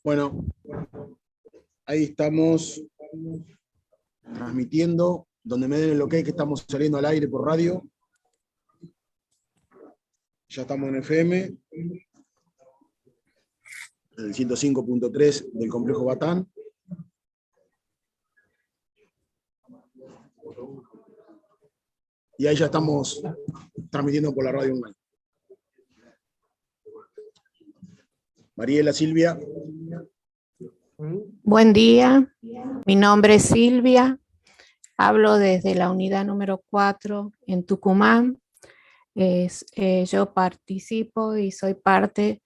Bueno, ahí estamos transmitiendo, donde me den el ok que estamos saliendo al aire por radio. Ya estamos en FM, el 105.3 del Complejo Batán. Y ahí ya estamos transmitiendo por la radio online. Mariela, Silvia. Buen día, mi nombre es Silvia, hablo desde la unidad número 4 en Tucumán. Yo participo y soy parte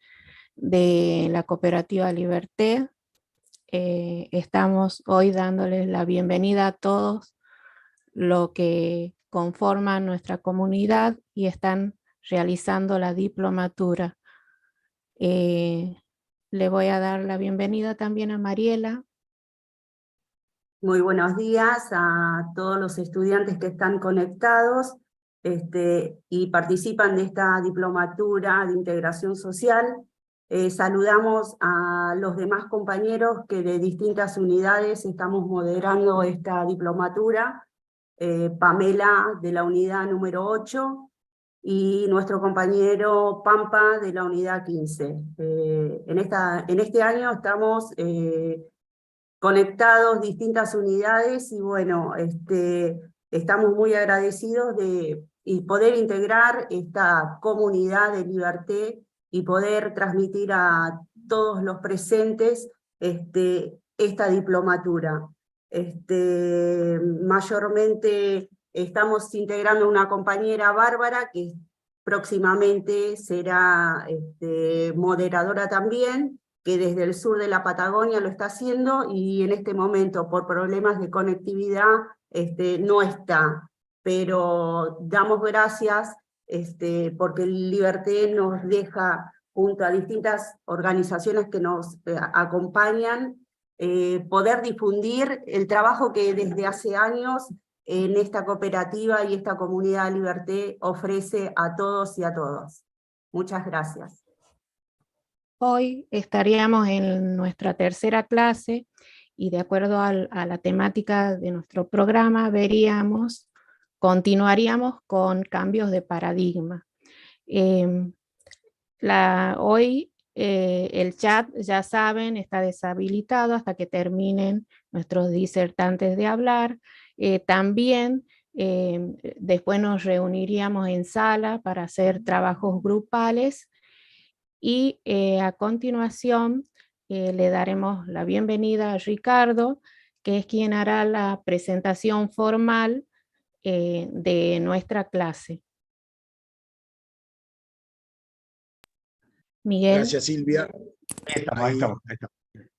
de la cooperativa Liberté. Estamos hoy dándoles la bienvenida a todos los que conforman nuestra comunidad y están realizando la diplomatura. Le voy a dar la bienvenida también a Mariela. Muy buenos días a todos los estudiantes que están conectados y participan de esta diplomatura de integración social. Saludamos a los demás compañeros que de distintas unidades estamos moderando esta diplomatura. Pamela de la unidad número 8, y nuestro compañero Pampa de la unidad 15. En este año estamos conectados distintas unidades y bueno, estamos muy agradecidos de poder integrar esta comunidad de Liberté y poder transmitir a todos los presentes esta diplomatura. Mayormente estamos integrando una compañera Bárbara, que próximamente será moderadora también, que desde el sur de la Patagonia lo está haciendo, y en este momento, por problemas de conectividad, no está. Pero damos gracias porque el Liberté nos deja, junto a distintas organizaciones que nos acompañan, poder difundir el trabajo que desde hace años en esta cooperativa y esta comunidad Liberté ofrece a todos y a todas. Muchas gracias. Hoy estaríamos en nuestra tercera clase y de acuerdo a la temática de nuestro programa continuaríamos con cambios de paradigma. Hoy el chat, ya saben, está deshabilitado hasta que terminen nuestros disertantes de hablar. También después nos reuniríamos en sala para hacer trabajos grupales y a continuación le daremos la bienvenida a Ricardo, que es quien hará la presentación formal de nuestra clase. Miguel. Gracias, Silvia. Ahí estamos.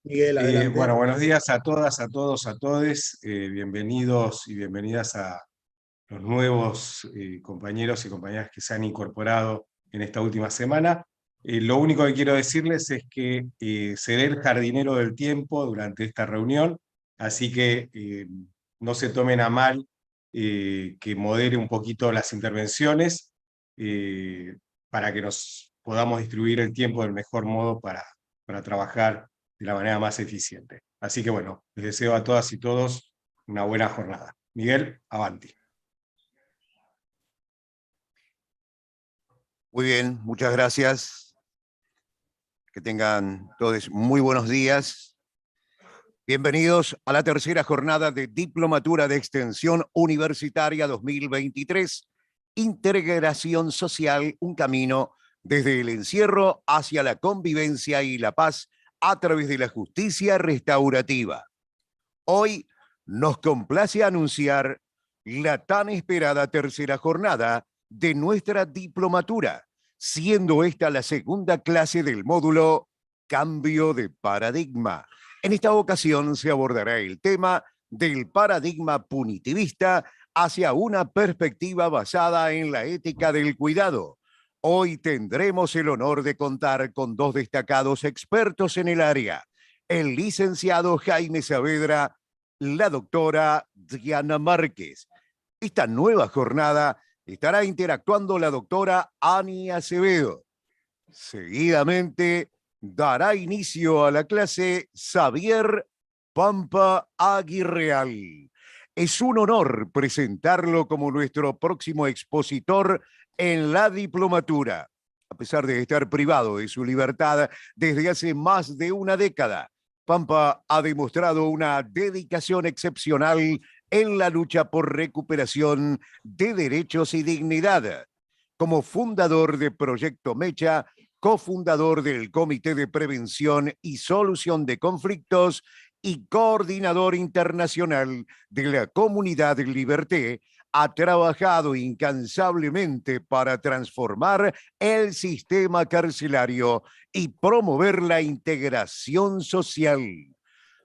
Miguel, adelante. Bueno, buenos días a todas, a todos, a todes. Bienvenidos y bienvenidas a los nuevos compañeros y compañeras que se han incorporado en esta última semana. Lo único que quiero decirles es que seré el jardinero del tiempo durante esta reunión, así que no se tomen a mal que modere un poquito las intervenciones para que nos podamos distribuir el tiempo del mejor modo para trabajar de la manera más eficiente. Así que bueno, les deseo a todas y todos una buena jornada. Miguel, avanti. Muy bien, muchas gracias. Que tengan todos muy buenos días. Bienvenidos a la tercera jornada de Diplomatura de Extensión Universitaria 2023, Integración Social, un camino desde el encierro hacia la convivencia y la paz a través de la justicia restaurativa. Hoy nos complace anunciar la tan esperada tercera jornada de nuestra diplomatura, siendo esta la segunda clase del módulo cambio de paradigma. En esta ocasión se abordará el tema del paradigma punitivista hacia una perspectiva basada en la ética del cuidado. Hoy tendremos el honor de contar con dos destacados expertos en el área, el licenciado Jaime Saavedra, la doctora Diana Márquez. Esta nueva jornada estará interactuando la doctora Ani Acevedo. Seguidamente dará inicio a la clase Xavier Pampa Aguirreal. Es un honor presentarlo como nuestro próximo expositor en la diplomatura. A pesar de estar privado de su libertad desde hace más de una década, Pampa ha demostrado una dedicación excepcional en la lucha por recuperación de derechos y dignidad. Como fundador de Proyecto Mecha, cofundador del Comité de Prevención y Solución de Conflictos y coordinador internacional de la Comunidad Liberté, ha trabajado incansablemente para transformar el sistema carcelario y promover la integración social.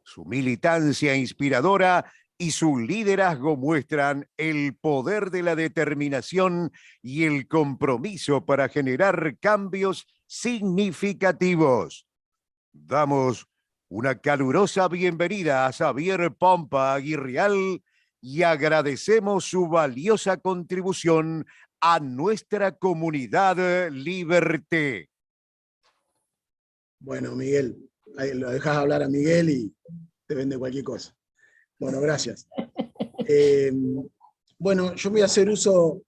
Su militancia inspiradora y su liderazgo muestran el poder de la determinación y el compromiso para generar cambios significativos. Damos una calurosa bienvenida a Xavier Pampa Aguirreal y agradecemos su valiosa contribución a nuestra comunidad Liberté. Bueno, Miguel, ahí lo dejas hablar a Miguel y te vende cualquier cosa. Bueno, gracias. Bueno, yo voy a hacer uso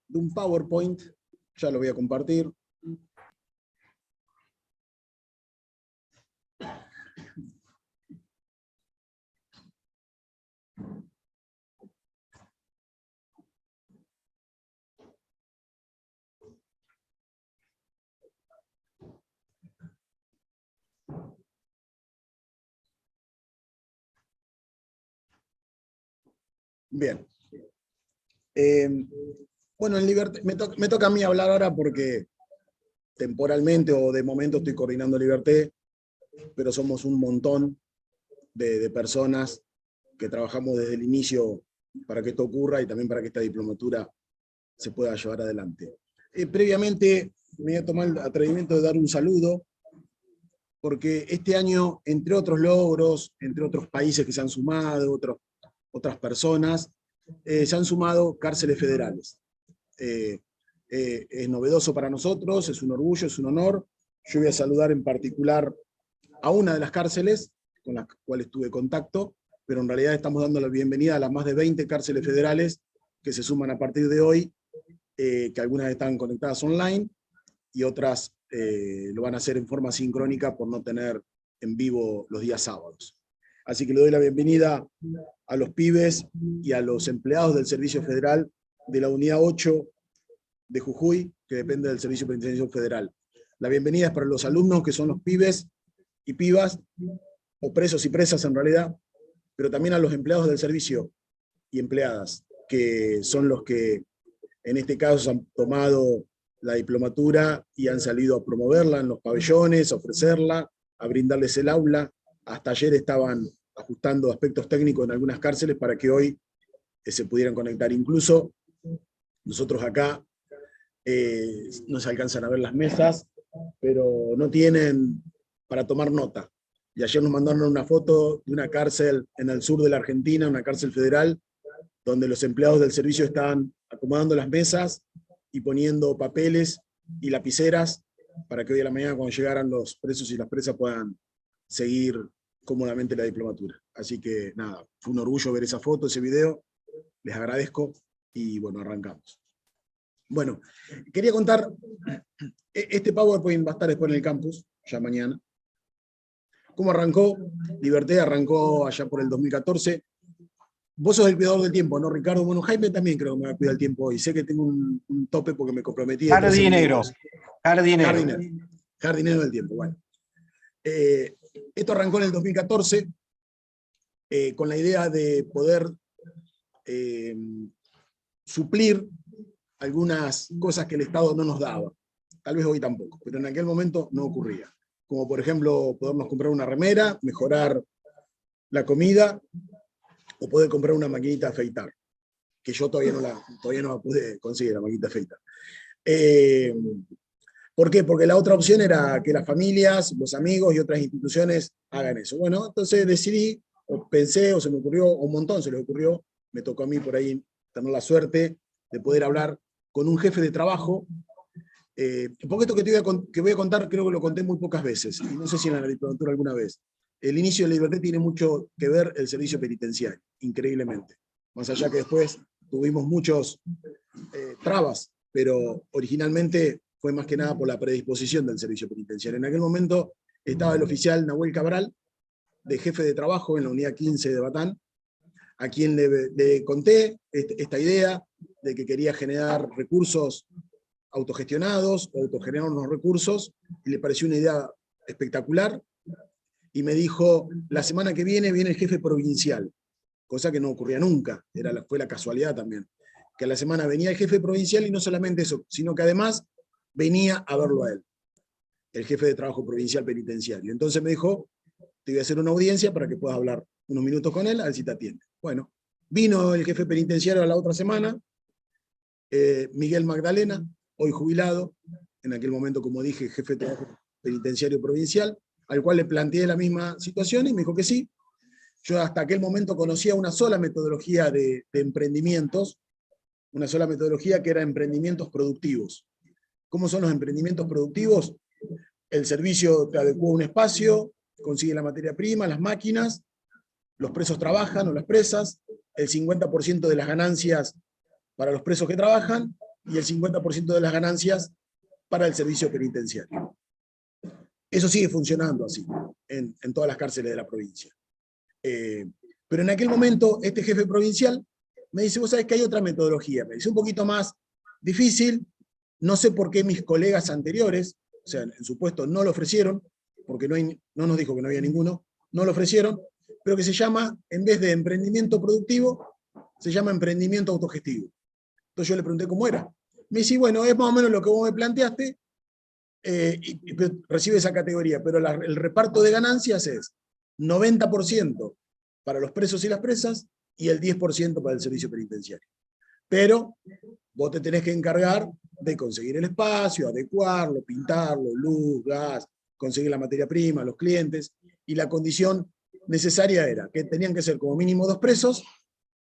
de un PowerPoint, ya lo voy a compartir. Bien. Bueno, en Liberté, me toca a mí hablar ahora porque temporalmente o de momento estoy coordinando Liberté, pero somos un montón de personas que trabajamos desde el inicio para que esto ocurra y también para que esta diplomatura se pueda llevar adelante. Previamente me voy a tomar el atrevimiento de dar un saludo, porque este año, entre otros logros, entre otros países que se han sumado, otras personas, se han sumado cárceles federales. Es novedoso para nosotros, es un orgullo, es un honor. Yo voy a saludar en particular a una de las cárceles con las cuales tuve contacto, pero en realidad estamos dando la bienvenida a las más de 20 cárceles federales que se suman a partir de hoy, que algunas están conectadas online y otras lo van a hacer en forma sincrónica por no tener en vivo los días sábados. Así que le doy la bienvenida a los pibes y a los empleados del Servicio Federal de la Unidad 8 de Jujuy, que depende del Servicio Penitenciario Federal. La bienvenida es para los alumnos, que son los pibes y pibas, o presos y presas en realidad, pero también a los empleados del servicio y empleadas, que son los que en este caso han tomado la diplomatura y han salido a promoverla en los pabellones, a ofrecerla, a brindarles el aula. Hasta ayer estaban ajustando aspectos técnicos en algunas cárceles para que hoy se pudieran conectar. Incluso nosotros acá no se alcanzan a ver las mesas, pero no tienen para tomar nota. Y ayer nos mandaron una foto de una cárcel en el sur de la Argentina, una cárcel federal, donde los empleados del servicio estaban acomodando las mesas y poniendo papeles y lapiceras para que hoy a la mañana, cuando llegaran los presos y las presas, puedan seguir cómodamente la diplomatura. Así que nada, fue un orgullo ver esa foto, ese video, les agradezco y bueno, arrancamos. Bueno, quería contar, este PowerPoint va a estar después en el campus, ya mañana. ¿Cómo arrancó? Liberté arrancó allá por el 2014. Vos sos el cuidador del tiempo, ¿no, Ricardo? Bueno, Jaime también creo que me va a cuidar el tiempo hoy. Sé que tengo un tope porque me comprometí. Jardinero. Jardinero del tiempo, bueno. Esto arrancó en el 2014 con la idea de poder suplir algunas cosas que el Estado no nos daba. Tal vez hoy tampoco, pero en aquel momento no ocurría. como por ejemplo podernos comprar una remera, mejorar la comida, o poder comprar una maquinita de afeitar, que yo todavía no la pude conseguir, la maquinita de afeitar. ¿Por qué? Porque la otra opción era que las familias, los amigos y otras instituciones hagan eso. Bueno, entonces decidí, o pensé, o se me ocurrió, o un montón se les ocurrió, me tocó a mí por ahí tener la suerte de poder hablar con un jefe de trabajo, porque esto que voy a contar creo que lo conté muy pocas veces, y no sé si en la diplomatura alguna vez. El inicio de la libertad tiene mucho que ver el servicio penitenciario, increíblemente. Más allá que después tuvimos muchos trabas, pero originalmente fue más que nada por la predisposición del servicio penitenciario. En aquel momento estaba el oficial Nahuel Cabral, de jefe de trabajo en la unidad 15 de Batán, a quien le conté esta idea de que quería generar recursos autogestionados, o autogenerar unos recursos, y le pareció una idea espectacular, y me dijo, la semana que viene el jefe provincial, cosa que no ocurría nunca, fue la casualidad también, que a la semana venía el jefe provincial, y no solamente eso, sino que además venía a verlo a él, el jefe de trabajo provincial penitenciario. Entonces me dijo, te voy a hacer una audiencia para que puedas hablar unos minutos con él, a ver si te atiende. Bueno, vino el jefe penitenciario a la otra semana, Miguel Magdalena, hoy jubilado, en aquel momento, como dije, jefe de trabajo penitenciario provincial, al cual le planteé la misma situación y me dijo que sí. Yo hasta aquel momento conocía una sola metodología de emprendimientos, una sola metodología que era emprendimientos productivos. ¿Cómo son los emprendimientos productivos? El servicio te adecua un espacio, consigue la materia prima, las máquinas, los presos trabajan o las presas, el 50% de las ganancias para los presos que trabajan y el 50% de las ganancias para el servicio penitenciario. Eso sigue funcionando así en todas las cárceles de la provincia. Pero en aquel momento este jefe provincial me dice, vos sabés que hay otra metodología, me dice un poquito más difícil, no sé por qué mis colegas anteriores, o sea, en su puesto no lo ofrecieron, porque no nos dijo que no había ninguno, no lo ofrecieron, pero que se llama, en vez de emprendimiento productivo, se llama emprendimiento autogestivo. Entonces yo le pregunté cómo era. Me dice, bueno, es más o menos lo que vos me planteaste, y recibe esa categoría, pero el reparto de ganancias es 90% para los presos y las presas y el 10% para el servicio penitenciario. Pero vos te tenés que encargar de conseguir el espacio, adecuarlo, pintarlo, luz, gas, conseguir la materia prima, los clientes, y la condición necesaria era que tenían que ser como mínimo 2 presos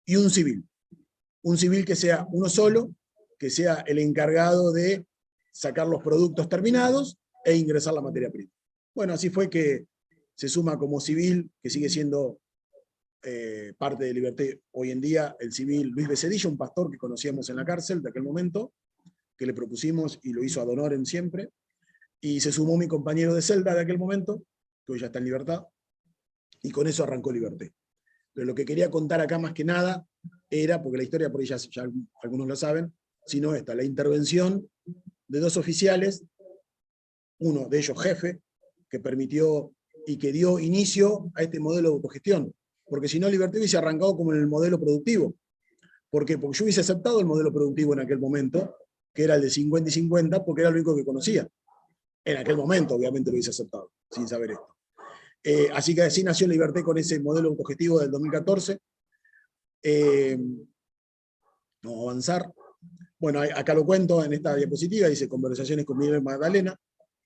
y un civil. Un civil que sea uno solo, que sea el encargado de sacar los productos terminados e ingresar la materia prima. Bueno, así fue que se suma como civil, que sigue siendo parte de Liberté hoy en día, el civil Luis Becedillo, un pastor que conocíamos en la cárcel de aquel momento, que le propusimos y lo hizo ad honorem siempre, y se sumó mi compañero de celda de aquel momento, que hoy ya está en libertad, y con eso arrancó Liberté. Pero lo que quería contar acá más que nada era, porque la historia por ahí ya algunos lo saben, sino esta, la intervención de 2 oficiales, uno de ellos jefe, que permitió y que dio inicio a este modelo de autogestión. Porque si no, Liberté hubiese arrancado como en el modelo productivo. ¿Por qué? Porque yo hubiese aceptado el modelo productivo en aquel momento, que era el de 50 y 50, porque era lo único que conocía. En aquel momento, obviamente, lo hubiese aceptado, sin saber esto. Así que así nació Liberté con ese modelo autogestivo del 2014. Vamos a avanzar. Bueno, acá lo cuento en esta diapositiva, dice conversaciones con Miguel Magdalena,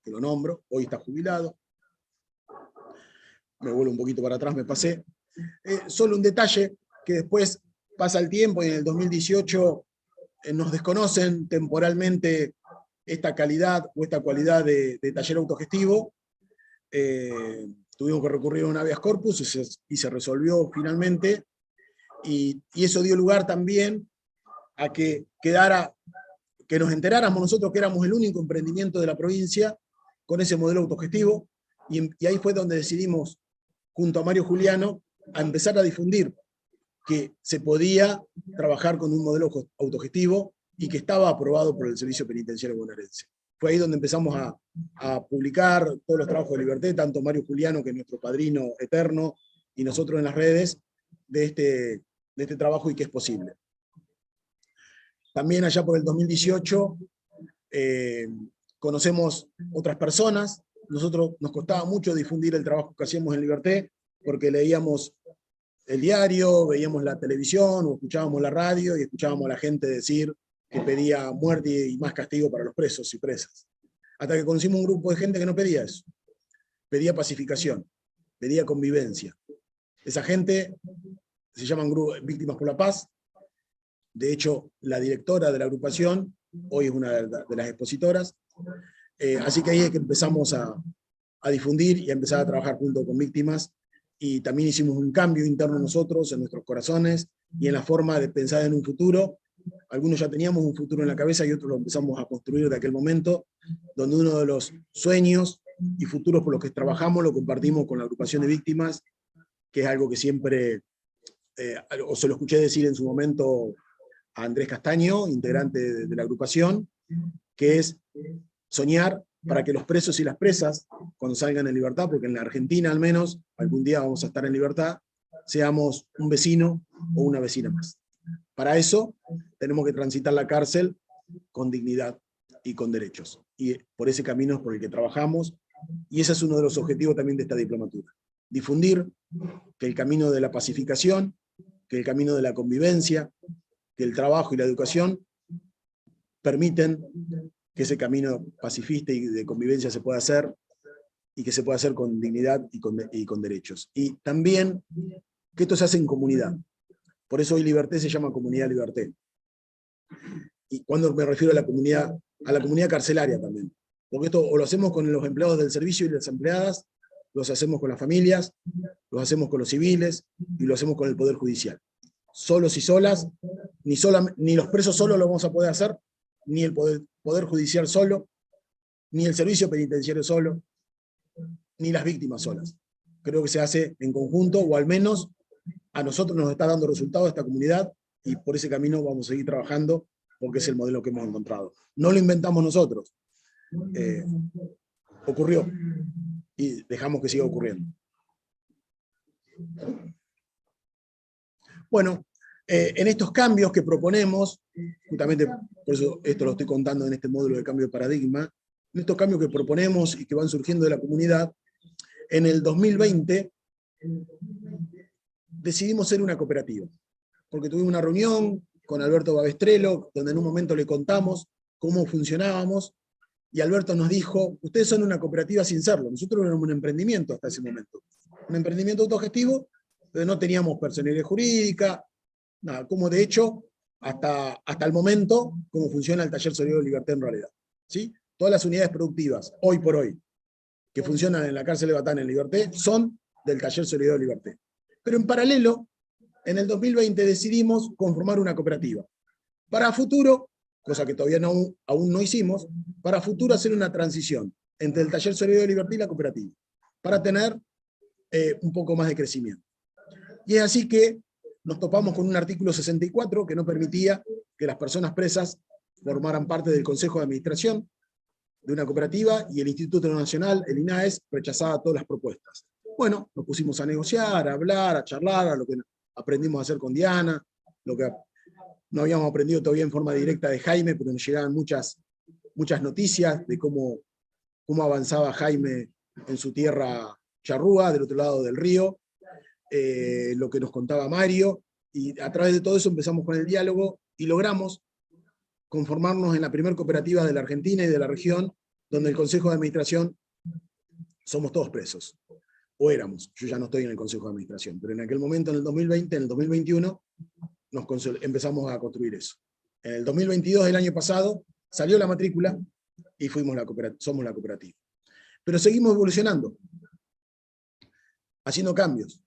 que lo nombro, hoy está jubilado. Me vuelvo un poquito para atrás, me pasé. Solo un detalle, que después pasa el tiempo y en el 2018 nos desconocen temporalmente esta calidad o esta cualidad de taller autogestivo. Tuvimos que recurrir a un habeas corpus y se resolvió finalmente, y eso dio lugar también a que nos enteráramos nosotros que éramos el único emprendimiento de la provincia con ese modelo autogestivo, y ahí fue donde decidimos, junto a Mario Juliano, a empezar a difundir que se podía trabajar con un modelo autogestivo y que estaba aprobado por el Servicio Penitenciario Bonaerense. Fue ahí donde empezamos a publicar todos los trabajos de Liberté, tanto Mario Juliano, que es nuestro padrino eterno, y nosotros en las redes, de este trabajo y que es posible. También allá por el 2018 conocemos otras personas, nosotros nos costaba mucho difundir el trabajo que hacíamos en Liberté, porque leíamos el diario, veíamos la televisión, o escuchábamos la radio, y escuchábamos a la gente decir que pedía muerte y más castigo para los presos y presas. Hasta que conocimos un grupo de gente que no pedía eso. Pedía pacificación, pedía convivencia. Esa gente se llaman Víctimas por la Paz. De hecho, la directora de la agrupación hoy es una de las expositoras. Así que ahí es que empezamos a difundir y a empezar a trabajar junto con víctimas, y también hicimos un cambio interno nosotros, en nuestros corazones, y en la forma de pensar en un futuro. Algunos ya teníamos un futuro en la cabeza y otros lo empezamos a construir de aquel momento, donde uno de los sueños y futuros por los que trabajamos lo compartimos con la agrupación de víctimas, que es algo que siempre, o se lo escuché decir en su momento a Andrés Castaño, integrante de la agrupación, que es soñar para que los presos y las presas, cuando salgan en libertad, porque en la Argentina al menos, algún día vamos a estar en libertad, seamos un vecino o una vecina más. Para eso tenemos que transitar la cárcel con dignidad y con derechos. Y por ese camino es por el que trabajamos, y ese es uno de los objetivos también de esta diplomatura. Difundir que el camino de la pacificación, que el camino de la convivencia, que el trabajo y la educación permiten que ese camino pacifista y de convivencia se pueda hacer, y que se pueda hacer con dignidad y con derechos. Y también que esto se hace en comunidad. Por eso hoy Liberté se llama Comunidad Liberté. Y cuando me refiero a la comunidad carcelaria también. Porque esto o lo hacemos con los empleados del servicio y las empleadas, los hacemos con las familias, los hacemos con los civiles, y lo hacemos con el Poder Judicial. Solos y solas, ni los presos solos lo vamos a poder hacer, ni el Poder Judicial solo, ni el Servicio Penitenciario solo, ni las víctimas solas. Creo que se hace en conjunto, o al menos a nosotros nos está dando resultado esta comunidad, y por ese camino vamos a seguir trabajando, porque es el modelo que hemos encontrado. No lo inventamos nosotros. Ocurrió, y dejamos que siga ocurriendo. Bueno, en estos cambios que proponemos, justamente por eso esto lo estoy contando en este módulo de cambio de paradigma, en estos cambios que proponemos y que van surgiendo de la comunidad, en el 2020 decidimos ser una cooperativa, porque tuvimos una reunión con Alberto Babestrelo, donde en un momento le contamos cómo funcionábamos, y Alberto nos dijo: ustedes son una cooperativa sin serlo, nosotros éramos un emprendimiento hasta ese momento, un emprendimiento autogestivo, donde no teníamos personería jurídica, nada, como de hecho, hasta el momento, cómo funciona el Taller Solidario de Liberté en realidad. ¿Sí? Todas las unidades productivas, hoy por hoy, que funcionan en la cárcel de Batán en Liberté, son del Taller Solidario de Liberté. Pero en paralelo, en el 2020 decidimos conformar una cooperativa. Para futuro, cosa que todavía aún no hicimos, para futuro hacer una transición entre el Taller Solidario de Liberté y la cooperativa, para tener un poco más de crecimiento. Y es así que nos topamos con un artículo 64 que no permitía que las personas presas formaran parte del Consejo de Administración de una cooperativa, y el Instituto Nacional, el INAES, rechazaba todas las propuestas. Bueno, nos pusimos a negociar, a hablar, a charlar, a lo que aprendimos a hacer con Diana, lo que no habíamos aprendido todavía en forma directa de Jaime, pero nos llegaban muchas noticias de cómo avanzaba Jaime en su tierra charrúa, del otro lado del río, lo que nos contaba Mario, y a través de todo eso empezamos con el diálogo, y logramos conformarnos en la primera cooperativa de la Argentina y de la región, donde el Consejo de Administración somos todos presos, o éramos. Yo ya no estoy en el Consejo de Administración, pero en aquel momento, en el 2020, en el 2021, empezamos a construir eso. En el 2022, del año pasado, salió la matrícula, y somos la cooperativa. Pero seguimos evolucionando, haciendo cambios.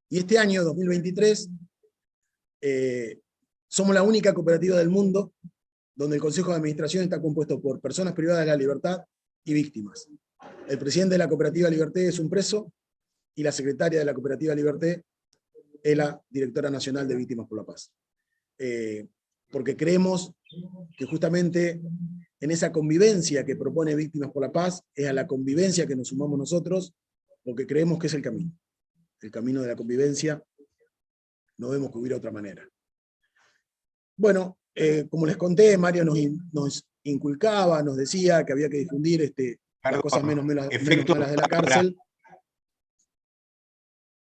Y este año, 2023, somos la única cooperativa del mundo donde el Consejo de Administración está compuesto por personas privadas de la libertad y víctimas. El presidente de la Cooperativa Liberté es un preso, y la secretaria de la Cooperativa Liberté es la directora nacional de Víctimas por la Paz. Porque creemos que justamente en esa convivencia que propone Víctimas por la Paz, es a la convivencia que nos sumamos nosotros, porque creemos que es el camino de la convivencia. No vemos que hubiera otra manera. Bueno, como les conté, Mario nos inculcaba, nos decía que había que difundir las cosas menos efecto malas de la cárcel.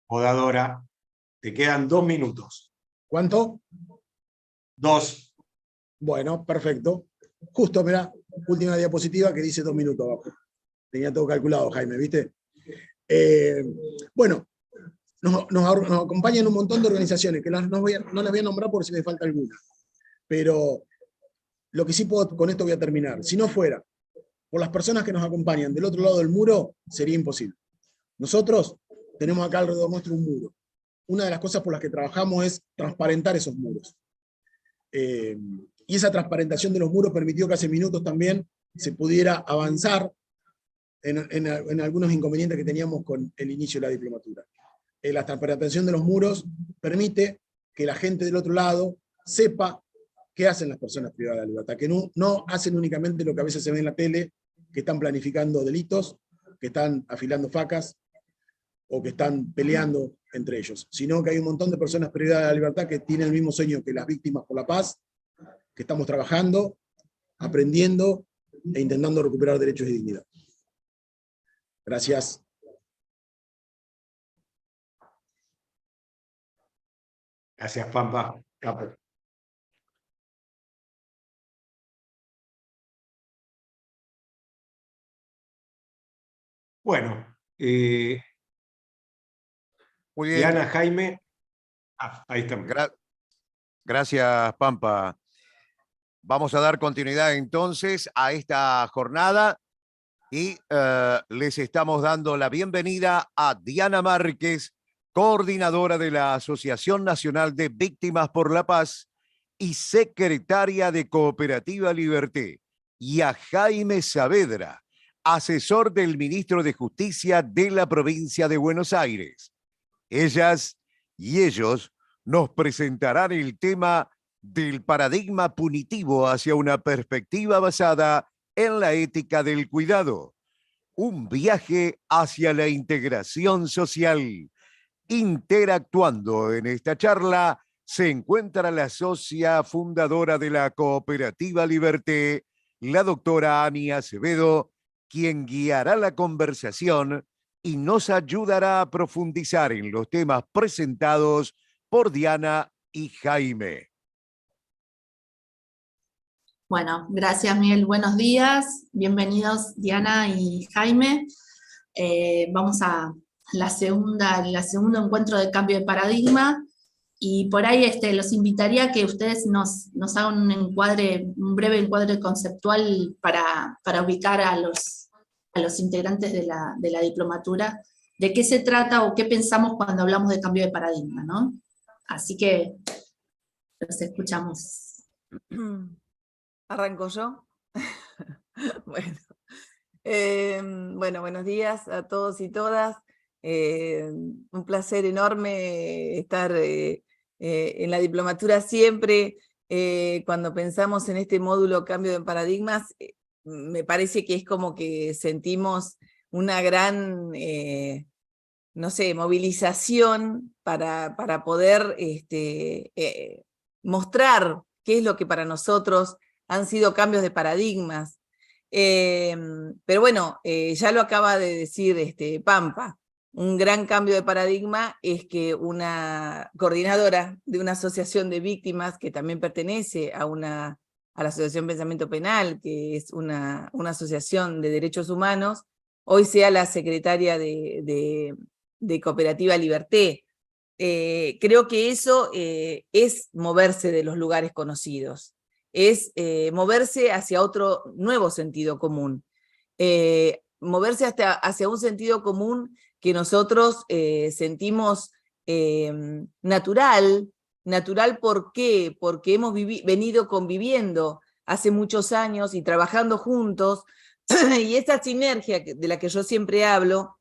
Podadora, te quedan 2 minutos. ¿Cuánto? 2. Bueno, perfecto. Justo, mirá, última diapositiva que dice 2 minutos abajo. Tenía todo calculado, Jaime, ¿viste? Bueno, nos acompañan un montón de organizaciones, que no las voy a nombrar por si me falta alguna. Pero lo que sí puedo, con esto voy a terminar. Si no fuera por las personas que nos acompañan del otro lado del muro, sería imposible. Nosotros tenemos acá alrededor nuestro un muro. Una de las cosas por las que trabajamos es transparentar esos muros. Y esa transparentación de los muros permitió que hace minutos también se pudiera avanzar en algunos inconvenientes que teníamos con el inicio de la diplomatura. La transparentación de los muros permite que la gente del otro lado sepa qué hacen las personas privadas de la libertad, que no hacen únicamente lo que a veces se ve en la tele, que están planificando delitos, que están afilando facas, o que están peleando entre ellos, sino que hay un montón de personas privadas de la libertad que tienen el mismo sueño que las víctimas por la paz, que estamos trabajando, aprendiendo e intentando recuperar derechos y dignidad. Gracias. Gracias, Pampa. Capo. Bueno, Muy bien. Diana, Jaime. Ahí estamos. Gracias, Pampa. Vamos a dar continuidad entonces a esta jornada y les estamos dando la bienvenida a Diana Márquez, coordinadora de la Asociación Nacional de Víctimas por la Paz y secretaria de Cooperativa Liberté, y a Jaime Saavedra, asesor del ministro de Justicia de la provincia de Buenos Aires. Ellas y ellos nos presentarán el tema del paradigma punitivo hacia una perspectiva basada en la ética del cuidado. Un viaje hacia la integración social. Interactuando en esta charla se encuentra la socia fundadora de la Cooperativa Liberté, la doctora Ani Acevedo, quien guiará la conversación y nos ayudará a profundizar en los temas presentados por Diana y Jaime. Bueno, gracias Miguel, buenos días, bienvenidos Diana y Jaime. Vamos a el segundo encuentro de cambio de paradigma, y por ahí los invitaría a que ustedes nos hagan un breve encuadre conceptual para ubicar a los integrantes de la diplomatura, de qué se trata o qué pensamos cuando hablamos de cambio de paradigma, ¿no? Así que los escuchamos. ¿Arranco yo? Bueno. Bueno, buenos días a todos y todas. Un placer enorme estar en la diplomatura siempre. Cuando pensamos en este módulo cambio de paradigmas, me parece que es como que sentimos una gran, no sé, movilización para poder mostrar qué es lo que para nosotros han sido cambios de paradigmas. Pero bueno, ya lo acaba de decir Pampa. Un gran cambio de paradigma es que una coordinadora de una asociación de víctimas que también pertenece a la Asociación Pensamiento Penal, que es una asociación de derechos humanos, hoy sea la secretaria de Cooperativa Liberté. Creo que eso es moverse de los lugares conocidos, es moverse hacia otro nuevo sentido común, moverse hacia un sentido común que nosotros sentimos natural. ¿Por qué? Porque hemos venido conviviendo hace muchos años y trabajando juntos, y esa sinergia de la que yo siempre hablo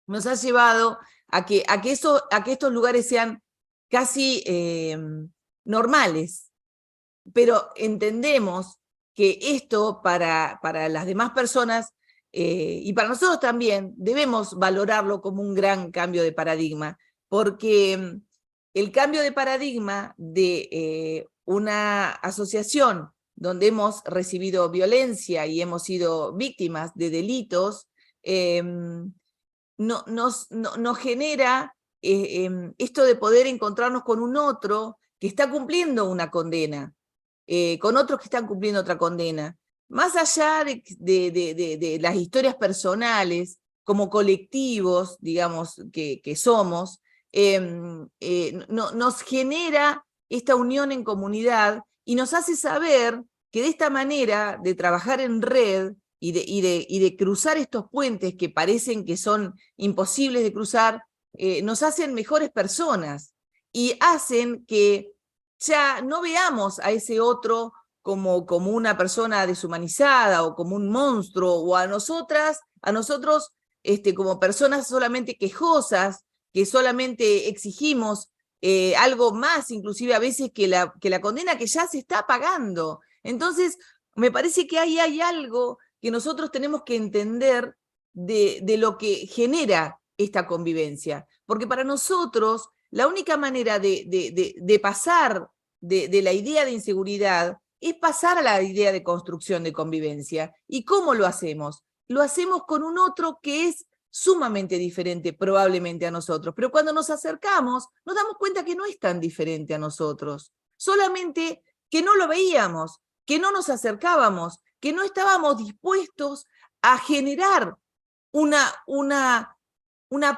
nos ha llevado a que estos lugares sean casi normales. Pero entendemos que esto para las demás personas y para nosotros también debemos valorarlo como un gran cambio de paradigma, porque el cambio de paradigma de una asociación donde hemos recibido violencia y hemos sido víctimas de delitos, nos genera esto de poder encontrarnos con un otro que está cumpliendo una condena, con otros que están cumpliendo otra condena. Más allá de las historias personales, como colectivos, digamos, que somos, nos genera esta unión en comunidad y nos hace saber que de esta manera de trabajar en red y de cruzar estos puentes que parecen que son imposibles de cruzar, nos hacen mejores personas y hacen que ya no veamos a ese otro como una persona deshumanizada o como un monstruo, o a nosotros como personas solamente quejosas, que solamente exigimos algo más, inclusive a veces que la condena que ya se está pagando. Entonces, me parece que ahí hay algo que nosotros tenemos que entender de lo que genera esta convivencia. Porque para nosotros, la única manera de pasar de la idea de inseguridad es pasar a la idea de construcción de convivencia. ¿Y cómo lo hacemos? Lo hacemos con un otro que es sumamente diferente probablemente a nosotros, pero cuando nos acercamos nos damos cuenta que no es tan diferente a nosotros, solamente que no lo veíamos, que no nos acercábamos, que no estábamos dispuestos a generar una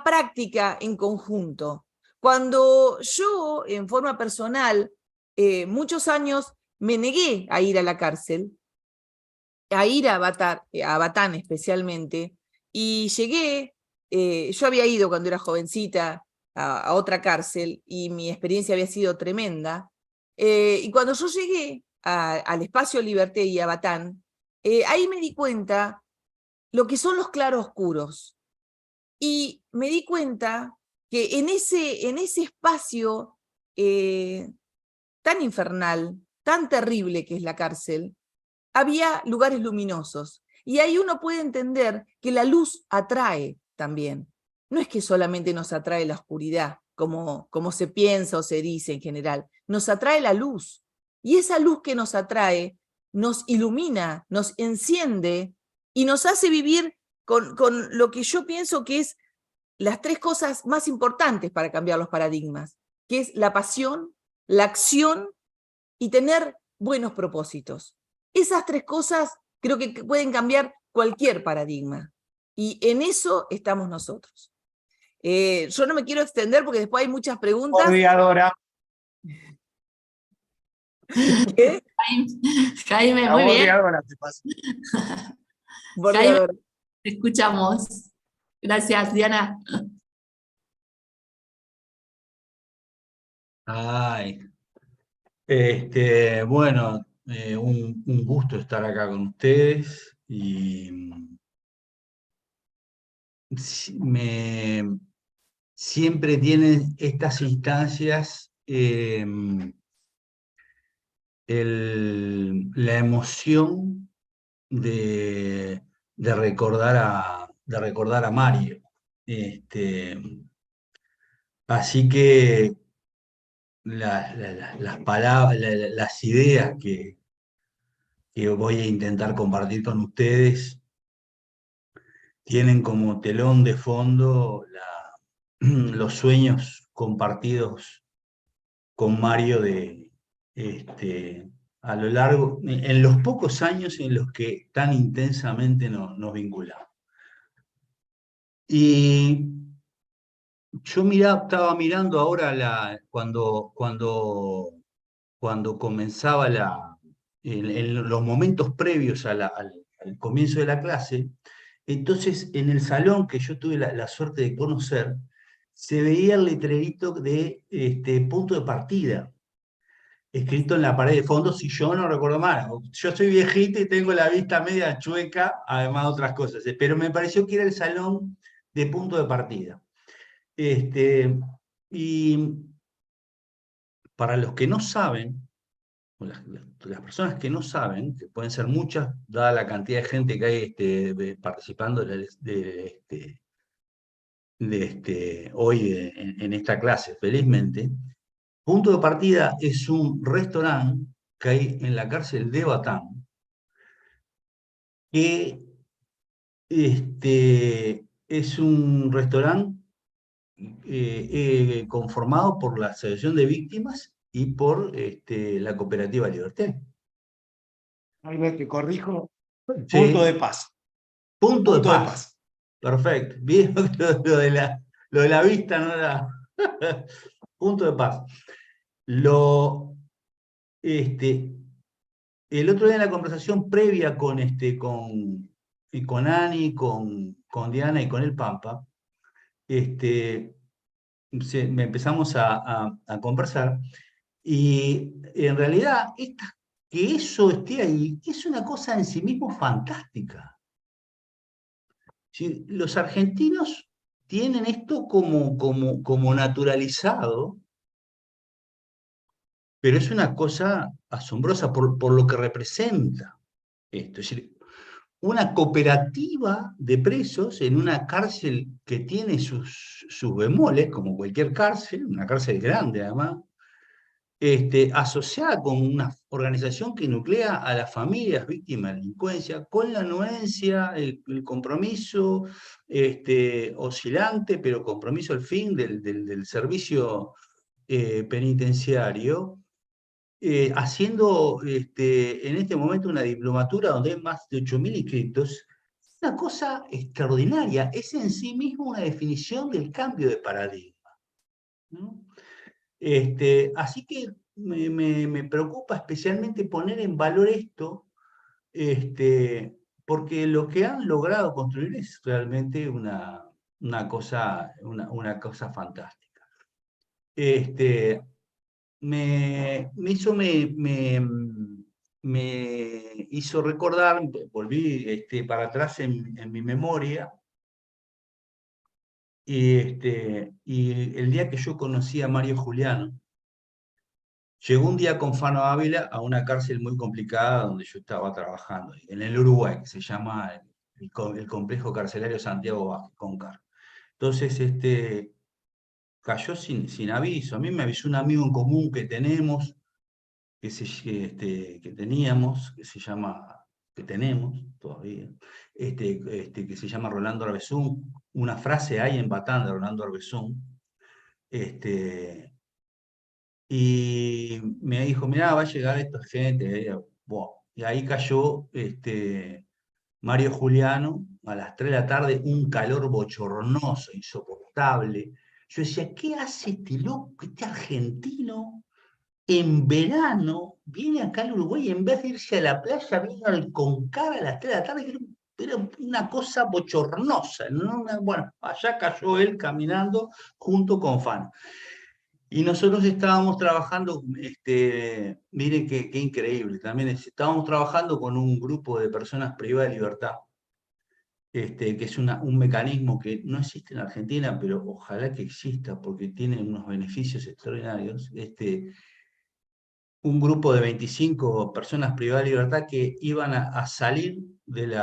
práctica en conjunto. Cuando yo, en forma personal, muchos años me negué a ir a la cárcel, a ir a Batán especialmente, y llegué, yo había ido cuando era jovencita a otra cárcel, y mi experiencia había sido tremenda, y cuando yo llegué al Espacio Liberté y a Batán, ahí me di cuenta lo que son los claroscuros, y me di cuenta que en ese espacio tan infernal, tan terrible que es la cárcel, había lugares luminosos. Y ahí uno puede entender que la luz atrae también. No es que solamente nos atrae la oscuridad, como se piensa o se dice en general. Nos atrae la luz. Y esa luz que nos atrae nos ilumina, nos enciende y nos hace vivir con lo que yo pienso que es las tres cosas más importantes para cambiar los paradigmas, que es la pasión, la acción y tener buenos propósitos. Esas tres cosas creo que pueden cambiar cualquier paradigma. Y en eso estamos nosotros. Yo no me quiero extender porque después hay muchas preguntas. Bordeadora. ¿Qué? Jaime, muy bien. Bordeadora, te pasa. Bordeadora. Jaime, te escuchamos. Gracias, Diana. Ay, bueno, un gusto estar acá con ustedes y siempre tienen estas instancias la emoción de recordar a Mario. Así que las palabras, las ideas que voy a intentar compartir con ustedes tienen como telón de fondo los sueños compartidos con Mario a lo largo, en los pocos años en los que tan intensamente nos vinculamos. Y yo estaba mirando ahora cuando comenzaba en los momentos previos al comienzo de la clase. Entonces, en el salón que yo tuve la suerte de conocer, se veía el letrerito de punto de partida, escrito en la pared de fondo, si yo no recuerdo mal. Yo soy viejito y tengo la vista media chueca, además de otras cosas, pero me pareció que era el salón de punto de partida. Y para los que no saben, las personas que no saben, que pueden ser muchas, dada la cantidad de gente que hay participando hoy en esta clase, felizmente, punto de partida es un restaurante que hay en la cárcel de Batán, que es un restaurante conformado por la Asociación de Víctimas y por la Cooperativa Liberté. Jaime, te corrijo. Sí. Punto de paz. Punto de Punto de paz. paz. Perfecto. Bien, lo de la vista no era. Punto de paz. El otro día en la conversación previa con Ani, con Diana y con el Pampa, me empezamos a conversar, y en realidad que eso esté ahí es una cosa en sí mismo fantástica. ¿Sí? Los argentinos tienen esto como naturalizado, pero es una cosa asombrosa por lo que representa esto. Es decir, una cooperativa de presos en una cárcel que tiene sus bemoles, como cualquier cárcel, una cárcel grande además, asociada con una organización que nuclea a las familias víctimas de delincuencia, con la anuencia, el compromiso oscilante, pero compromiso al fin del servicio penitenciario, haciendo en este momento una diplomatura donde hay más de 8.000 inscritos. Es una cosa extraordinaria, es en sí mismo una definición del cambio de paradigma, ¿no? Así que me preocupa especialmente poner en valor esto, porque lo que han logrado construir es realmente una cosa fantástica. Me hizo recordar, volví para atrás en mi memoria, y el día que yo conocí a Mario Juliano, llegó un día con Fano Ávila a una cárcel muy complicada donde yo estaba trabajando, en el Uruguay, que se llama el Complejo Carcelario Santiago Vázquez, CONCAR. Entonces, cayó sin aviso. A mí me avisó un amigo en común que tenemos, que teníamos, que tenemos todavía, que se llama Rolando Arbezún. Una frase hay en Batán de Rolando Arbezún, y me dijo, mirá, va a llegar esta gente. Y ahí cayó Mario Juliano a las 3 de la tarde, un calor bochornoso, insoportable. Yo decía, ¿qué hace este loco, este argentino, en verano, viene acá al Uruguay y en vez de irse a la playa, vino al Concar a las 3 de la tarde? Era una cosa bochornosa, ¿no? Bueno, allá cayó él caminando junto con Fano. Y nosotros estábamos trabajando, miren qué increíble, también estábamos trabajando con un grupo de personas privadas de libertad, que es un mecanismo que no existe en Argentina, pero ojalá que exista porque tiene unos beneficios extraordinarios. Un grupo de 25 personas privadas de libertad que iban a salir del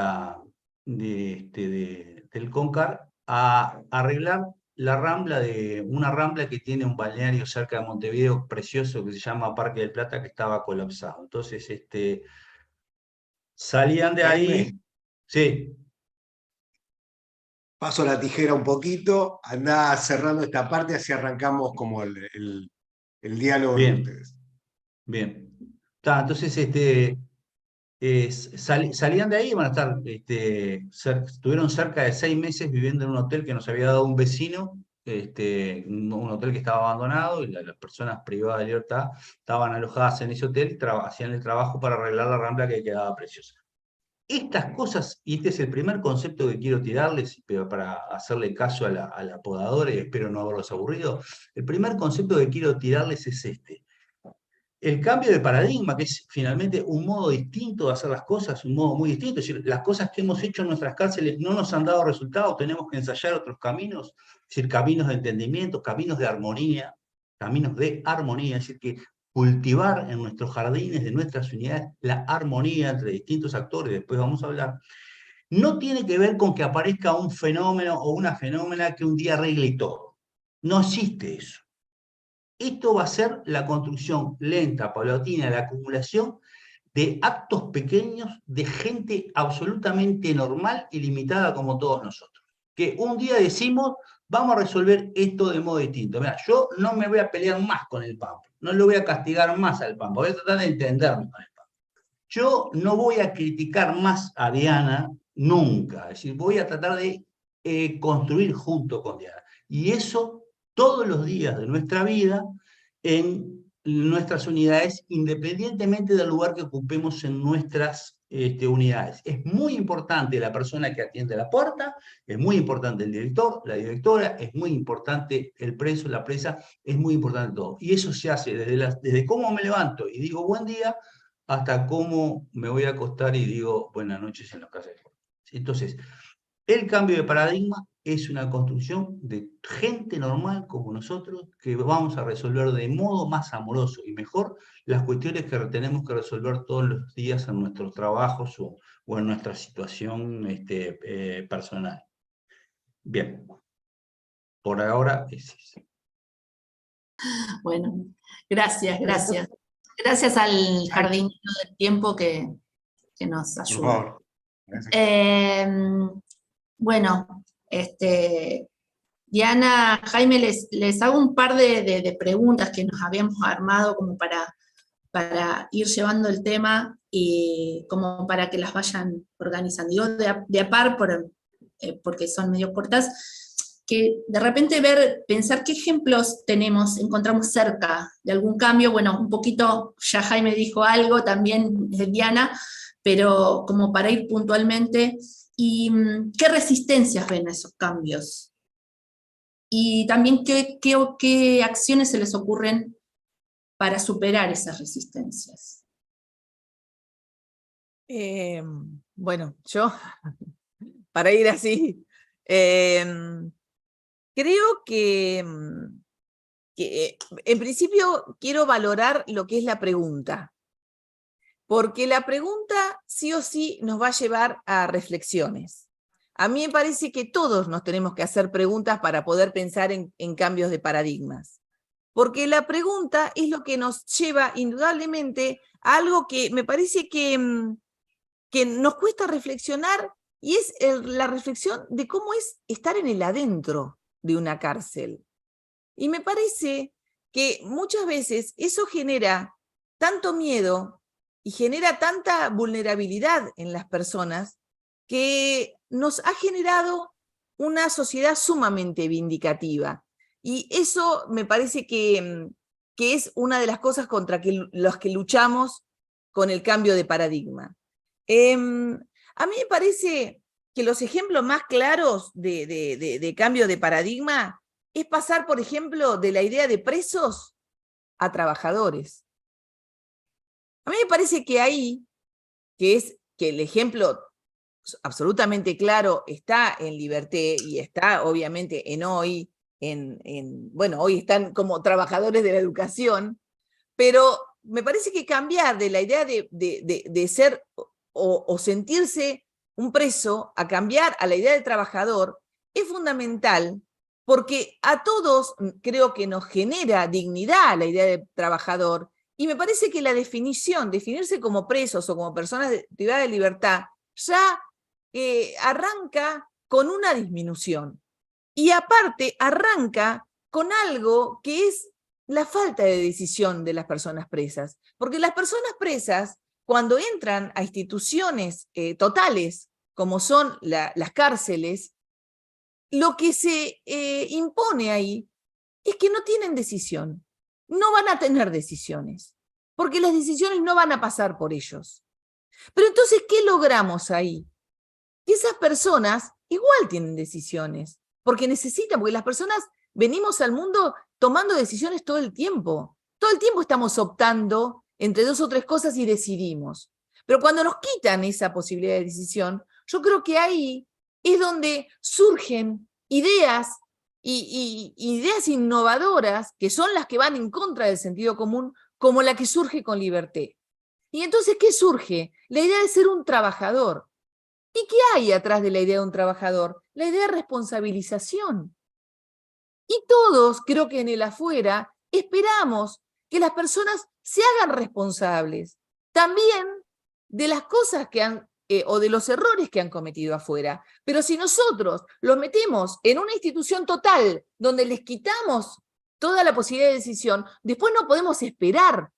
CONCAR a arreglar una rambla que tiene un balneario cerca de Montevideo precioso que se llama Parque del Plata, que estaba colapsado. Entonces, salían de ahí. Jaime, Sí. paso la tijera un poquito, andá cerrando esta parte, así arrancamos como el diálogo entre ustedes. Bien. Entonces, salían de ahí, van a estar, estuvieron cerca de 6 meses viviendo en un hotel que nos había dado un vecino, un hotel que estaba abandonado, y las personas privadas de libertad estaban alojadas en ese hotel y hacían el trabajo para arreglar la rambla que quedaba preciosa. Estas cosas, y este es el primer concepto que quiero tirarles, pero para hacerle caso a la podadora, y espero no haberlos aburrido, el primer concepto que quiero tirarles es este. El cambio de paradigma, que es finalmente un modo distinto de hacer las cosas, un modo muy distinto. Es decir, las cosas que hemos hecho en nuestras cárceles no nos han dado resultados, tenemos que ensayar otros caminos, es decir, caminos de entendimiento, caminos de armonía, es decir, que cultivar en nuestros jardines de nuestras unidades la armonía entre distintos actores, después vamos a hablar, no tiene que ver con que aparezca un fenómeno o una fenómena que un día arregle todo. No existe eso. Esto va a ser la construcción lenta, paulatina, la acumulación de actos pequeños de gente absolutamente normal y limitada como todos nosotros. Que un día decimos, vamos a resolver esto de modo distinto. Mira, yo no me voy a pelear más con el Pampa, no lo voy a castigar más al Pampa, voy a tratar de entenderme con el Pampa. Yo no voy a criticar más a Diana nunca, es decir, voy a tratar de construir junto con Diana. Y eso todos los días de nuestra vida en nuestras unidades, independientemente del lugar que ocupemos en nuestras unidades. Es muy importante la persona que atiende la puerta, es muy importante el director, la directora, es muy importante el preso, la presa, es muy importante todo. Y eso se hace desde cómo me levanto y digo buen día, hasta cómo me voy a acostar y digo buenas noches en los casos. Entonces, el cambio de paradigma es una construcción de gente normal como nosotros que vamos a resolver de modo más amoroso y mejor las cuestiones que tenemos que resolver todos los días en nuestros trabajos o en nuestra situación personal. Bien, por ahora es eso. Bueno, gracias, gracias. Gracias al jardinero del tiempo que nos Por ayuda. favor. Gracias. Bueno, Diana, Jaime, les hago un par de preguntas que nos habíamos armado como para ir llevando el tema y como para que las vayan organizando. Digo de a par porque son medio cortas, que de repente pensar qué ejemplos encontramos cerca de algún cambio. Bueno, un poquito, ya Jaime dijo algo, también Diana, pero como para ir puntualmente, y qué resistencias ven a esos cambios. Y también qué acciones se les ocurren para superar esas resistencias. Bueno, yo, para ir así, creo que en principio quiero valorar lo que es la pregunta, porque la pregunta sí o sí nos va a llevar a reflexiones. A mí me parece que todos nos tenemos que hacer preguntas para poder pensar en cambios de paradigmas. Porque la pregunta es lo que nos lleva indudablemente a algo que me parece que nos cuesta reflexionar, y es la reflexión de cómo es estar en el adentro de una cárcel. Y me parece que muchas veces eso genera tanto miedo y genera tanta vulnerabilidad en las personas que nos ha generado una sociedad sumamente vindicativa. Y eso me parece que es una de las cosas contra las que luchamos con el cambio de paradigma. A mí me parece que los ejemplos más claros de cambio de paradigma es pasar, por ejemplo, de la idea de presos a trabajadores. A mí me parece que ahí, que el ejemplo absolutamente claro está en Liberté y está obviamente en hoy, bueno, hoy están como trabajadores de la educación, pero me parece que cambiar de la idea de ser o sentirse un preso a cambiar a la idea de trabajador es fundamental, porque a todos creo que nos genera dignidad la idea de trabajador, y me parece que la definirse como presos o como personas privadas de libertad, ya arranca con una disminución. Y aparte arranca con algo que es la falta de decisión de las personas presas. Porque las personas presas, cuando entran a instituciones totales, como son las cárceles, lo que se impone ahí es que no tienen decisión. No van a tener decisiones, porque las decisiones no van a pasar por ellos. Pero entonces, ¿qué logramos ahí? Que esas personas igual tienen decisiones, porque las personas venimos al mundo tomando decisiones todo el tiempo. Todo el tiempo estamos optando entre 2 o 3 cosas y decidimos. Pero cuando nos quitan esa posibilidad de decisión, yo creo que ahí es donde surgen ideas y ideas innovadoras que son las que van en contra del sentido común, como la que surge con Liberté. Y entonces, ¿qué surge? La idea de ser un trabajador. ¿Y qué hay atrás de la idea de un trabajador? La idea de responsabilización. Y todos, creo que en el afuera, esperamos que las personas se hagan responsables también de las cosas que han, o de los errores que han cometido afuera. Pero si nosotros los metemos en una institución total, donde les quitamos toda la posibilidad de decisión, después no podemos esperar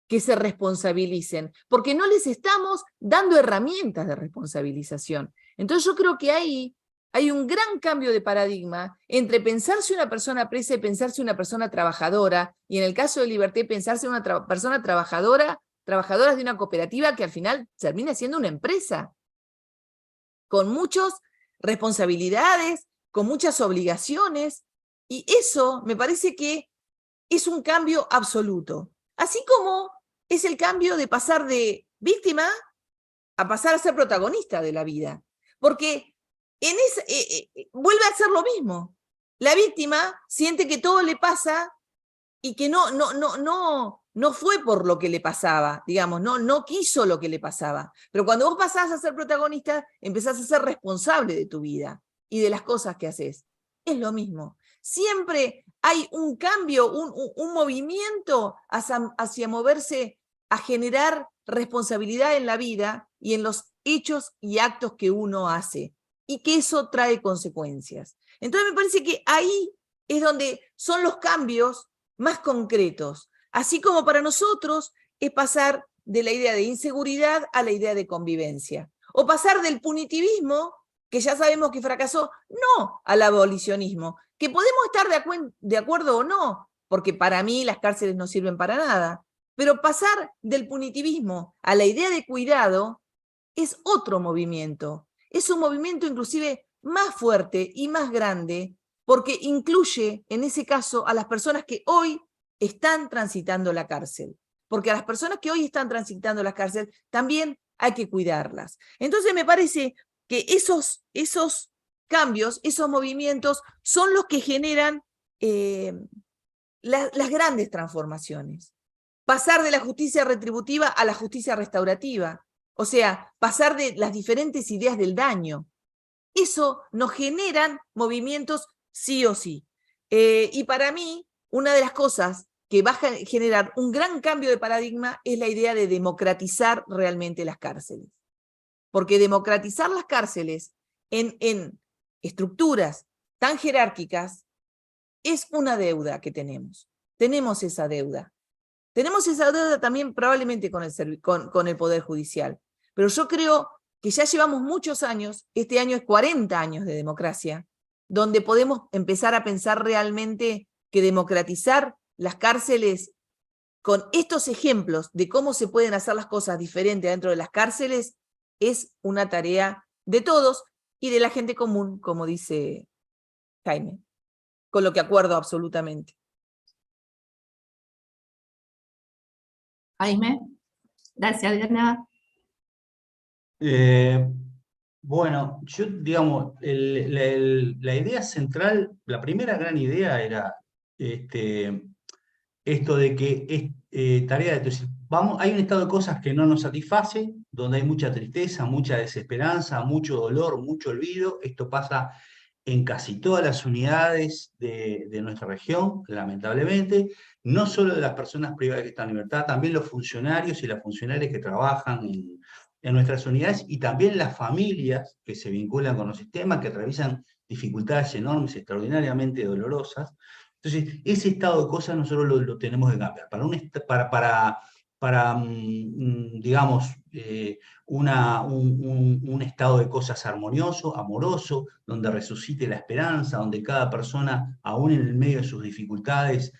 que se responsabilicen, porque no les estamos dando herramientas de responsabilización. Entonces yo creo que ahí hay un gran cambio de paradigma entre pensarse una persona presa y pensarse una persona trabajadora, y en el caso de Liberté, pensarse una persona trabajadora de una cooperativa que al final termina siendo una empresa, con muchas responsabilidades, con muchas obligaciones, y eso me parece que es un cambio absoluto. Así como es el cambio de pasar de víctima a pasar a ser protagonista de la vida. Porque vuelve a ser lo mismo. La víctima siente que todo le pasa y que no fue por lo que le pasaba, digamos, no quiso lo que le pasaba. Pero cuando vos pasás a ser protagonista, empezás a ser responsable de tu vida y de las cosas que haces. Es lo mismo. Siempre hay un cambio, un movimiento hacia moverse a generar responsabilidad en la vida y en los hechos y actos que uno hace, y que eso trae consecuencias. Entonces me parece que ahí es donde son los cambios más concretos, así como para nosotros es pasar de la idea de inseguridad a la idea de convivencia, o pasar del punitivismo, que ya sabemos que fracasó, no al abolicionismo, que podemos estar de acuerdo o no, porque para mí las cárceles no sirven para nada, pero pasar del punitivismo a la idea de cuidado es otro movimiento, es un movimiento inclusive más fuerte y más grande, porque incluye en ese caso a las personas que hoy están transitando la cárcel, porque a las personas que hoy están transitando la cárcel también hay que cuidarlas. Entonces me parece que esos cambios, esos movimientos son los que generan las grandes transformaciones. Pasar de la justicia retributiva a la justicia restaurativa, o sea, pasar de las diferentes ideas del daño. Eso nos generan movimientos sí o sí. Y para mí, una de las cosas que va a generar un gran cambio de paradigma es la idea de democratizar realmente las cárceles. Porque democratizar las cárceles en estructuras tan jerárquicas es una deuda que tenemos. Tenemos esa deuda. Tenemos esa deuda también probablemente con el Poder Judicial. Pero yo creo que ya llevamos muchos años, este año es 40 años de democracia, donde podemos empezar a pensar realmente que democratizar las cárceles con estos ejemplos de cómo se pueden hacer las cosas diferentes dentro de las cárceles es una tarea de todos y de la gente común, como dice Jaime, con lo que acuerdo absolutamente. Jaime. Gracias, Diana. Bueno, yo, digamos, la idea central, la primera gran idea era esto de que es tarea de... hay un estado de cosas que no nos satisface, donde hay mucha tristeza, mucha desesperanza, mucho dolor, mucho olvido. Esto pasa en casi todas las unidades de nuestra región, lamentablemente, no solo de las personas privadas que están en libertad, también los funcionarios y las funcionarias que trabajan en nuestras unidades, y también las familias que se vinculan con los sistemas, que atraviesan dificultades enormes, extraordinariamente dolorosas. Entonces, ese estado de cosas nosotros lo tenemos que cambiar. Para digamos, un estado de cosas armonioso, amoroso, donde resucite la esperanza, donde cada persona, aún en el medio de sus dificultades,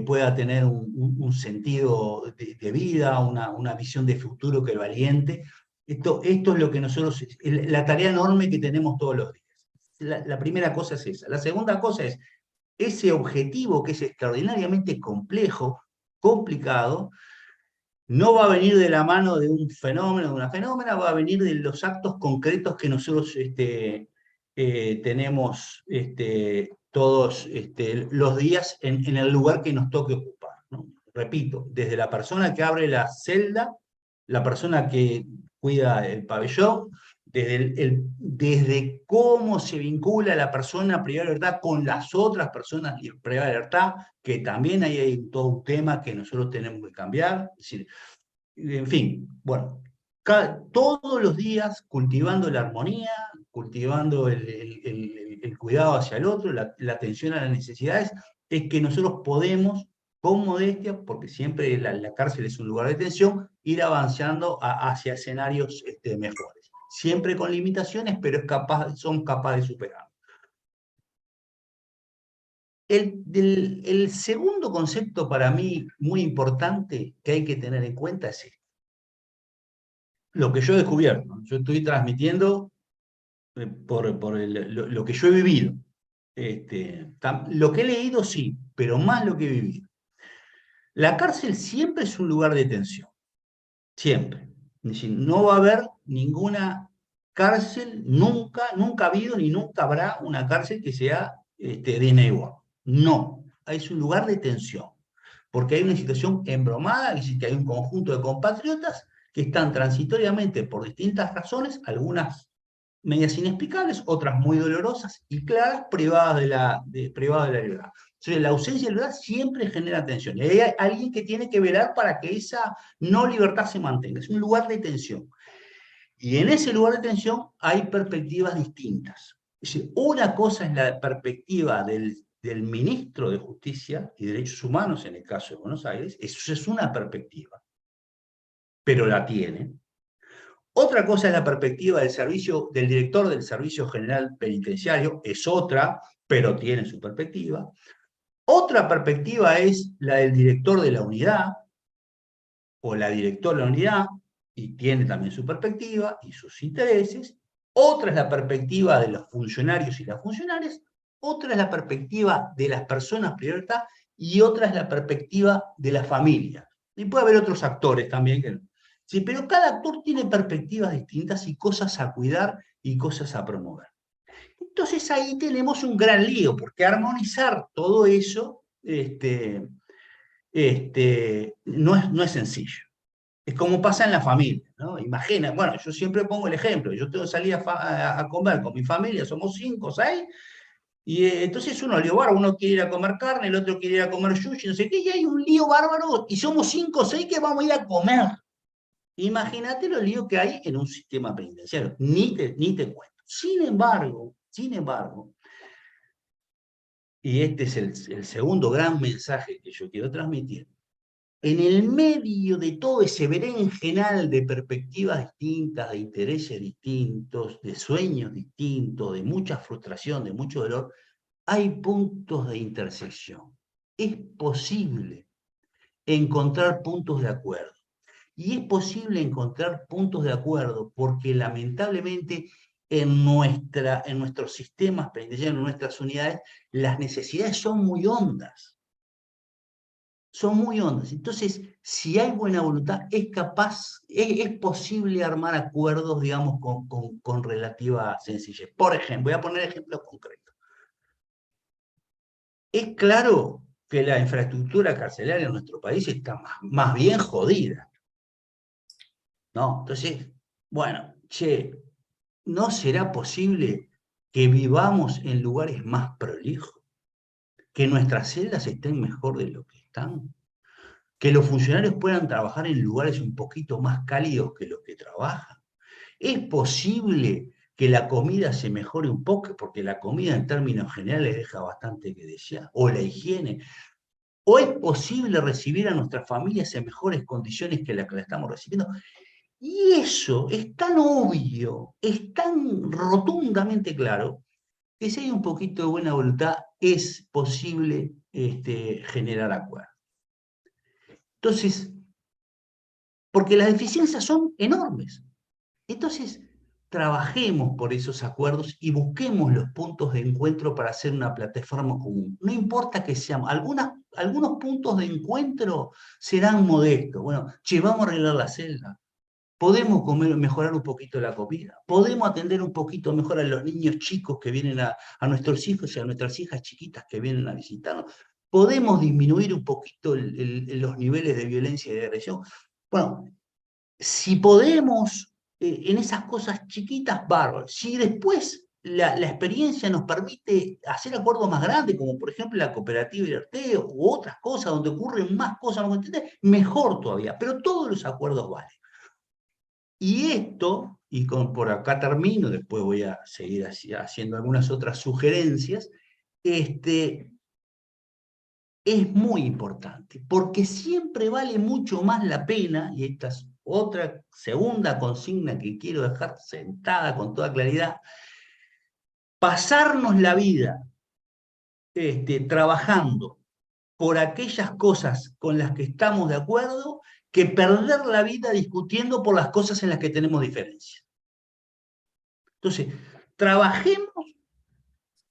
pueda tener un sentido de vida, una visión de futuro que lo aliente. Esto es lo que nosotros, la tarea enorme que tenemos todos los días. La primera cosa es esa. La segunda cosa es ese objetivo que es extraordinariamente complejo, complicado, no va a venir de la mano de un fenómeno, de una fenómena, va a venir de los actos concretos que nosotros tenemos todos los días en el lugar que nos toque ocupar, ¿no? Repito, desde la persona que abre la celda, la persona que cuida el pabellón, desde cómo se vincula la persona privada de libertad con las otras personas privadas de libertad, que también ahí hay todo un tema que nosotros tenemos que cambiar. Es decir, en fin, bueno, todos los días cultivando la armonía, cultivando el cuidado hacia el otro, la atención a las necesidades, es que nosotros podemos, con modestia, porque siempre la cárcel es un lugar de tensión, ir avanzando hacia escenarios mejores. Siempre con limitaciones, pero son capaces de superar. El segundo concepto para mí muy importante que hay que tener en cuenta es esto. Lo que yo he descubierto, ¿no? Yo estoy transmitiendo por lo que yo he vivido. Lo que he leído sí, pero más lo que he vivido. La cárcel siempre es un lugar de tensión, siempre. Es decir, no va a haber ninguna cárcel, nunca ha habido ni nunca habrá una cárcel que sea digna igual. No, es un lugar de tensión, porque hay una situación embromada, es decir, que hay un conjunto de compatriotas que están transitoriamente por distintas razones, algunas medias inexplicables, otras muy dolorosas y claras, privadas de la libertad. Entonces, la ausencia de libertad siempre genera tensión. Y hay alguien que tiene que velar para que esa no libertad se mantenga. Es un lugar de tensión. Y en ese lugar de tensión hay perspectivas distintas. Es decir, una cosa es la perspectiva del ministro de Justicia y Derechos Humanos, en el caso de Buenos Aires. Eso es una perspectiva, pero la tiene. Otra cosa es la perspectiva del director del Servicio General Penitenciario, es otra, pero tiene su perspectiva. Otra perspectiva es la del director de la unidad, o la directora de la unidad, y tiene también su perspectiva y sus intereses. Otra es la perspectiva de los funcionarios y las funcionarias. Otra es la perspectiva de las personas privadas de libertad, y otra es la perspectiva de la familia. Y puede haber otros actores también que... Sí, pero cada actor tiene perspectivas distintas y cosas a cuidar y cosas a promover. Entonces ahí tenemos un gran lío, porque armonizar todo eso no es sencillo. Es como pasa en la familia, ¿no? Imagina, bueno, yo siempre pongo el ejemplo, yo tengo que salir a comer con mi familia, somos 5 o 6, y entonces uno lío bárbaro, uno quiere ir a comer carne, el otro quiere ir a comer sushi, no sé qué, y hay un lío bárbaro, y somos 5 o 6 que vamos a ir a comer. Imagínate los líos que hay en un sistema penitenciario, ni te cuento. Sin embargo, y este es el segundo gran mensaje que yo quiero transmitir, en el medio de todo ese berenjenal de perspectivas distintas, de intereses distintos, de sueños distintos, de mucha frustración, de mucho dolor, hay puntos de intersección. Es posible encontrar puntos de acuerdo. Y es posible encontrar puntos de acuerdo porque lamentablemente en nuestros sistemas penitenciarios, en nuestras unidades, las necesidades son muy hondas. Son muy hondas. Entonces, si hay buena voluntad, es posible armar acuerdos, digamos, con relativa sencillez. Por ejemplo, voy a poner ejemplos concretos. Es claro que la infraestructura carcelaria en nuestro país está más bien jodida. ¿No? Entonces, bueno, ¿no será posible que vivamos en lugares más prolijos? Que nuestras celdas estén mejor de lo que están. Que los funcionarios puedan trabajar en lugares un poquito más cálidos que los que trabajan. ¿Es posible que la comida se mejore un poco? Porque la comida en términos generales deja bastante que desear. O la higiene. ¿O es posible recibir a nuestras familias en mejores condiciones que las que la estamos recibiendo? Y eso es tan obvio, es tan rotundamente claro, que si hay un poquito de buena voluntad, es posible generar acuerdos. Entonces, porque las deficiencias son enormes. Entonces, trabajemos por esos acuerdos y busquemos los puntos de encuentro para hacer una plataforma común. No importa que sean, algunos puntos de encuentro serán modestos. Bueno, vamos a arreglar la celda. Podemos mejorar un poquito la comida, podemos atender un poquito mejor a los niños chicos que vienen a nuestros hijos y a nuestras hijas chiquitas que vienen a visitarnos, podemos disminuir un poquito los niveles de violencia y de agresión. Bueno, si podemos en esas cosas chiquitas, bárbaro. Si después la experiencia nos permite hacer acuerdos más grandes, como por ejemplo la cooperativa de Arteo, u otras cosas donde ocurren más cosas, mejor todavía, pero todos los acuerdos valen. Y esto, y por acá termino, después voy a seguir haciendo algunas otras sugerencias, es muy importante, porque siempre vale mucho más la pena, y esta es otra segunda consigna que quiero dejar sentada con toda claridad, pasarnos la vida trabajando por aquellas cosas con las que estamos de acuerdo, que perder la vida discutiendo por las cosas en las que tenemos diferencias. Entonces, trabajemos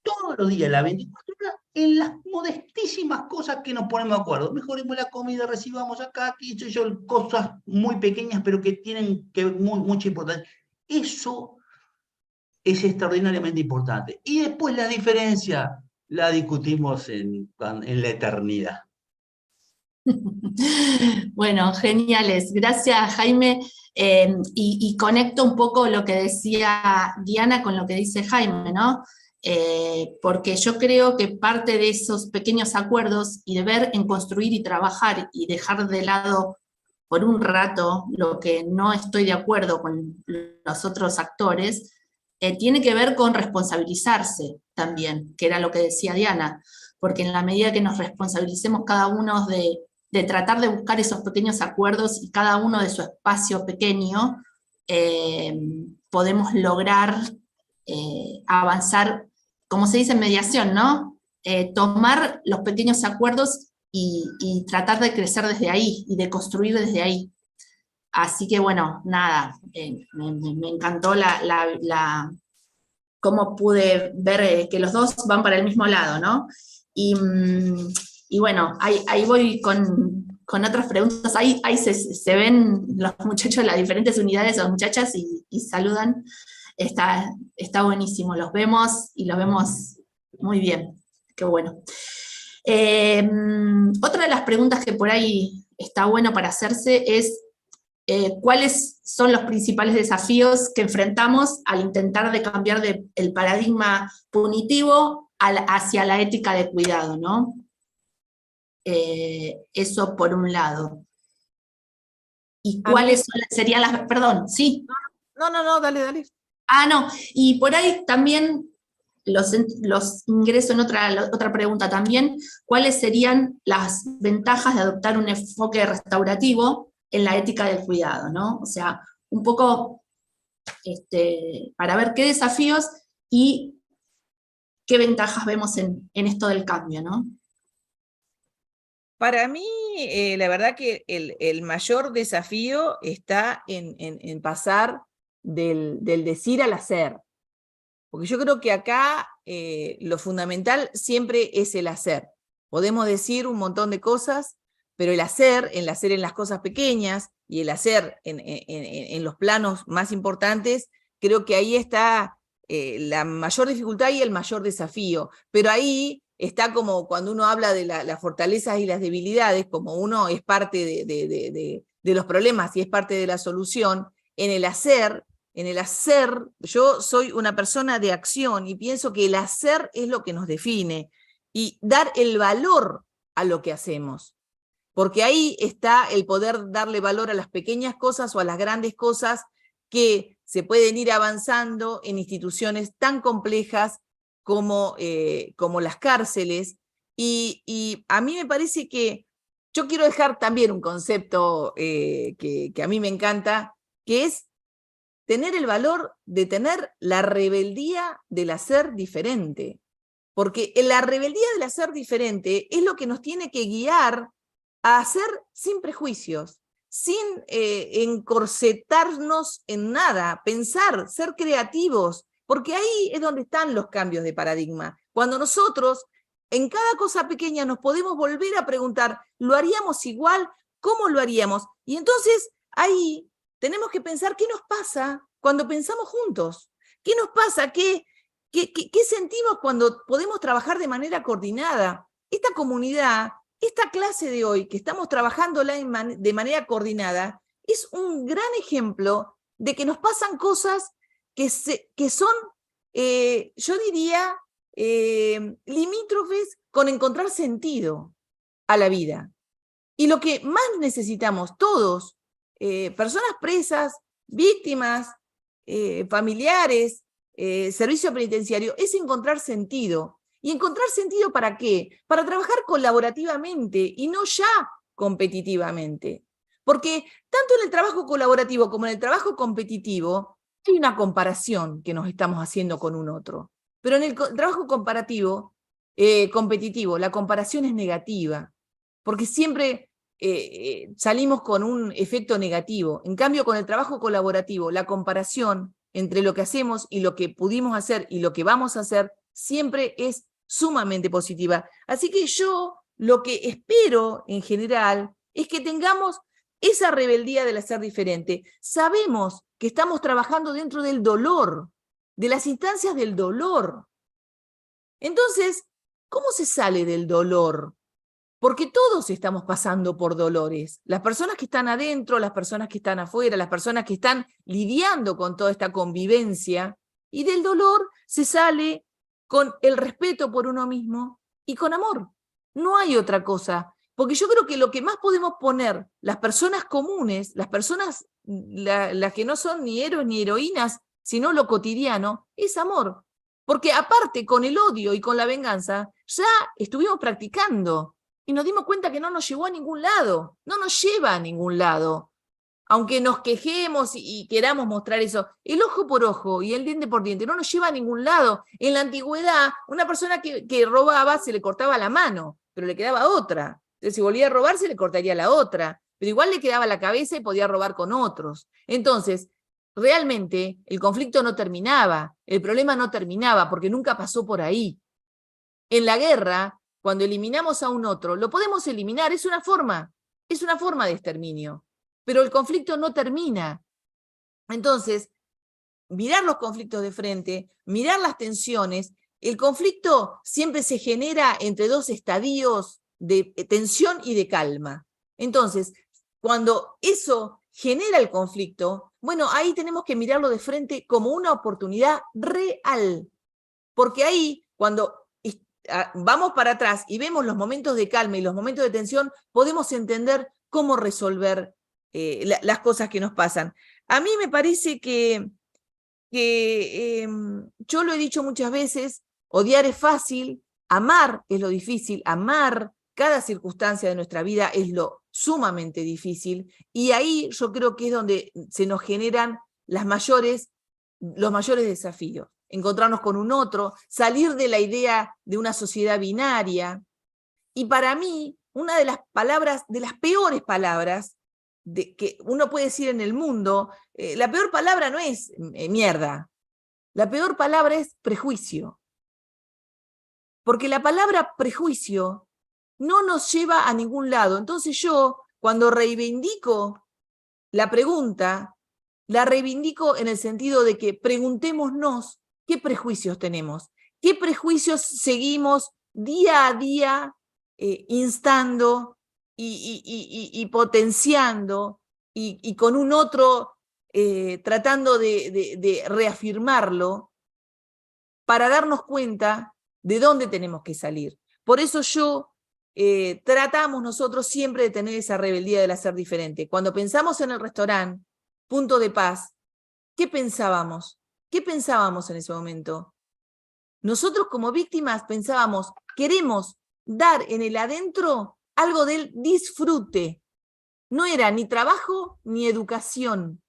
todos los días, las 24 horas, en las modestísimas cosas que nos ponemos de acuerdo. Mejoremos la comida, recibamos acá, cosas muy pequeñas, pero que tienen mucha importancia. Eso es extraordinariamente importante. Y después la diferencia la discutimos en la eternidad. Bueno, geniales. Gracias, Jaime. Y conecto un poco lo que decía Diana con lo que dice Jaime, ¿no? Porque yo creo que parte de esos pequeños acuerdos y de ver en construir y trabajar y dejar de lado por un rato lo que no estoy de acuerdo con los otros actores, tiene que ver con responsabilizarse también, que era lo que decía Diana, porque en la medida que nos responsabilicemos cada uno de tratar de buscar esos pequeños acuerdos y cada uno de su espacio pequeño, podemos lograr avanzar, como se dice en mediación, ¿no? Tomar los pequeños acuerdos y tratar de crecer desde ahí y de construir desde ahí. Así que bueno, nada, me encantó cómo pude ver que los dos van para el mismo lado, ¿no? Y bueno, ahí voy con otras preguntas. Ahí se ven los muchachos de las diferentes unidades, las muchachas, y saludan. Está buenísimo, los vemos y los vemos muy bien. Qué bueno. Otra de las preguntas que por ahí está bueno para hacerse es ¿cuáles son los principales desafíos que enfrentamos al intentar de cambiar el paradigma punitivo hacia la ética de cuidado, ¿no? Eso por un lado. ¿Y cuáles serían las... Perdón, ¿sí? No, dale. No, y por ahí también los ingreso en otra pregunta también, ¿cuáles serían las ventajas de adoptar un enfoque restaurativo en la ética del cuidado, ¿no? O sea, un poco para ver qué desafíos y qué ventajas vemos en esto del cambio, ¿no? Para mí, la verdad que el mayor desafío está en pasar del decir al hacer. Porque yo creo que acá lo fundamental siempre es el hacer. Podemos decir un montón de cosas, pero el hacer en las cosas pequeñas y el hacer en los planos más importantes, creo que ahí está la mayor dificultad y el mayor desafío. Pero ahí está como cuando uno habla de las fortalezas y las debilidades, como uno es parte de los problemas y es parte de la solución, en el hacer, yo soy una persona de acción y pienso que el hacer es lo que nos define y dar el valor a lo que hacemos. Porque ahí está el poder darle valor a las pequeñas cosas o a las grandes cosas que se pueden ir avanzando en instituciones tan complejas como las cárceles. Y a mí me parece que yo quiero dejar también un concepto que a mí me encanta, que es tener el valor de tener la rebeldía del hacer diferente. Porque la rebeldía del hacer diferente es lo que nos tiene que guiar a hacer sin prejuicios, sin encorsetarnos en nada, pensar, ser creativos, porque ahí es donde están los cambios de paradigma. Cuando nosotros, en cada cosa pequeña, nos podemos volver a preguntar, ¿lo haríamos igual? ¿Cómo lo haríamos? Y entonces ahí tenemos que pensar qué nos pasa cuando pensamos juntos. ¿Qué nos pasa? ¿Qué sentimos cuando podemos trabajar de manera coordinada? Esta comunidad, esta clase de hoy, que estamos trabajando de manera coordinada, es un gran ejemplo de que nos pasan cosas que son, yo diría, limítrofes con encontrar sentido a la vida. Y lo que más necesitamos todos, personas presas, víctimas, familiares, servicio penitenciario, es encontrar sentido. ¿Y encontrar sentido para qué? Para trabajar colaborativamente y no ya competitivamente. Porque tanto en el trabajo colaborativo como en el trabajo competitivo hay una comparación que nos estamos haciendo con un otro. Pero en el trabajo competitivo, la comparación es negativa, porque siempre salimos con un efecto negativo. En cambio, con el trabajo colaborativo, la comparación entre lo que hacemos y lo que pudimos hacer y lo que vamos a hacer siempre es sumamente positiva. Así que yo lo que espero en general es que tengamos esa rebeldía del hacer diferente. Sabemos que estamos trabajando dentro del dolor, de las instancias del dolor. Entonces, ¿cómo se sale del dolor? Porque todos estamos pasando por dolores. Las personas que están adentro, las personas que están afuera, las personas que están lidiando con toda esta convivencia. Y del dolor se sale con el respeto por uno mismo y con amor. No hay otra cosa. Porque yo creo que lo que más podemos poner las personas comunes, las personas, las que no son ni héroes ni heroínas, sino lo cotidiano, es amor. Porque aparte, con el odio y con la venganza, ya estuvimos practicando y nos dimos cuenta que no nos llevó a ningún lado, no nos lleva a ningún lado. Aunque nos quejemos y queramos mostrar eso, el ojo por ojo y el diente por diente no nos lleva a ningún lado. En la antigüedad, una persona que robaba se le cortaba la mano, pero le quedaba otra. Entonces, si volvía a robar, se le cortaría la otra, pero igual le quedaba la cabeza y podía robar con otros. Entonces, realmente el conflicto no terminaba, el problema no terminaba, porque nunca pasó por ahí. En la guerra, cuando eliminamos a un otro, lo podemos eliminar, es una forma de exterminio, pero el conflicto no termina. Entonces, mirar los conflictos de frente, mirar las tensiones, el conflicto siempre se genera entre dos estadios de tensión y de calma. Entonces, cuando eso genera el conflicto, bueno, ahí tenemos que mirarlo de frente como una oportunidad real. Porque ahí, cuando vamos para atrás y vemos los momentos de calma y los momentos de tensión, podemos entender cómo resolver las cosas que nos pasan. A mí me parece que yo lo he dicho muchas veces, odiar es fácil, amar es lo difícil, amar cada circunstancia de nuestra vida es lo sumamente difícil, y ahí yo creo que es donde se nos generan los mayores desafíos. Encontrarnos con un otro, salir de la idea de una sociedad binaria. Y para mí, una de las palabras, de las peores palabras que uno puede decir en el mundo, la peor palabra no es mierda, la peor palabra es prejuicio. Porque la palabra prejuicio no nos lleva a ningún lado. Entonces yo, cuando reivindico la pregunta, la reivindico en el sentido de que preguntémonos qué prejuicios tenemos, qué prejuicios seguimos día a día instando y potenciando y con un otro tratando de reafirmarlo para darnos cuenta de dónde tenemos que salir. Por eso tratamos nosotros siempre de tener esa rebeldía del hacer diferente. Cuando pensamos en el restaurante, Punto de Paz, ¿qué pensábamos? ¿Qué pensábamos en ese momento? Nosotros como víctimas pensábamos, queremos dar en el adentro algo del disfrute. No era ni trabajo ni educación,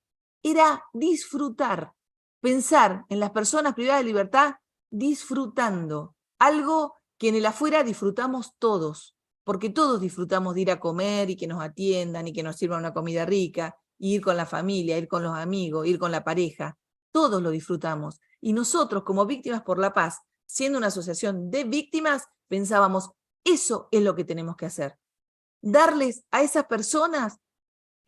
era disfrutar. Pensar en las personas privadas de libertad disfrutando. Algo que en el afuera disfrutamos todos, porque todos disfrutamos de ir a comer y que nos atiendan y que nos sirvan una comida rica, ir con la familia, ir con los amigos, ir con la pareja. Todos lo disfrutamos. Y nosotros, como Víctimas por la Paz, siendo una asociación de víctimas, pensábamos, eso es lo que tenemos que hacer. Darles a esas personas,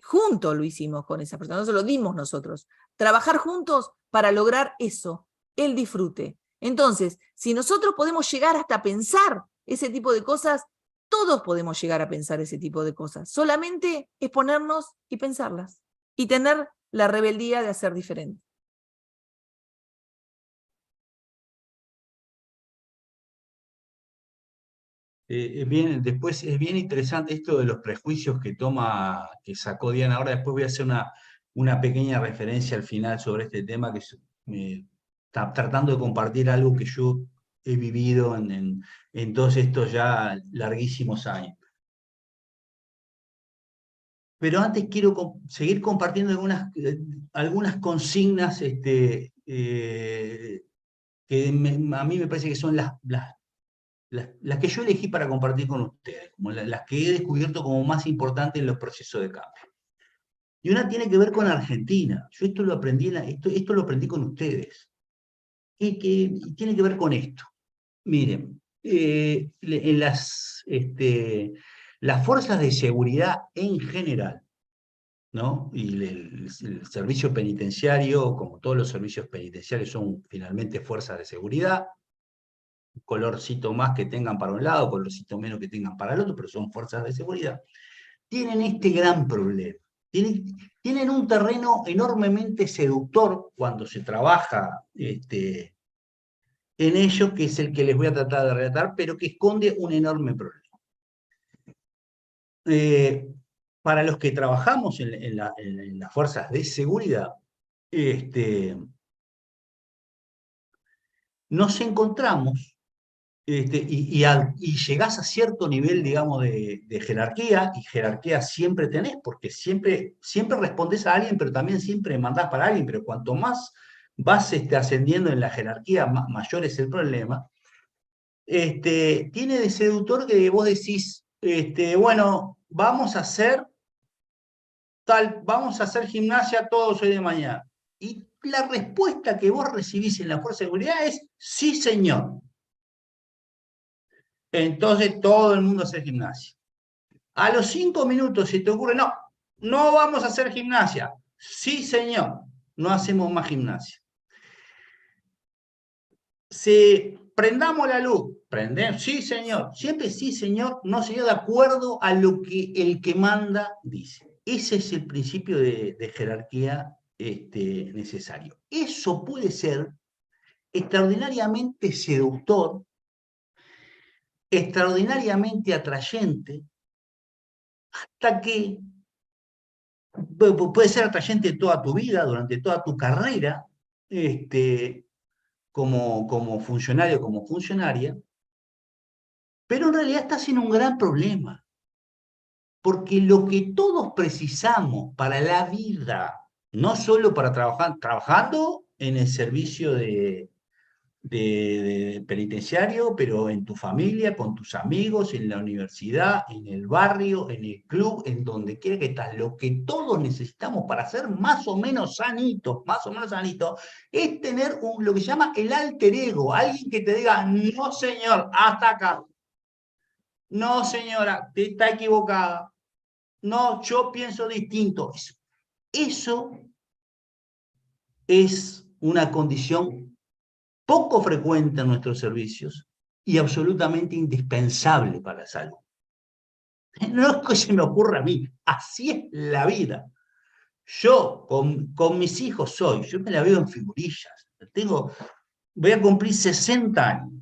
juntos lo hicimos con esas personas, no se lo dimos nosotros, trabajar juntos para lograr eso, el disfrute. Entonces, si nosotros podemos llegar hasta pensar ese tipo de cosas, todos podemos llegar a pensar ese tipo de cosas. Solamente es ponernos y pensarlas. Y tener la rebeldía de hacer diferente. Después es bien interesante esto de los prejuicios que sacó Diana. Ahora después voy a hacer una pequeña referencia al final sobre este tema, que está tratando de compartir algo que yo he vivido en todos estos ya larguísimos años. Pero antes quiero seguir compartiendo algunas consignas que a mí me parece que son las que yo elegí para compartir con ustedes, como las que he descubierto como más importantes en los procesos de cambio. Y una tiene que ver con Argentina. Yo esto lo aprendí, esto lo aprendí con ustedes. Y tiene que ver con esto. Miren, en las fuerzas de seguridad en general, ¿no? Y el servicio penitenciario, como todos los servicios penitenciarios, son finalmente fuerzas de seguridad, colorcito más que tengan para un lado, colorcito menos que tengan para el otro, pero son fuerzas de seguridad, tienen este gran problema. Tienen un terreno enormemente seductor cuando se trabaja en ello, que es el que les voy a tratar de relatar, pero que esconde un enorme problema. Para los que trabajamos en las fuerzas de seguridad, nos encontramos y llegás a cierto nivel, digamos, de jerarquía, y jerarquía siempre tenés, porque siempre respondés a alguien, pero también siempre mandás para alguien, pero cuanto más vas ascendiendo en la jerarquía, mayor es el problema. Tiene de seductor que vos decís, bueno, vamos a hacer gimnasia todos hoy de mañana. Y la respuesta que vos recibís en la fuerza de seguridad es, sí, señor. Entonces todo el mundo hace gimnasia. A los 5 minutos se te ocurre, no vamos a hacer gimnasia. Sí, señor, no hacemos más gimnasia. Prendamos la luz. Prendemos, sí, señor. Siempre sí, señor, no, señor, de acuerdo a lo que el que manda dice. Ese es el principio de jerarquía necesario. Eso puede ser extraordinariamente seductor, extraordinariamente atrayente, hasta que puede ser atrayente toda tu vida, durante toda tu carrera, como funcionario, como funcionaria, pero en realidad estás en un gran problema, porque lo que todos precisamos para la vida, no solo para trabajando en el servicio de penitenciario, pero en tu familia, con tus amigos, en la universidad, en el barrio, en el club, en donde quiera que estás, lo que todos necesitamos para ser más o menos sanitos, es tener lo que se llama el alter ego, alguien que te diga, no señor, hasta acá, no señora, te está equivocada, no, yo pienso distinto. Eso es una condición poco frecuente en nuestros servicios y absolutamente indispensable para la salud. No es que se me ocurra a mí, así es la vida. Yo con mis hijos yo me la veo en figurillas. Voy a cumplir 60 años.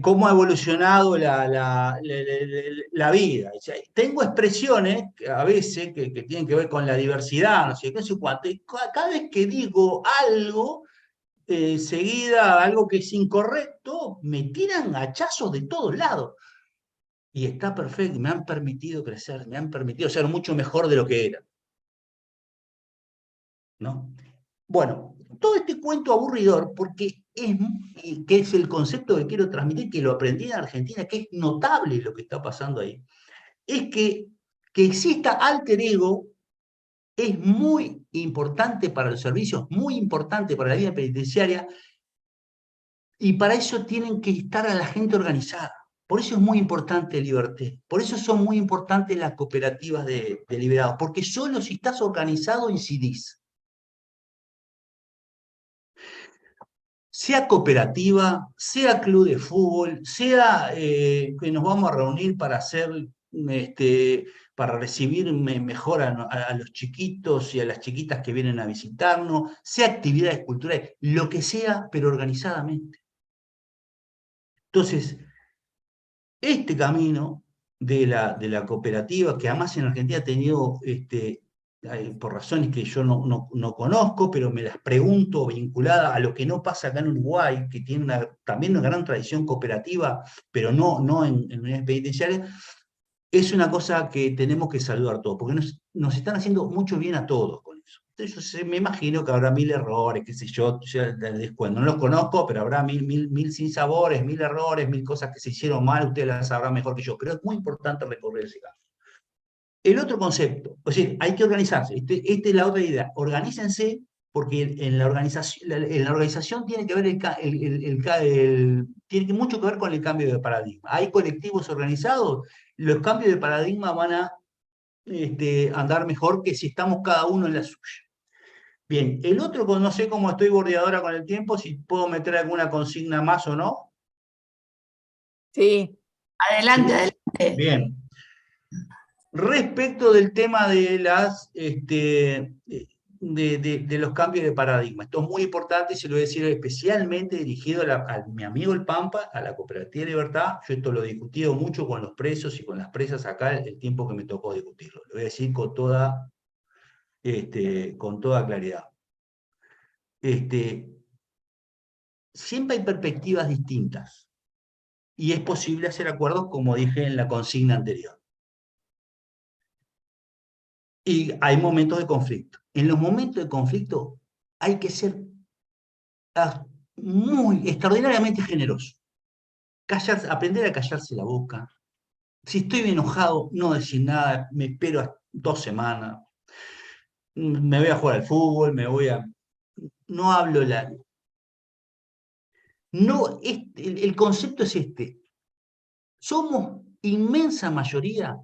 Cómo ha evolucionado la vida. Tengo expresiones a veces que tienen que ver con la diversidad, no sé qué, cuánto. Y cada vez que digo algo, seguida algo que es incorrecto, me tiran hachazos de todos lados. Y está perfecto, me han permitido crecer, me han permitido ser mucho mejor de lo que era. ¿No? Bueno, todo este cuento aburridor, porque que es el concepto que quiero transmitir, que lo aprendí en Argentina, que es notable lo que está pasando ahí, es que exista alter ego es muy importante para los servicios, muy importante para la vida penitenciaria, y para eso tienen que estar a la gente organizada. Por eso es muy importante Liberté, por eso son muy importantes las cooperativas de liberados, porque solo si estás organizado incidís. Sea cooperativa, sea club de fútbol, sea que nos vamos a reunir para hacer para recibir mejor a los chiquitos y a las chiquitas que vienen a visitarnos, sea actividades culturales, lo que sea, pero organizadamente. Entonces, este camino de la cooperativa, que además en Argentina ha tenido, por razones que yo no conozco, pero me las pregunto, vinculada a lo que no pasa acá en Uruguay, que tiene también una gran tradición cooperativa, pero no en unidades penitenciarias, es una cosa que tenemos que saludar todos, porque nos están haciendo mucho bien a todos con eso. Entonces yo me imagino que habrá 1000 errores, qué sé yo, no los conozco, pero habrá mil sinsabores, 1000 errores, 1000 cosas que se hicieron mal, ustedes las sabrán mejor que yo, pero es muy importante recorrer ese camino. El otro concepto, o sea, hay que organizarse, esta es la otra idea, organícense, porque en la organización tiene que ver tiene mucho que ver con el cambio de paradigma. Hay colectivos organizados, los cambios de paradigma van a andar mejor que si estamos cada uno en la suya. Bien, el otro, no sé cómo estoy bordeadora con el tiempo, si puedo meter alguna consigna más o no. Sí. Adelante, ¿Sí? adelante. Bien. Respecto del tema de los cambios de paradigma, esto es muy importante y se lo voy a decir especialmente dirigido a mi amigo el Pampa, a la Cooperativa de Libertad. Yo esto lo he discutido mucho con los presos y con las presas acá el tiempo que me tocó discutirlo. Lo voy a decir con toda claridad. Siempre hay perspectivas distintas y es posible hacer acuerdos, como dije en la consigna anterior. Y hay momentos de conflicto. En los momentos de conflicto hay que ser extraordinariamente generoso. Aprender a callarse la boca. Si estoy enojado, no decir nada, me espero 2 semanas. Me voy a jugar al fútbol, no hablo No, el concepto es este. Somos inmensa mayoría,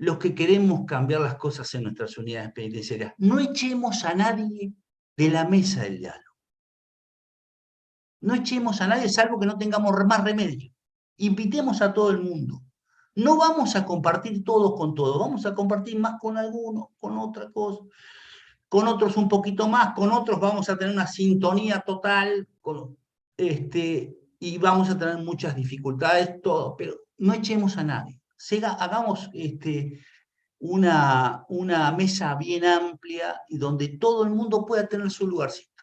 los que queremos cambiar las cosas en nuestras unidades penitenciarias. No echemos a nadie de la mesa del diálogo. No echemos a nadie, salvo que no tengamos más remedio. Invitemos a todo el mundo. No vamos a compartir todos con todos, vamos a compartir más con algunos, con otra cosa, con otros un poquito más, con otros vamos a tener una sintonía total, y vamos a tener muchas dificultades, todo, pero no echemos a nadie. Hagamos una mesa bien amplia y donde todo el mundo pueda tener su lugarcito.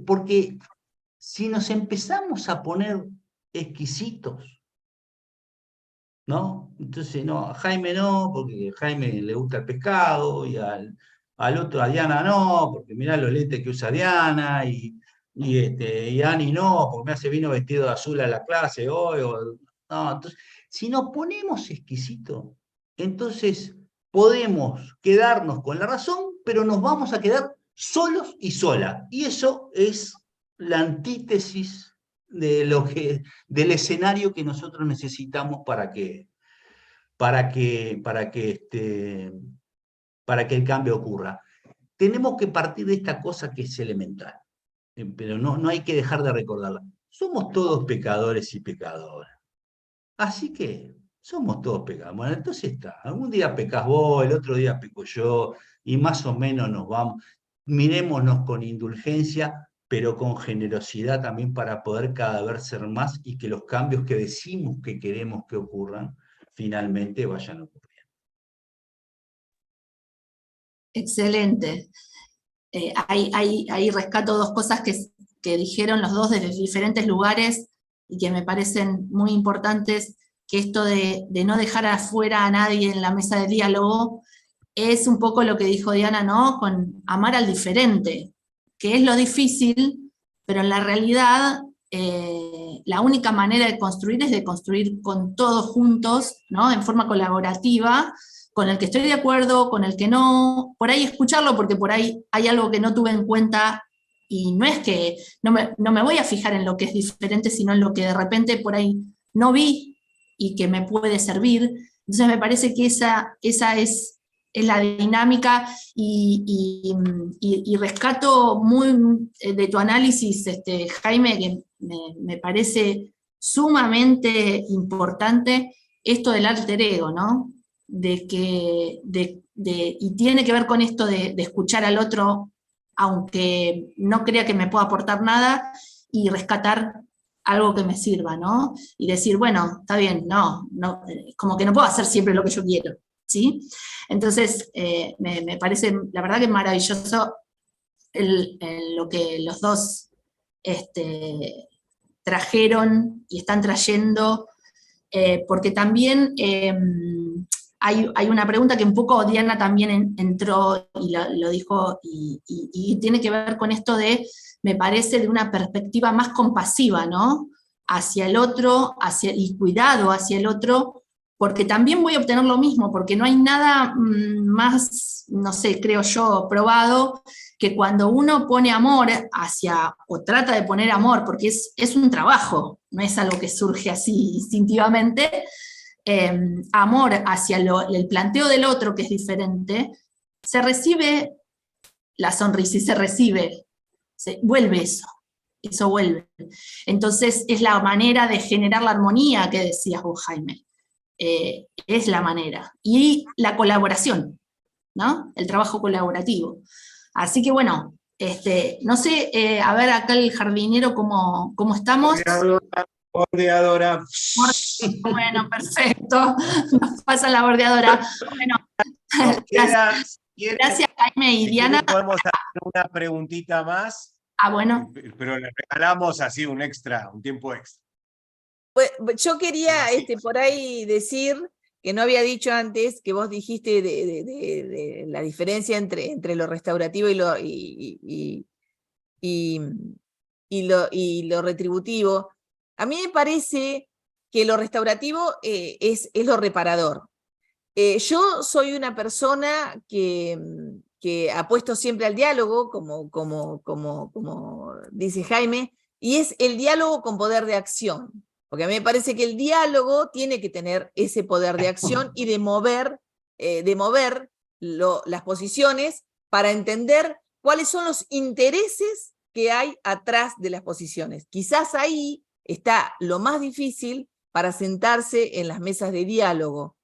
Porque si nos empezamos a poner exquisitos, ¿no? Entonces, no, a Jaime no, porque a Jaime le gusta el pescado, y al otro, a Diana no, porque mirá los lentes que usa Diana, y Ani no, porque me hace vino vestido de azul a la clase hoy, no, entonces, si nos ponemos exquisitos, entonces podemos quedarnos con la razón, pero nos vamos a quedar solos y solas, y eso es la antítesis del escenario que nosotros necesitamos para que el cambio ocurra. Tenemos que partir de esta cosa que es elemental, pero no hay que dejar de recordarla. Somos todos pecadores y pecadoras. Así que somos todos pecadores. Bueno, entonces está. Algún día pecas vos, el otro día peco yo, y más o menos nos vamos. Mirémonos con indulgencia, pero con generosidad también para poder cada vez ser más y que los cambios que decimos que queremos que ocurran, finalmente vayan ocurriendo. Excelente. Ahí rescato 2 cosas que dijeron los dos desde diferentes lugares y que me parecen muy importantes, que esto de no dejar afuera a nadie en la mesa de diálogo es un poco lo que dijo Diana, ¿no? Con amar al diferente, que es lo difícil, pero en la realidad la única manera de construir es de construir con todos juntos, ¿no? En forma colaborativa, con el que estoy de acuerdo, con el que no, por ahí escucharlo porque por ahí hay algo que no tuve en cuenta y no es que no me voy a fijar en lo que es diferente, sino en lo que de repente por ahí no vi y que me puede servir. Entonces me parece que esa es es la dinámica, y rescato muy de tu análisis, Jaime, que me parece sumamente importante esto del alter ego, ¿no? Y tiene que ver con esto de escuchar al otro, aunque no crea que me pueda aportar nada, y rescatar algo que me sirva, ¿no? Y decir, bueno, está bien, no, como que no puedo hacer siempre lo que yo quiero, ¿sí? Entonces, me parece, la verdad que es maravilloso lo que los dos trajeron y están trayendo, porque también hay una pregunta que un poco Diana también entró y lo dijo, y tiene que ver con esto de, me parece, de una perspectiva más compasiva, ¿no? Hacia el otro, y cuidado hacia el otro, porque también voy a obtener lo mismo, porque no hay nada más, no sé, creo yo, probado, que cuando uno pone amor o trata de poner amor, porque es un trabajo, no es algo que surge así instintivamente, amor hacia el planteo del otro, que es diferente, se recibe la sonrisa y vuelve eso vuelve. Entonces es la manera de generar la armonía que decías vos, Jaime. Es la manera. Y la colaboración, ¿no? El trabajo colaborativo. Así que bueno, no sé, a ver acá el jardinero cómo estamos. Bordeadora. Bueno, perfecto. Nos pasa la bordeadora. Bueno, gracias Jaime y Diana. Podemos hacer una preguntita más. Bueno. Pero le regalamos así un tiempo extra. Pues, yo quería por ahí decir, que no había dicho antes, que vos dijiste de la diferencia entre lo restaurativo y lo retributivo. A mí me parece que lo restaurativo es lo reparador. Yo soy una persona que apuesto siempre al diálogo, como dice Jaime, y es el diálogo con poder de acción. Porque a mí me parece que el diálogo tiene que tener ese poder de acción y de mover las posiciones para entender cuáles son los intereses que hay atrás de las posiciones. Quizás ahí está lo más difícil para sentarse en las mesas de diálogo.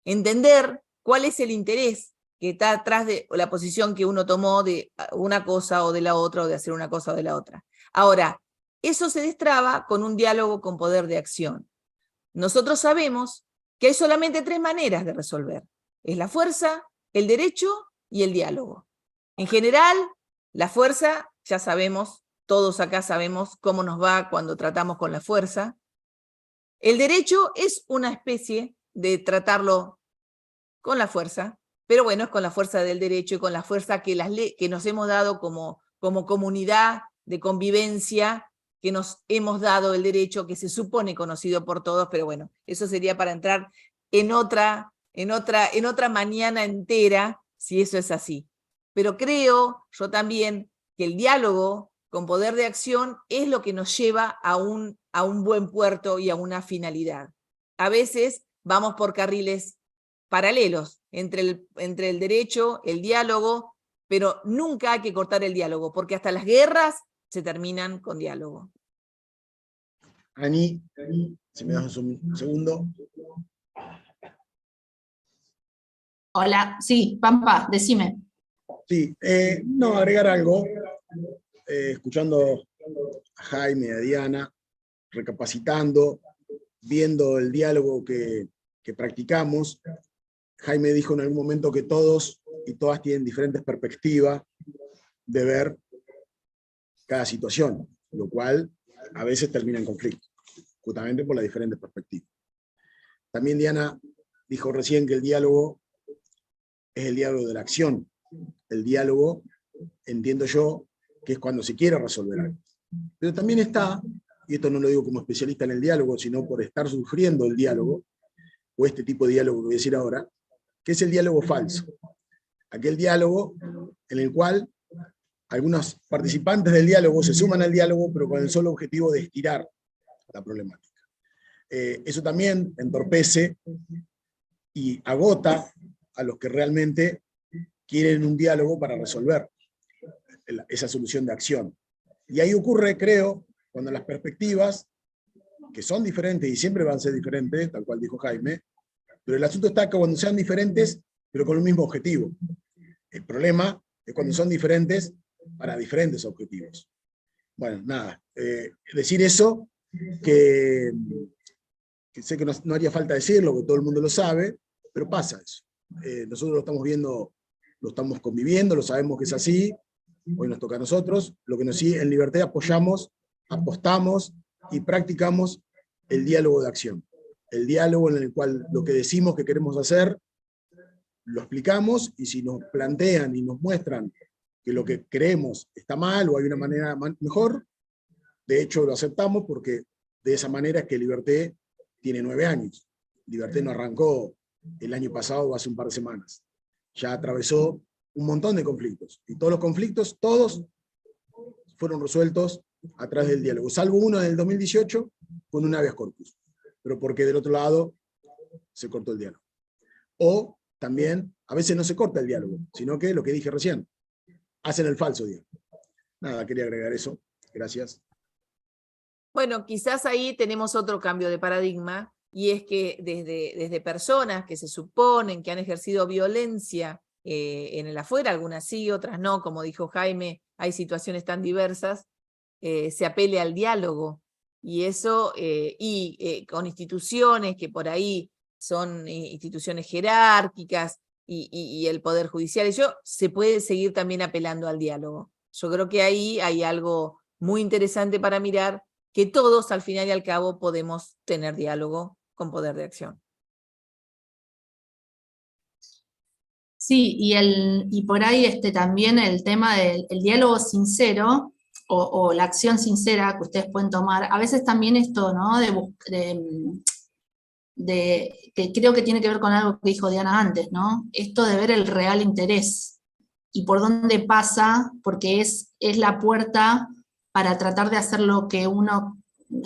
Entender cuál es el interés que está atrás de la posición que uno tomó de una cosa o de la otra, o de hacer una cosa o de la otra. Ahora, eso se destraba con un diálogo con poder de acción. Nosotros sabemos que hay solamente 3 maneras de resolver. Es la fuerza, el derecho y el diálogo. En general, la fuerza, ya sabemos, todos acá sabemos cómo nos va cuando tratamos con la fuerza. El derecho es una especie de tratarlo con la fuerza, pero bueno, es con la fuerza del derecho y con la fuerza que nos hemos dado como comunidad de convivencia, que nos hemos dado el derecho, que se supone conocido por todos, pero bueno, eso sería para entrar en otra mañana entera, si eso es así. Pero creo yo también que el diálogo con poder de acción es lo que nos lleva a un buen puerto y a una finalidad. A veces vamos por carriles paralelos entre el derecho, el diálogo, pero nunca hay que cortar el diálogo, porque hasta las guerras se terminan con diálogo. Ani, si me das un segundo. Hola, sí, Pampa, decime. Sí, no, agregar algo. Escuchando a Jaime, a Diana, recapacitando, viendo el diálogo que practicamos. Jaime dijo en algún momento que todos y todas tienen diferentes perspectivas de ver cada situación, lo cual a veces termina en conflicto, justamente por las diferentes perspectivas. También Diana dijo recién que el diálogo es el diálogo de la acción. El diálogo, entiendo yo, que es cuando se quiere resolver algo. Pero también está, y esto no lo digo como especialista en el diálogo, sino por estar sufriendo el diálogo, o este tipo de diálogo que voy a decir ahora, que es el diálogo falso. Aquel diálogo en el cual algunos participantes del diálogo se suman al diálogo, pero con el solo objetivo de estirar la problemática. Eso también entorpece y agota a los que realmente quieren un diálogo para resolver esa solución de acción. Y ahí ocurre, creo, cuando las perspectivas, que son diferentes y siempre van a ser diferentes, tal cual dijo Jaime, pero el asunto está que cuando sean diferentes, pero con un mismo objetivo. El problema es cuando son diferentes para diferentes objetivos. Bueno, nada, decir eso, que sé que no haría falta decirlo, porque todo el mundo lo sabe, pero pasa eso. Nosotros lo estamos viendo, lo estamos conviviendo, lo sabemos que es así, hoy nos toca a nosotros, lo que nos sigue en Liberté apoyamos, apostamos y practicamos el diálogo de acción. El diálogo en el cual lo que decimos que queremos hacer, lo explicamos, y si nos plantean y nos muestran que lo que creemos está mal o hay una manera mejor, de hecho lo aceptamos, porque de esa manera es que Liberté tiene 9 años. Liberté no arrancó el año pasado o hace un par de semanas. Ya atravesó un montón de conflictos, y todos los conflictos, todos fueron resueltos a través del diálogo, salvo uno en el 2018 con un habeas corpus, pero porque del otro lado se cortó el diálogo. O también, a veces no se corta el diálogo, sino que, lo que dije recién, hacen el falso diálogo. Nada, quería agregar eso. Gracias. Bueno, quizás ahí tenemos otro cambio de paradigma, y es que desde personas que se suponen que han ejercido violencia en el afuera, algunas sí, otras no, como dijo Jaime, hay situaciones tan diversas, se apele al diálogo, y eso, con instituciones que por ahí son instituciones jerárquicas, y el Poder Judicial, se puede seguir también apelando al diálogo. Yo creo que ahí hay algo muy interesante para mirar, que todos al final y al cabo podemos tener diálogo con poder de acción. Sí, y por ahí también el tema del diálogo sincero o la acción sincera que ustedes pueden tomar. A veces también esto, ¿no? Que creo que tiene que ver con algo que dijo Diana antes, ¿no? Esto de ver el real interés y por dónde pasa, porque es la puerta para tratar de hacer lo que uno,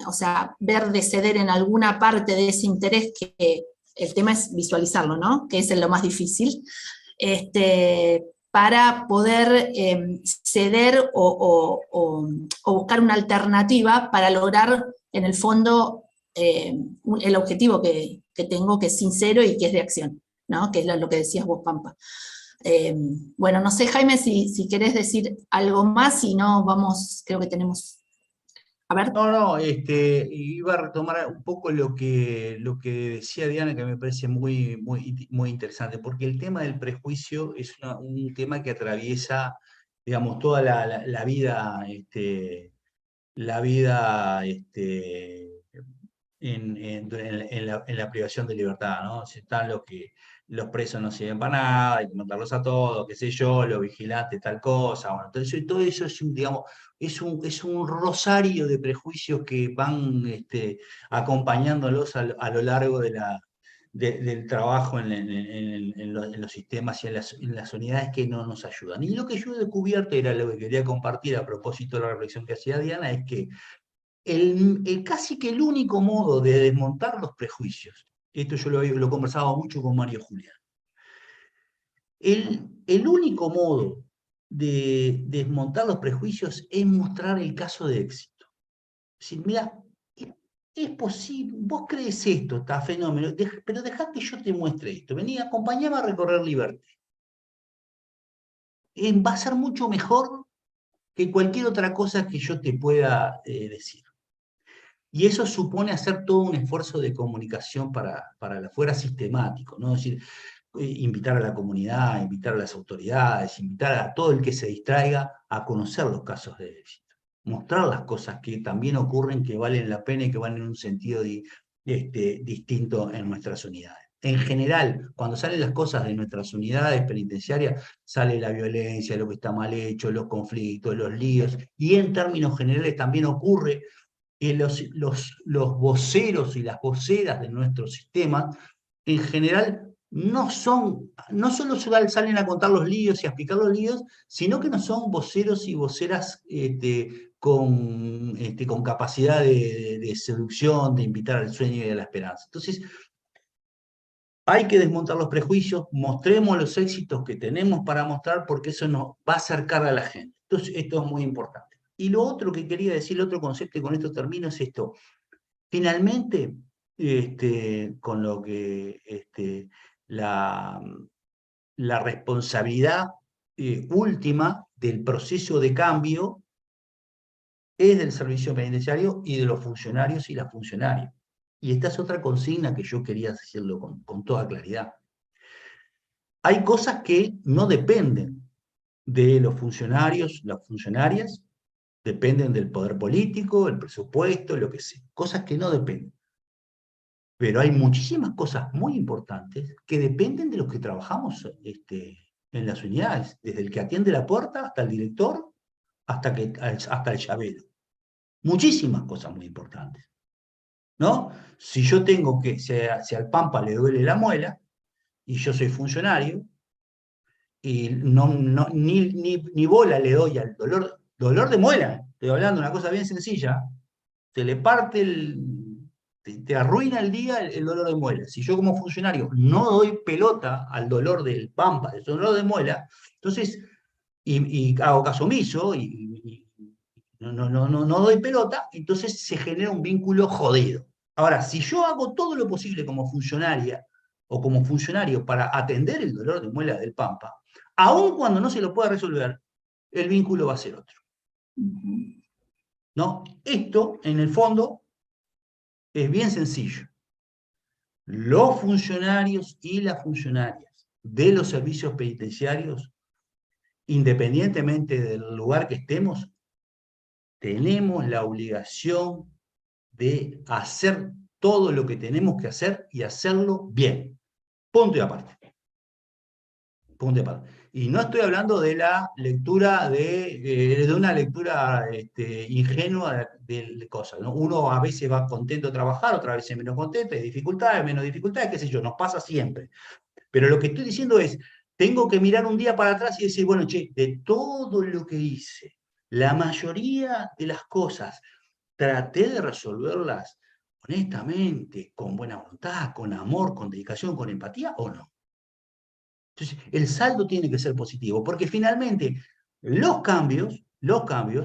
o sea, ver de ceder en alguna parte de ese interés, que el tema es visualizarlo, ¿no? Que es lo más difícil. Para poder ceder o buscar una alternativa para lograr, en el fondo, el objetivo que tengo, que es sincero y que es de acción, ¿no? Que es lo que decías vos, Pampa. Bueno, no sé, Jaime, si querés decir algo más, si no, vamos, creo que tenemos... A ver. No, iba a retomar un poco lo que decía Diana, que me parece muy interesante, porque el tema del prejuicio es un tema que atraviesa, digamos, toda la vida, en la privación de libertad, ¿no? Están los presos no sirven para nada, hay que matarlos a todos, qué sé yo, los vigilantes tal cosa, bueno, entonces todo eso es digamos, es un rosario de prejuicios que van acompañándolos a lo largo del trabajo en los sistemas y en las unidades, que no nos ayudan. Y lo que yo he descubierto, era lo que quería compartir a propósito de la reflexión que hacía Diana, es que casi que el único modo de desmontar los prejuicios, esto yo lo he conversado mucho con Mario Julián, el único modo de desmontar los prejuicios es mostrar el caso de éxito. Es decir, mira, es posible, vos crees esto, está fenómeno, pero dejá que yo te muestre esto, vení, acompañame a recorrer Liberté. Va a ser mucho mejor que cualquier otra cosa que yo te pueda decir. Y eso supone hacer todo un esfuerzo de comunicación para afuera sistemático, ¿no? Es decir, invitar a la comunidad, invitar a las autoridades, invitar a todo el que se distraiga a conocer los casos de éxito. Mostrar las cosas que también ocurren, que valen la pena y que van en un sentido distinto en nuestras unidades. En general, cuando salen las cosas de nuestras unidades penitenciarias, sale la violencia, lo que está mal hecho, los conflictos, los líos, y en términos generales también ocurre que los voceros y las voceras de nuestro sistema, en general, no solo salen a contar los líos y a explicar los líos, sino que no son voceros y voceras con capacidad de seducción, de invitar al sueño y a la esperanza. Entonces, hay que desmontar los prejuicios, mostremos los éxitos que tenemos para mostrar, porque eso nos va a acercar a la gente. Entonces, esto es muy importante. Y lo otro que quería decir, el otro concepto, y con esto termino, es esto. Finalmente, con lo que la responsabilidad última del proceso de cambio es del servicio penitenciario y de los funcionarios y las funcionarias. Y esta es otra consigna que yo quería decirlo con toda claridad. Hay cosas que no dependen de los funcionarios, las funcionarias, dependen del poder político, el presupuesto, lo que sea. Cosas que no dependen. Pero hay muchísimas cosas muy importantes que dependen de los que trabajamos en las unidades, desde el que atiende la puerta hasta el director, hasta el llavero. Muchísimas cosas muy importantes, ¿no? Si yo tengo que, si al Pampa le duele la muela, y yo soy funcionario, y ni bola le doy al dolor de muela, estoy hablando de una cosa bien sencilla, te le parte te arruina el día el dolor de muela. Si yo como funcionario no doy pelota al dolor del Pampa, del dolor de muela, entonces, y hago caso omiso, y no doy pelota, entonces se genera un vínculo jodido. Ahora, si yo hago todo lo posible como funcionaria o como funcionario para atender el dolor de muela del Pampa, aun cuando no se lo pueda resolver, el vínculo va a ser otro. ¿No? Esto, en el fondo, es bien sencillo. Los funcionarios y las funcionarias de los servicios penitenciarios, independientemente del lugar que estemos, tenemos la obligación de hacer todo lo que tenemos que hacer y hacerlo bien. Punto y aparte. Punto y aparte. Y no estoy hablando de la lectura de una lectura ingenua de cosas, ¿no? Uno a veces va contento a trabajar, otras veces menos contento, hay dificultades, menos dificultades, qué sé yo, nos pasa siempre. Pero lo que estoy diciendo es, tengo que mirar un día para atrás y decir, bueno, che, de todo lo que hice, la mayoría de las cosas, traté de resolverlas honestamente, con buena voluntad, con amor, con dedicación, con empatía, ¿o no? Entonces, el saldo tiene que ser positivo, porque finalmente los cambios van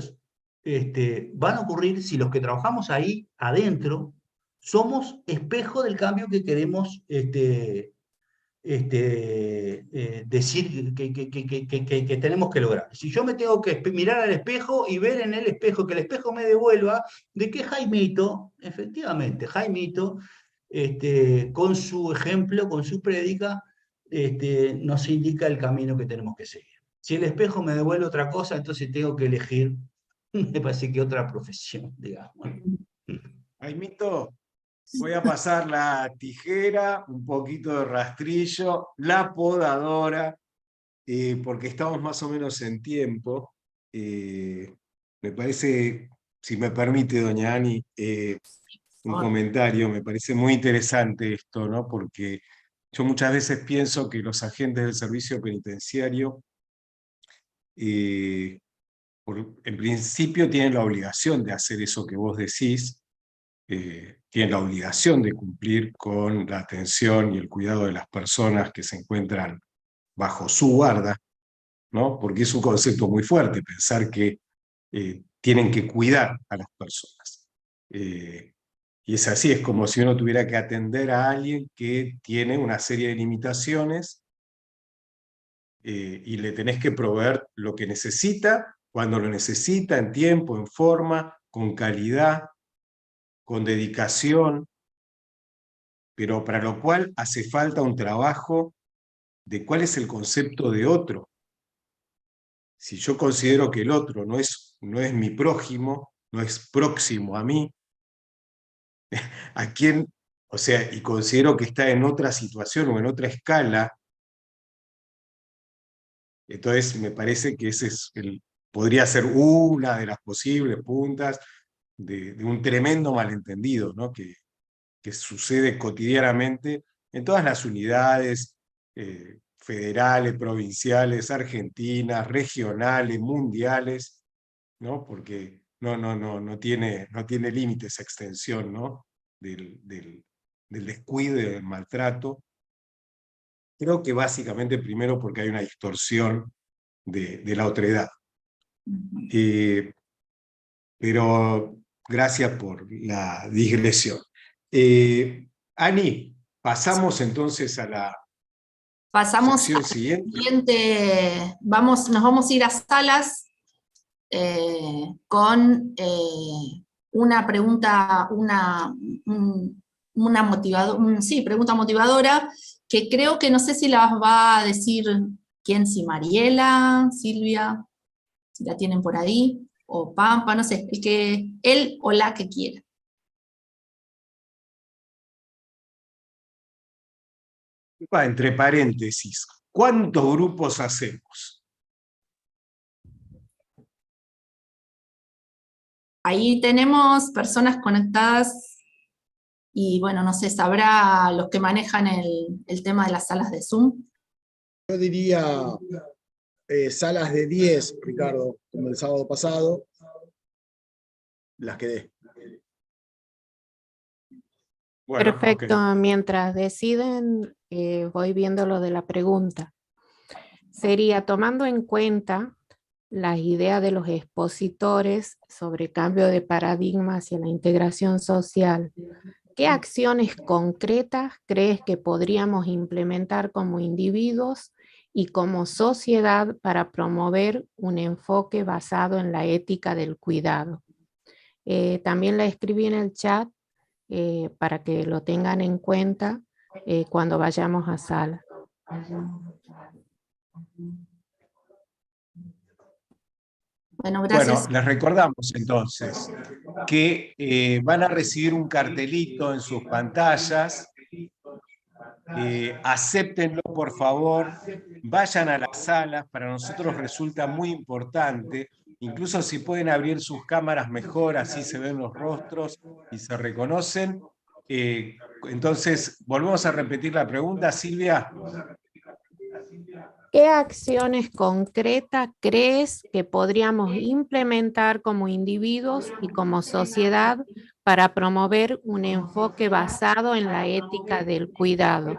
a ocurrir si los que trabajamos ahí adentro somos espejo del cambio que queremos decir que tenemos que lograr. Si yo me tengo que mirar al espejo y ver en el espejo, que el espejo me devuelva de que Jaimito, efectivamente, Jaimito, con su ejemplo, con su prédica, nos indica el camino que tenemos que seguir. Si el espejo me devuelve otra cosa, entonces tengo que elegir, me parece que otra profesión, digamos. Jaimito, voy a pasar la tijera, un poquito de rastrillo, la podadora, porque estamos más o menos en tiempo. Me parece, si me permite, doña Ani, un comentario, me parece muy interesante esto, ¿no? Porque yo muchas veces pienso que los agentes del servicio penitenciario, en principio tienen la obligación de hacer eso que vos decís, tienen la obligación de cumplir con la atención y el cuidado de las personas que se encuentran bajo su guarda, ¿no? Porque es un concepto muy fuerte pensar que tienen que cuidar a las personas. Y es así, es como si uno tuviera que atender a alguien que tiene una serie de limitaciones y le tenés que proveer lo que necesita, cuando lo necesita, en tiempo, en forma, con calidad, con dedicación, pero para lo cual hace falta un trabajo de cuál es el concepto de otro. Si yo considero que el otro no es mi prójimo, no es próximo a mí, ¿a quién? O sea, y considero que está en otra situación o en otra escala, entonces me parece que ese podría ser una de las posibles puntas de un tremendo malentendido, ¿no? que sucede cotidianamente en todas las unidades federales, provinciales, argentinas, regionales, mundiales, ¿no? Porque no tiene límite esa extensión, ¿no? del descuido, del maltrato, Creo que básicamente primero porque hay una distorsión de la otredad. Pero gracias por la digresión. Ani, pasamos entonces a la Pasamos sección al siguiente. siguiente, nos vamos a ir a salas con una pregunta, una pregunta motivadora, que creo que no sé si la va a decir quién, si Mariela, Silvia, si la tienen por ahí, o Pampa, no sé, él o la que quiera. Entre paréntesis, ¿cuántos grupos hacemos? Ahí tenemos personas conectadas y bueno, no sé, sabrá los que manejan el tema de las salas de Zoom. Yo diría salas de 10, Ricardo, como el sábado pasado, las quedé. Bueno, Perfecto, ok. mientras deciden, voy viendo lo de la pregunta. Sería tomando en cuenta las ideas de los expositores sobre cambio de paradigma hacia la integración social. ¿Qué acciones concretas crees que podríamos implementar como individuos y como sociedad para promover un enfoque basado en la ética del cuidado? También la escribí en el chat para que lo tengan en cuenta cuando vayamos a sala. Bueno, gracias. Bueno, les recordamos entonces que van a recibir un cartelito en sus pantallas. Acéptenlo, por favor. Vayan a las salas. Para nosotros resulta muy importante. Incluso si pueden abrir sus cámaras mejor, así se ven los rostros y se reconocen. Entonces, volvemos a repetir la pregunta, Silvia. ¿Qué acciones concretas crees que podríamos implementar como individuos y como sociedad para promover un enfoque basado en la ética del cuidado?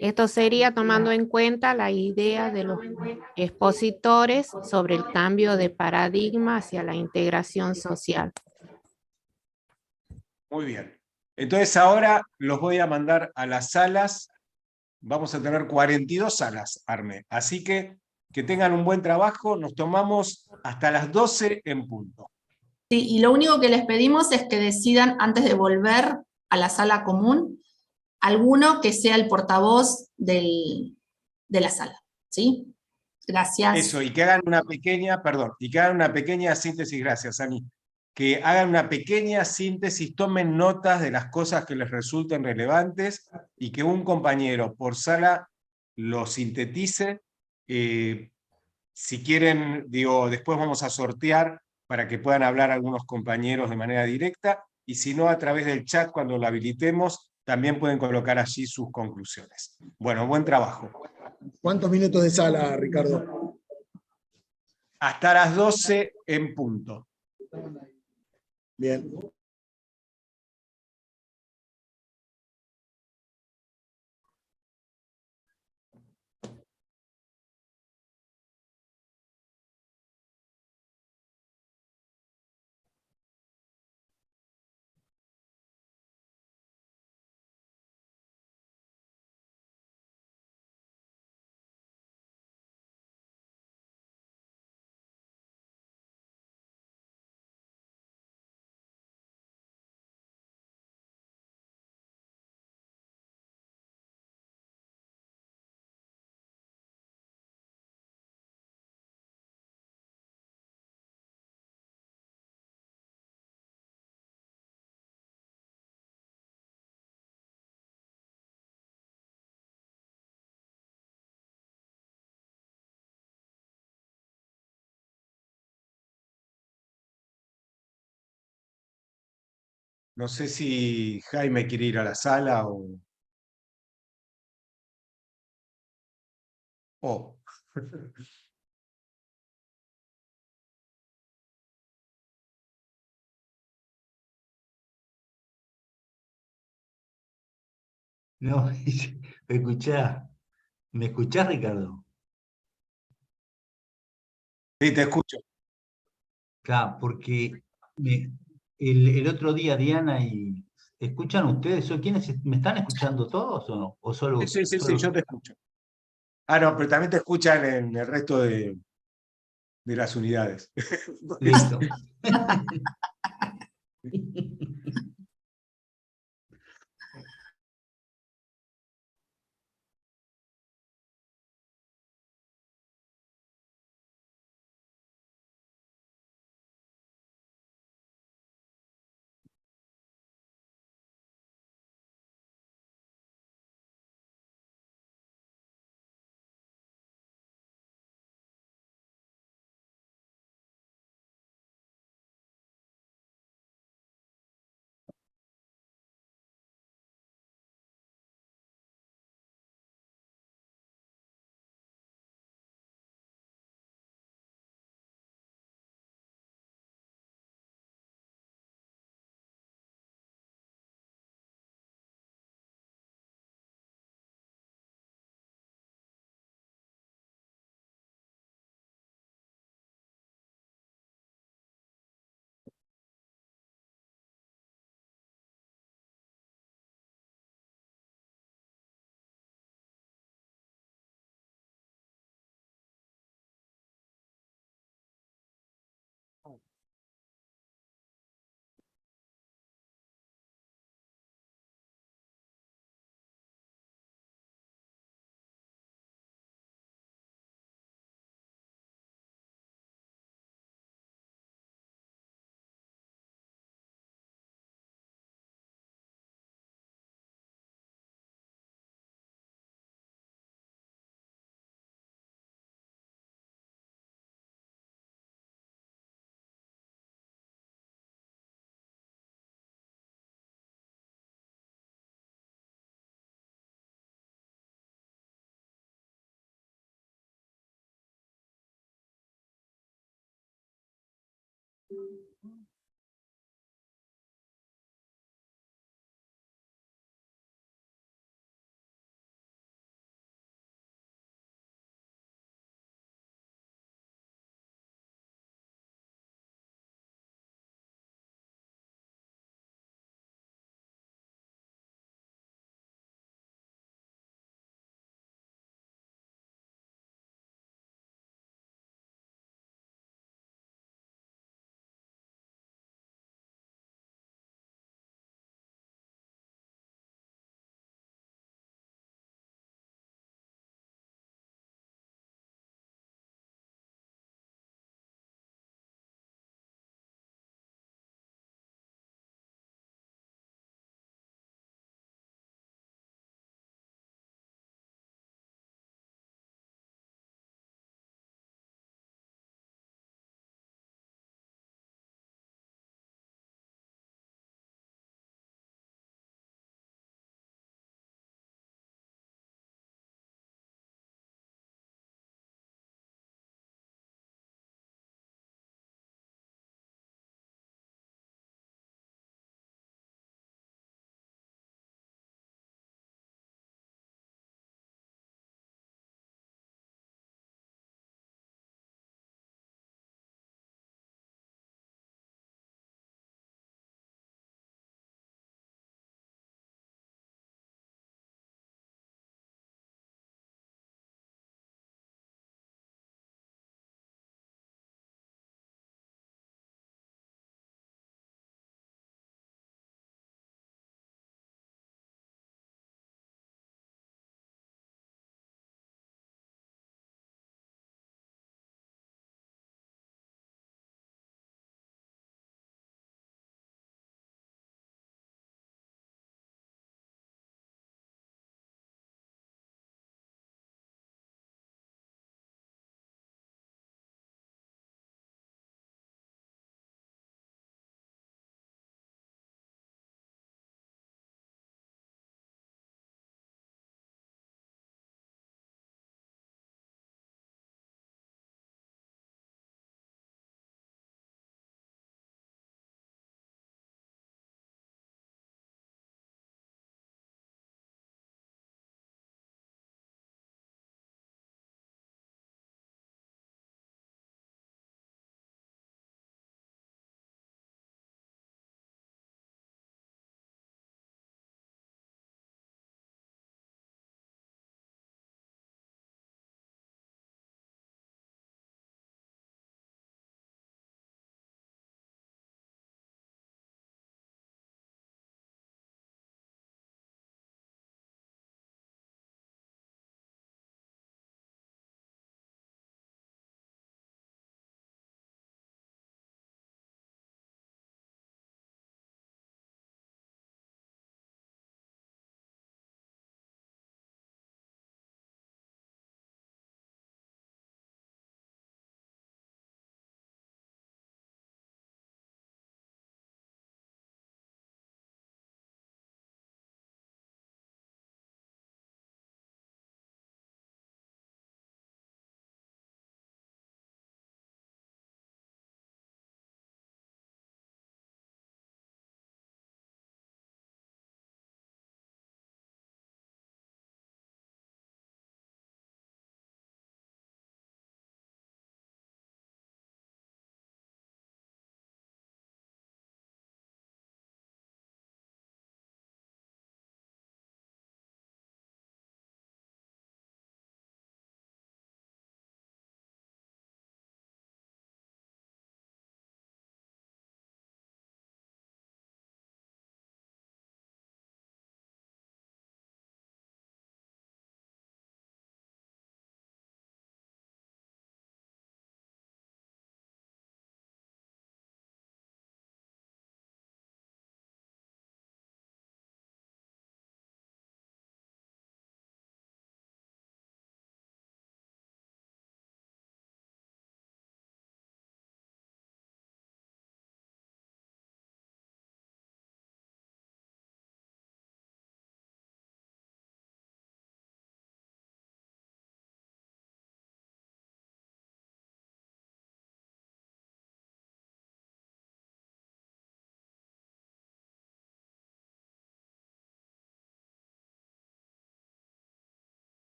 Esto sería tomando en cuenta la idea de los expositores sobre el cambio de paradigma hacia la integración social. Muy bien. Entonces ahora los voy a mandar a las salas. Vamos a tener 42 salas, Arne. Así que tengan un buen trabajo. Nos tomamos hasta las 12 en punto. Sí, y lo único que les pedimos es que decidan antes de volver a la sala común, alguno que sea el portavoz de la sala, ¿sí? Gracias. Eso, y que hagan una pequeña, perdón, y que hagan una pequeña síntesis, gracias, Ani. Que hagan una pequeña síntesis, tomen notas de las cosas que les resulten relevantes y que un compañero por sala lo sintetice. Si quieren, digo, después vamos a sortear para que puedan hablar algunos compañeros de manera directa, y si no, a través del chat, cuando lo habilitemos, también pueden colocar allí sus conclusiones. Bueno, buen trabajo. ¿Cuántos minutos de sala, Ricardo? Hasta las 12 en punto. Bien. No sé si Jaime quiere ir a la sala o... Oh. No, escuchá, ¿Me escuchás, Ricardo? Sí, te escucho. Claro, porque el otro día Diana y... ¿Escuchan ustedes? ¿O quiénes me están escuchando todos o no? ¿O Sí, solo, sí, sí, sí, solo... yo te escucho. Ah, no, pero también te escuchan en el resto de las unidades. Listo.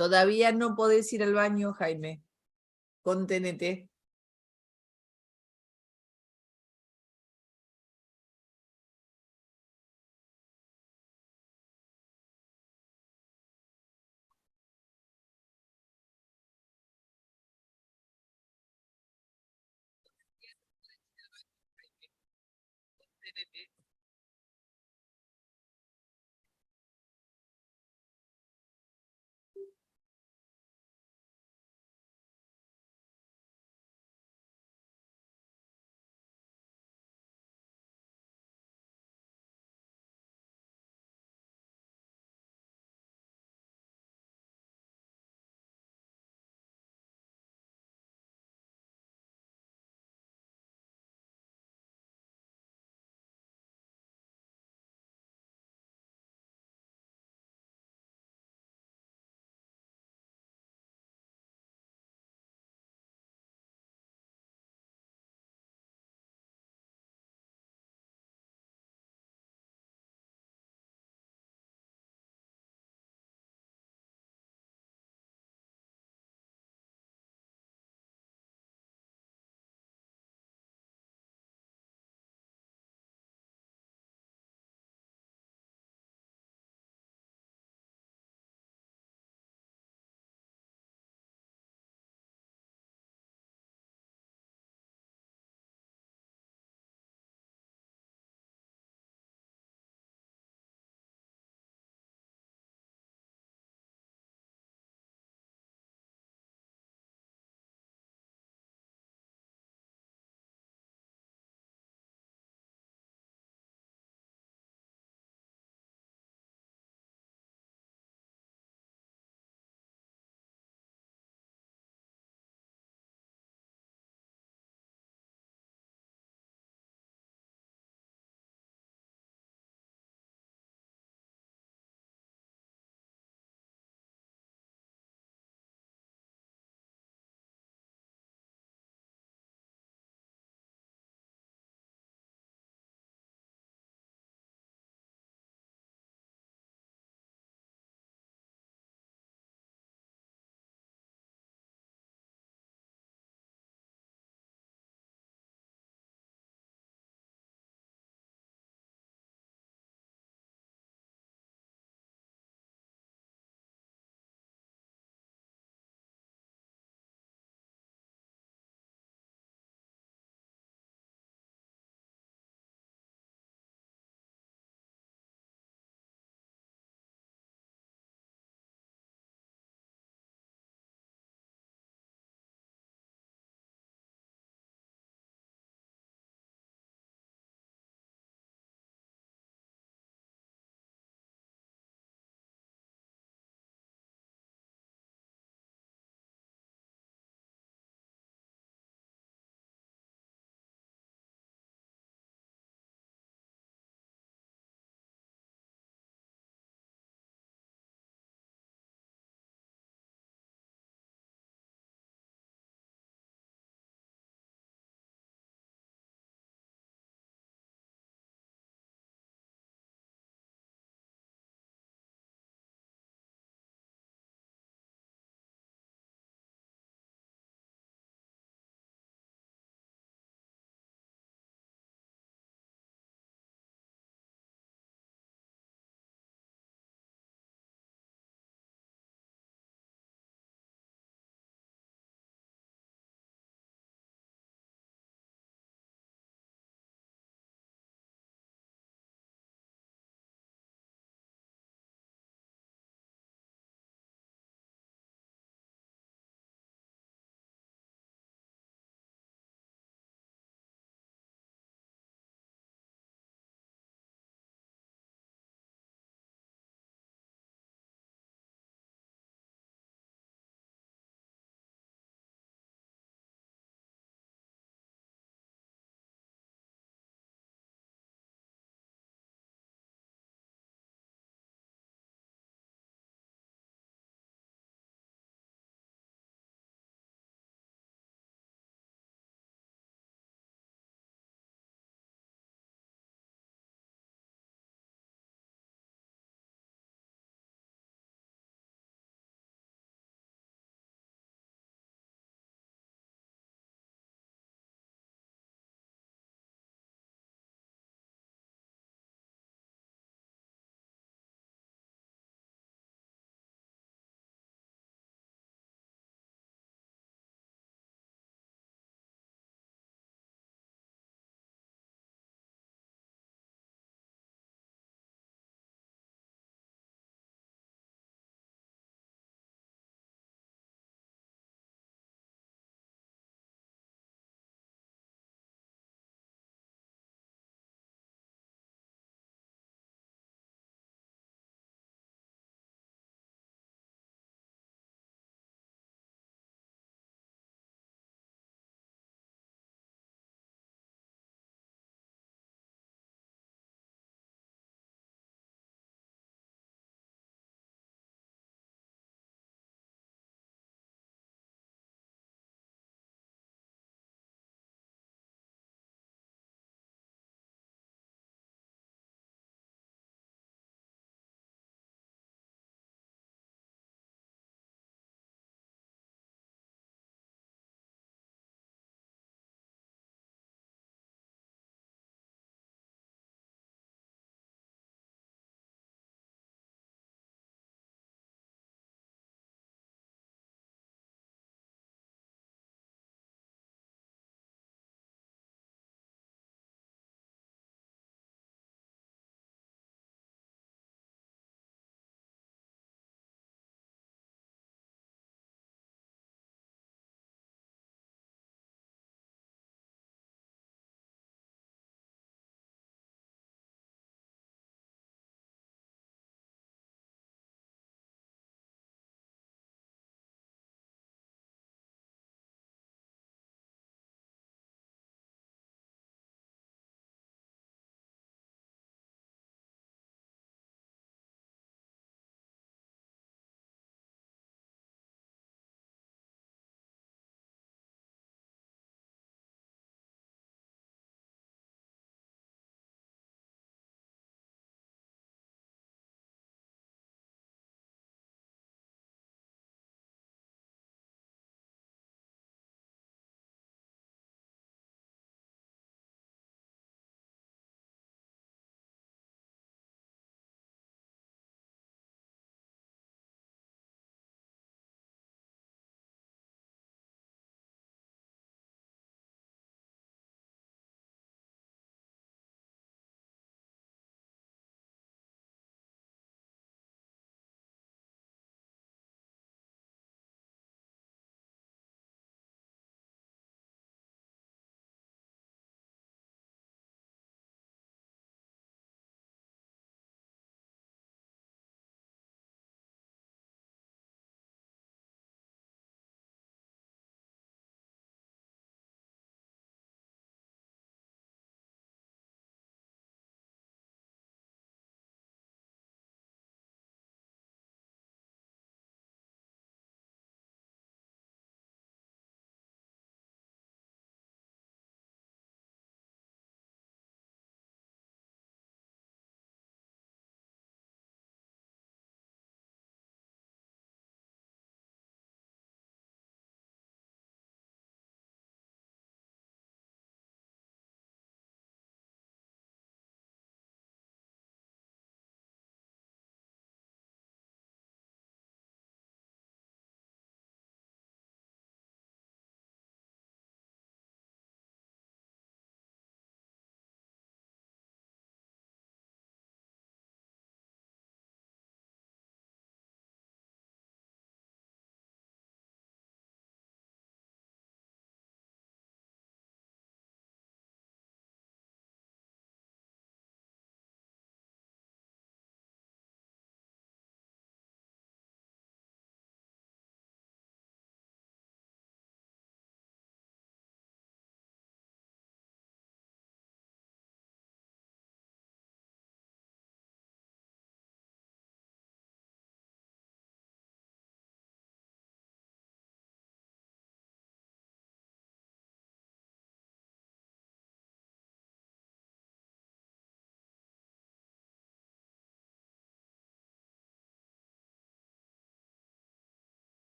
Todavía no podés ir al baño, Jaime. Conténete.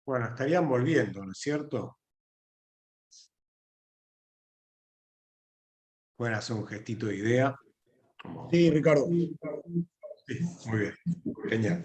Bueno, estarían volviendo, ¿no es cierto? Pueden hacer un gestito de idea. Sí, Ricardo. Sí, muy bien. Genial.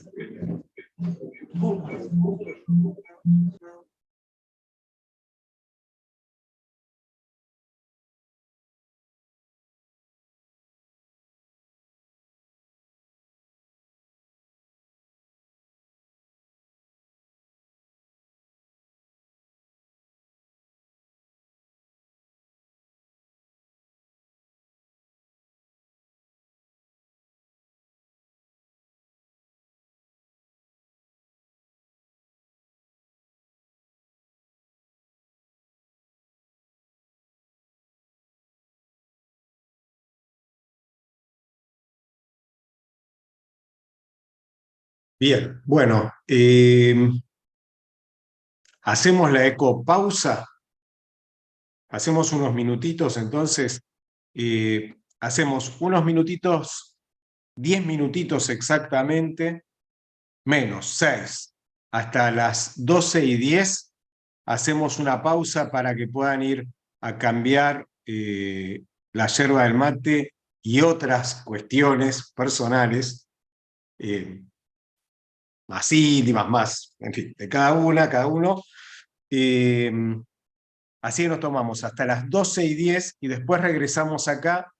Bien, bueno, hacemos la ecopausa, hacemos unos minutitos, entonces, hacemos unos minutitos, 10 minutitos exactamente, menos 6, hasta las 12:10, hacemos una pausa para que puedan ir a cambiar la yerba del mate y otras cuestiones personales, más íntimas, más, en fin, de cada uno. Así que nos tomamos hasta las 12:10 y después regresamos acá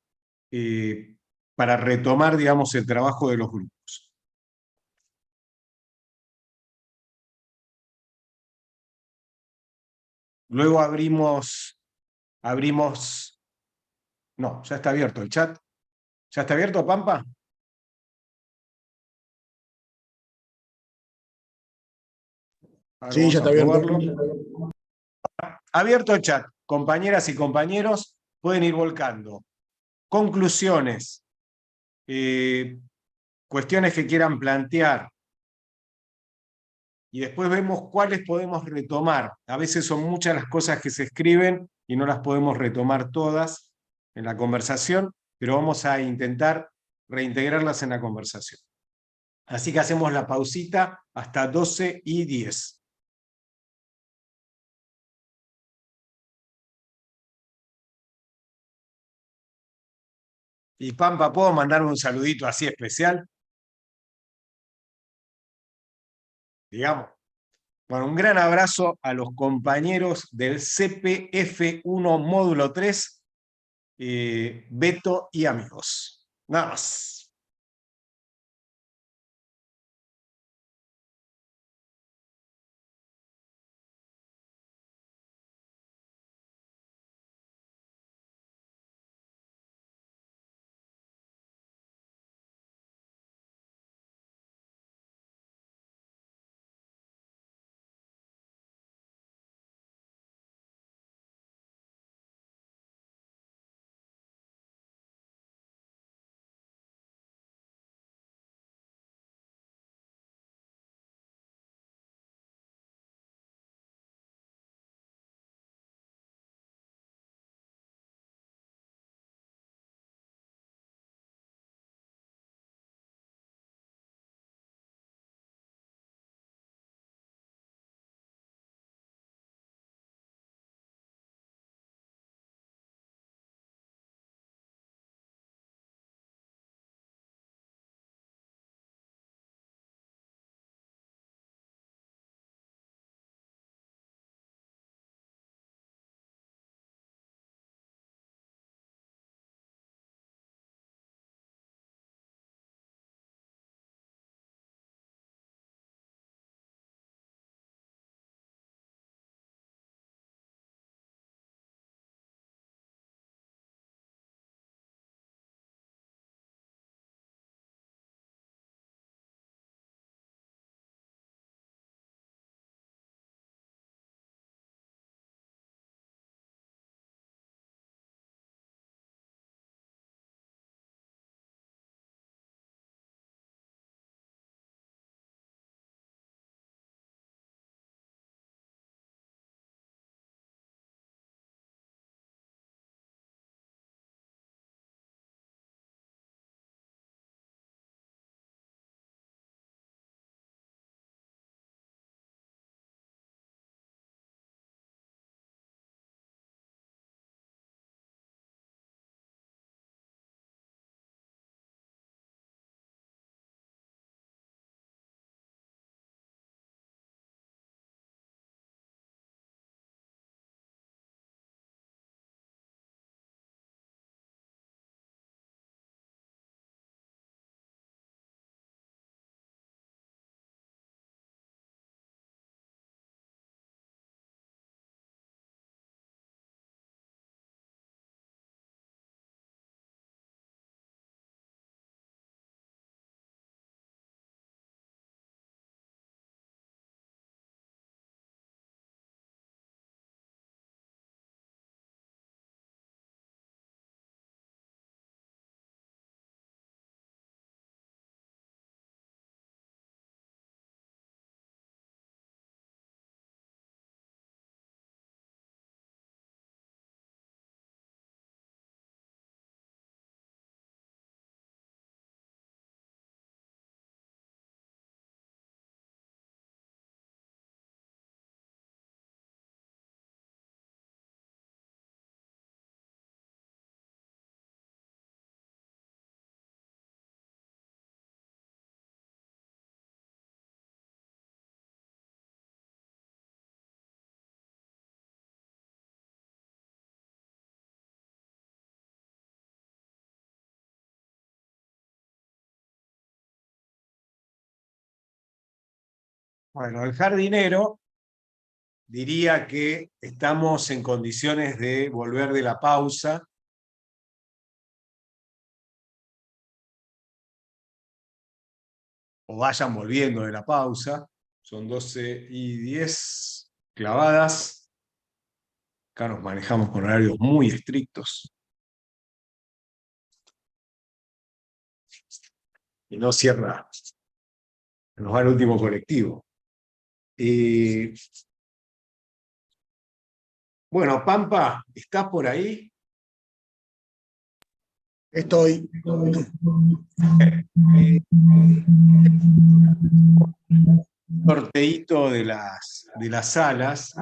para retomar, digamos, el trabajo de los grupos. Luego no, ya está abierto el chat. ¿Ya está abierto, Pampa? Sí, Vamos ya a está abierto. probarlo. Abierto el chat. Compañeras y compañeros pueden ir volcando conclusiones, cuestiones que quieran plantear, y después vemos cuáles podemos retomar. A veces son muchas las cosas que se escriben y no las podemos retomar todas en la conversación, pero vamos a intentar reintegrarlas en la conversación. Así que hacemos la pausita hasta 12:10. Y Pampa, ¿puedo mandarme un saludito así especial? Digamos. Bueno, un gran abrazo a los compañeros del CPF1 módulo 3, Beto y amigos. Nada más. Bueno, el jardinero diría que estamos en condiciones de volver de la pausa. O vayan volviendo de la pausa. Son 12:10 clavadas. Acá nos manejamos con horarios muy estrictos. Y no cierra. Nos va el último colectivo. Bueno, Pampa, ¿estás por ahí? Estoy. Sorteíto de las salas.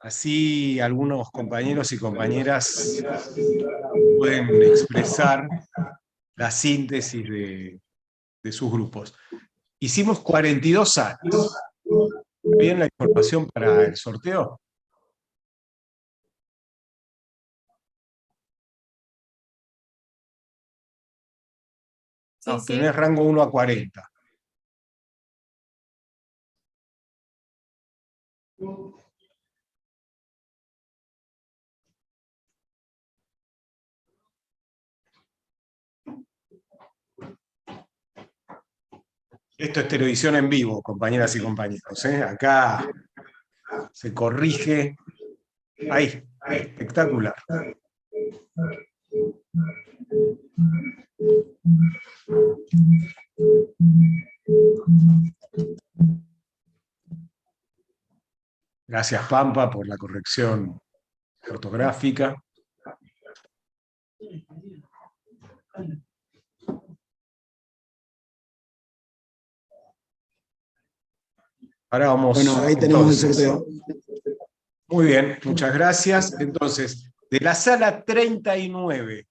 Así algunos compañeros y compañeras pueden expresar la síntesis de sus grupos. Hicimos 42 salas. ¿Bien la información para el sorteo? No, Sí, tenés rango 1 a 40. Esto es televisión en vivo, compañeras y compañeros, ¿eh? Acá se corrige. Ahí, espectacular. Gracias, Pampa, por la corrección ortográfica. Ahora vamos. Bueno, ahí tenemos el sorteo. Muy bien, muchas gracias. Entonces, de la sala 39.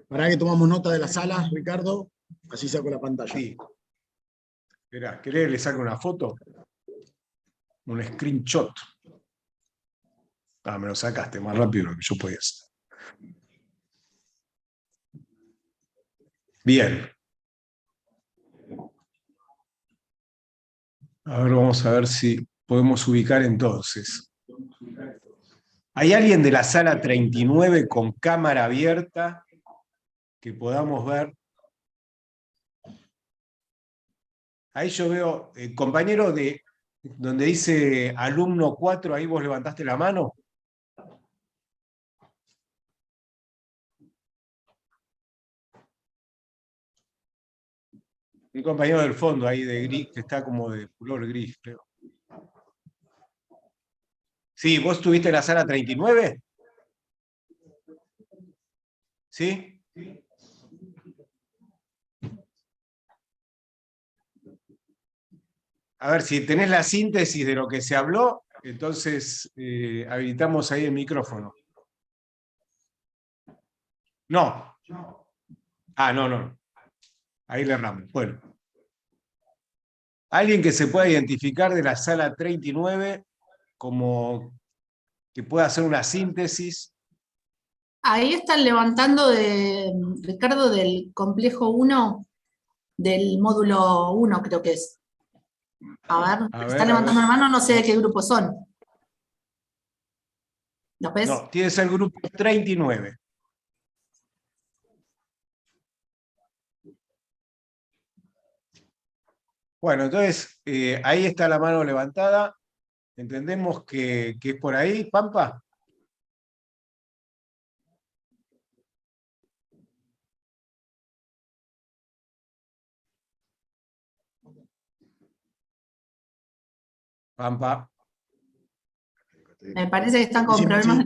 Para que tomamos nota de la sala, Ricardo, así saco la pantalla. Sí. Esperá, ¿querés que le saque una foto? Un screenshot. Ah, me lo sacaste más rápido de lo que yo podía hacer. Bien. A ver, vamos a ver si podemos ubicar entonces. ¿Hay alguien de la sala 39 con cámara abierta que podamos ver? Ahí yo veo, compañero, de donde dice alumno 4, ahí vos levantaste la mano. Un compañero del fondo ahí de gris, que está como de color gris, creo. Sí, ¿vos estuviste en la sala 39? ¿Sí? A ver, si tenés la síntesis de lo que se habló, entonces habilitamos ahí el micrófono. No. Ah, no. Ahí le erramos. Bueno. Alguien que se pueda identificar de la sala 39 como que pueda hacer una síntesis. Ahí están levantando Ricardo, del complejo 1, del módulo 1, creo que es. A ver, están levantando la mano, no sé de qué grupo son. ¿Los ves? No, tienes el grupo 39. Bueno, entonces ahí está la mano levantada. ¿Entendemos que es por ahí, Pampa? Pampa. Me parece que están con Sí, problemas. sí.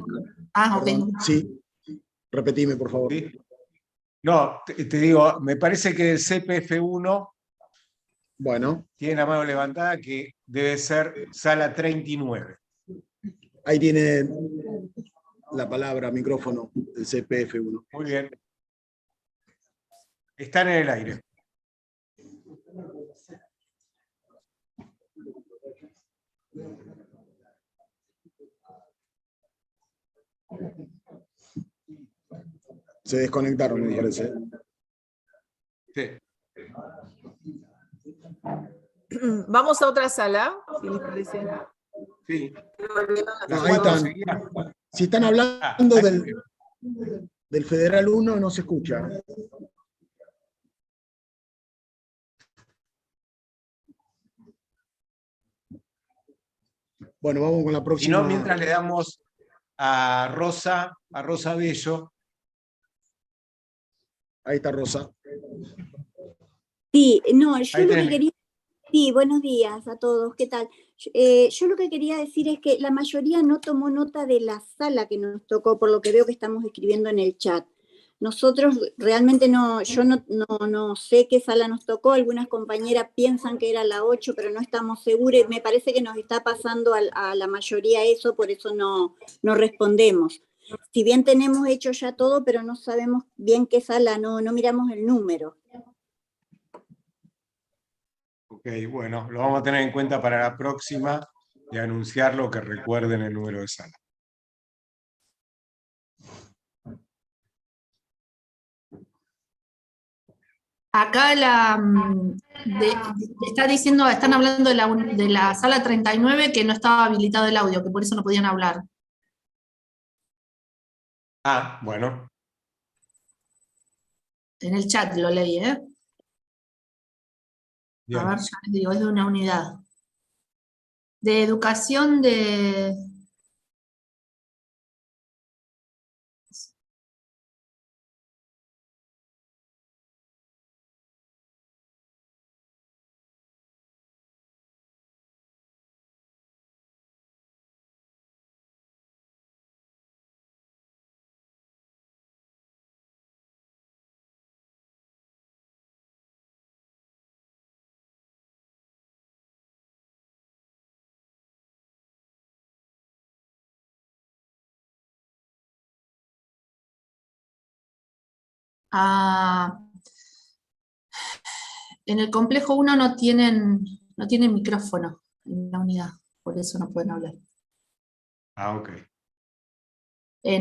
Ah, ok. Perdón, sí. Repetime, por favor. ¿Sí? No, te digo, me parece que el CPF1 Bueno, tiene la mano levantada, que debe ser sala 39. ahí tiene la palabra, micrófono, el CPF1. Muy bien. Están en el aire. Se desconectaron, me parece. Sí. Vamos a otra sala, si les parece. Sí. No, ahí están. Si están hablando del Federal 1, no se escucha. Bueno, vamos con la Si próxima. no, mientras le damos a Rosa Bello. Ahí está Rosa. Sí, no, yo Ahí lo que tenés. quería... Sí, buenos días a todos, ¿qué tal? Yo lo que quería decir es que la mayoría no tomó nota de la sala que nos tocó, por lo que veo que estamos escribiendo en el chat. Nosotros realmente yo no sé qué sala nos tocó, algunas compañeras piensan que era la 8, pero no estamos seguras, y me parece que nos está pasando a la mayoría eso, por eso no respondemos. Si bien tenemos hecho ya todo, pero no sabemos bien qué sala, no miramos el número. Ok, bueno, lo vamos a tener en cuenta para la próxima y anunciarlo, que recuerden el número de sala. Acá está diciendo, están hablando de la sala 39 que no estaba habilitado el audio, que por eso no podían hablar. Ah, bueno. En el chat lo leí, ¿eh? Bien. A ver, ya les digo, es de una unidad. De educación de... En el complejo 1 no tienen micrófono en la unidad, por eso no pueden hablar. Ah, ok.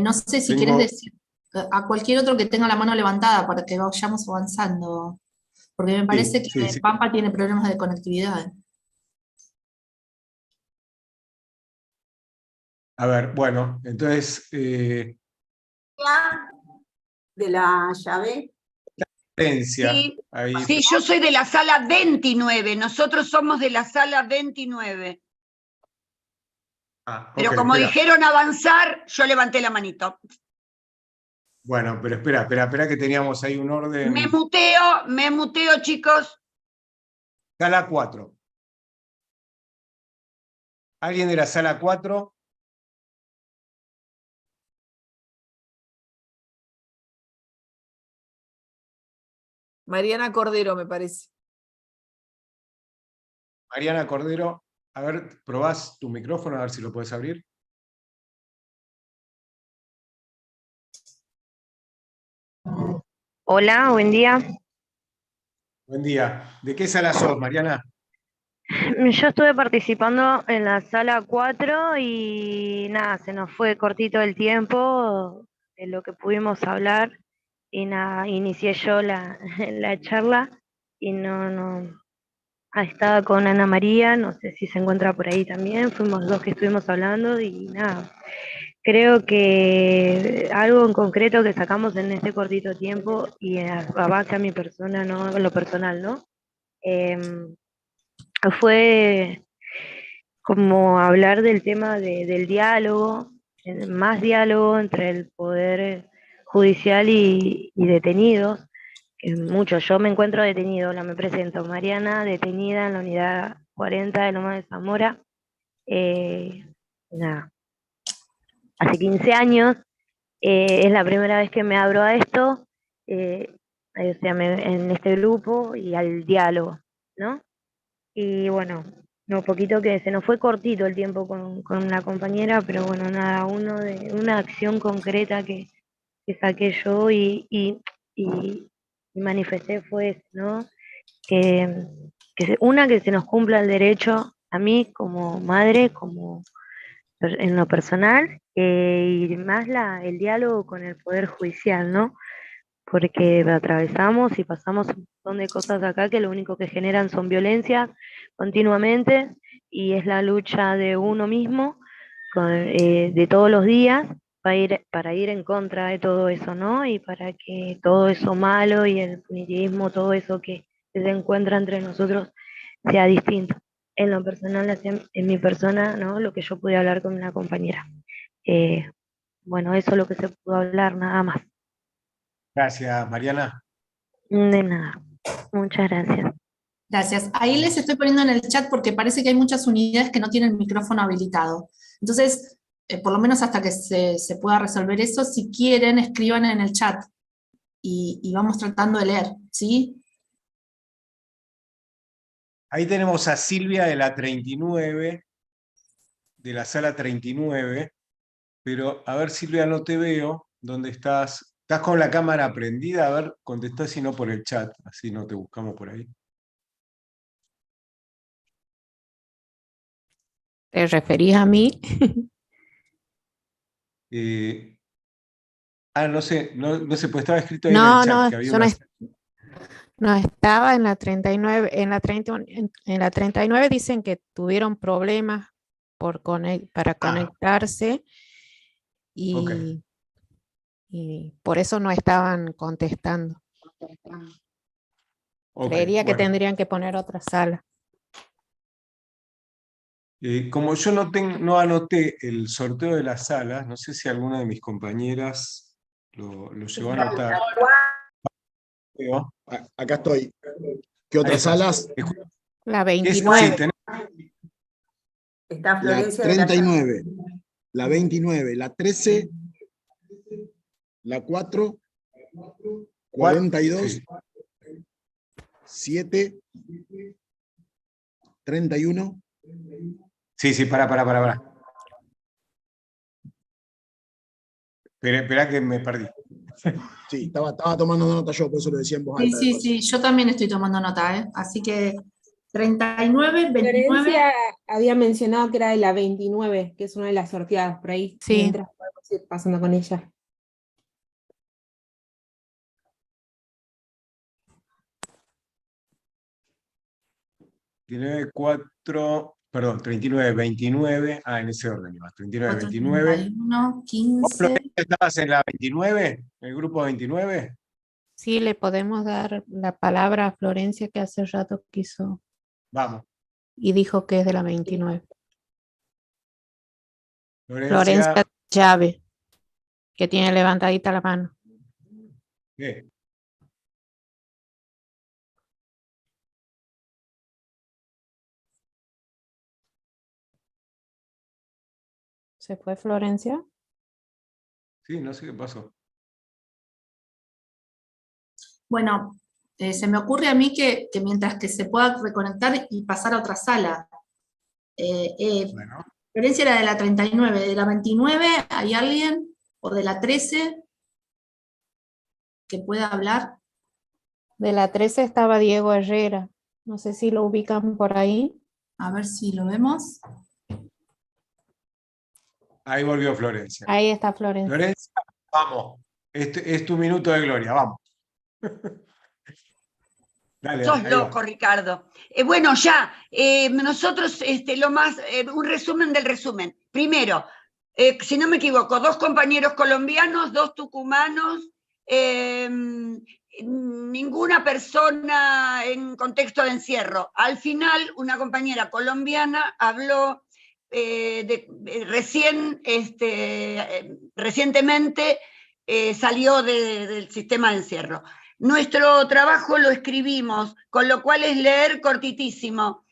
No sé si Tengo- quieres decir a cualquier otro que tenga la mano levantada para que vayamos avanzando, porque me parece que sí. Pampa tiene problemas de conectividad. A ver, bueno, entonces, De la llave. Florencia, Sí, ahí. sí, yo soy de la sala 29, nosotros somos de la sala 29. Ah, Pero ok, como espera. dijeron avanzar, yo levanté la manito. Bueno, pero espera, que teníamos ahí un orden. Me muteo, chicos. Sala 4. ¿Alguien de la sala 4? Mariana Cordero, me parece. Mariana Cordero, a ver, probás tu micrófono, a ver si lo puedes abrir. Hola, buen día. Buen día. ¿De qué sala sos, Mariana? Yo estuve participando en la sala 4 y nada, se nos fue cortito el tiempo de lo que pudimos hablar y nada, inicié yo la charla y estaba con Ana María, no sé si se encuentra por ahí también, fuimos dos que estuvimos hablando y nada, creo que algo en concreto que sacamos en este cortito tiempo y a base a mi persona, ¿no? En lo personal, ¿no? Fue como hablar del tema del diálogo, más diálogo entre el poder judicial y detenidos, que mucho. Yo me encuentro detenido, me presento, Mariana, detenida en la unidad 40 de Loma de Zamora. Nada, hace 15 años, es la primera vez que me abro a esto, o sea, en este grupo y al diálogo, ¿no? Y bueno, un poquito que se nos fue cortito el tiempo con la compañera, pero bueno, nada, una acción concreta que saqué yo y manifesté fue eso, ¿no? Que se nos cumpla el derecho a mí como madre, como en lo personal, y más el diálogo con el Poder Judicial, ¿no? porque atravesamos y pasamos un montón de cosas acá que lo único que generan son violencias continuamente, y es la lucha de uno mismo, de todos los días, para ir en contra de todo eso, ¿no? Y para que todo eso malo y el punitivismo, todo eso que se encuentra entre nosotros sea distinto. En lo personal, en mi persona, ¿no? Lo que yo pude hablar con una compañera. Bueno, eso es lo que se pudo hablar, nada más. Gracias, Mariana. De nada. Muchas gracias. Gracias. Ahí les estoy poniendo en el chat porque parece que hay muchas unidades que no tienen el micrófono habilitado. Entonces, por lo menos hasta que se pueda resolver eso, si quieren, escriban en el chat y vamos tratando de leer, ¿sí? Ahí tenemos a Silvia de la 39, de la sala 39, pero a ver, Silvia, no te veo. ¿Dónde estás? ¿Estás con la cámara prendida? A ver, contestá si no por el chat, así no te buscamos por ahí. ¿Te referís a mí? No sé, no sé, pues estaba escrito ahí en No, el chat no, que había yo una... no estaba en la 39, en la 39 dicen que tuvieron problemas para conectarse y por eso no estaban contestando. Creería que bueno. tendrían que poner otra sala. Como yo no anoté el sorteo de las salas, no sé si alguna de mis compañeras lo llegó a anotar. Acá estoy. ¿Qué otras salas? La 29. Sí, Está La Florencia de la 39, la 29, la 13, la 4, 42, 7, 31. Sí, para. Espera que me perdí. Sí, estaba tomando nota yo, por eso lo decía en voz alta. Sí, yo también estoy tomando nota, ¿eh? Así que 39, 29. Florencia había mencionado que era de la 29, que es una de las sorteadas por ahí. Sí. Mientras podemos ir pasando con ella. Perdón, 39, 29. En ese orden iba. 39, 4, 29. 31, 15. ¿Vos, Florencia, estabas en la 29? ¿El grupo 29? Sí, le podemos dar la palabra a Florencia, que hace rato quiso. Vamos. Y dijo que es de la 29. Florencia. Llave, que tiene levantadita la mano. Bien. ¿Se fue Florencia? Sí, no sé qué pasó. Bueno, se me ocurre a mí que mientras que se pueda reconectar y pasar a otra sala. Bueno. Florencia era de la 39, de la 29, ¿hay alguien? ¿O de la 13 que pueda hablar? De la 13 estaba Diego Herrera. No sé si lo ubican por ahí. A ver si lo vemos. Ahí volvió Florencia. Ahí está Florencia. Florencia, vamos. Este es tu minuto de gloria, vamos. Dale, Sos ahí loco, va. Ricardo. Bueno, ya, nosotros, un resumen del resumen. Primero, si no me equivoco, 2 compañeros colombianos, 2 tucumanos, ninguna persona en contexto de encierro. Al final, una compañera colombiana habló recientemente salió del sistema de encierro. Nuestro trabajo lo escribimos, con lo cual es leer cortitísimo.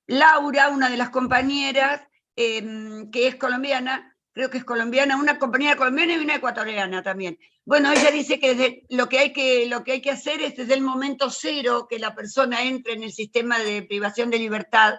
Laura, una de las compañeras, que es colombiana, creo que es colombiana, una compañera colombiana y una ecuatoriana también. Bueno, ella dice que lo que hay que hacer es desde el momento cero que la persona entre en el sistema de privación de libertad,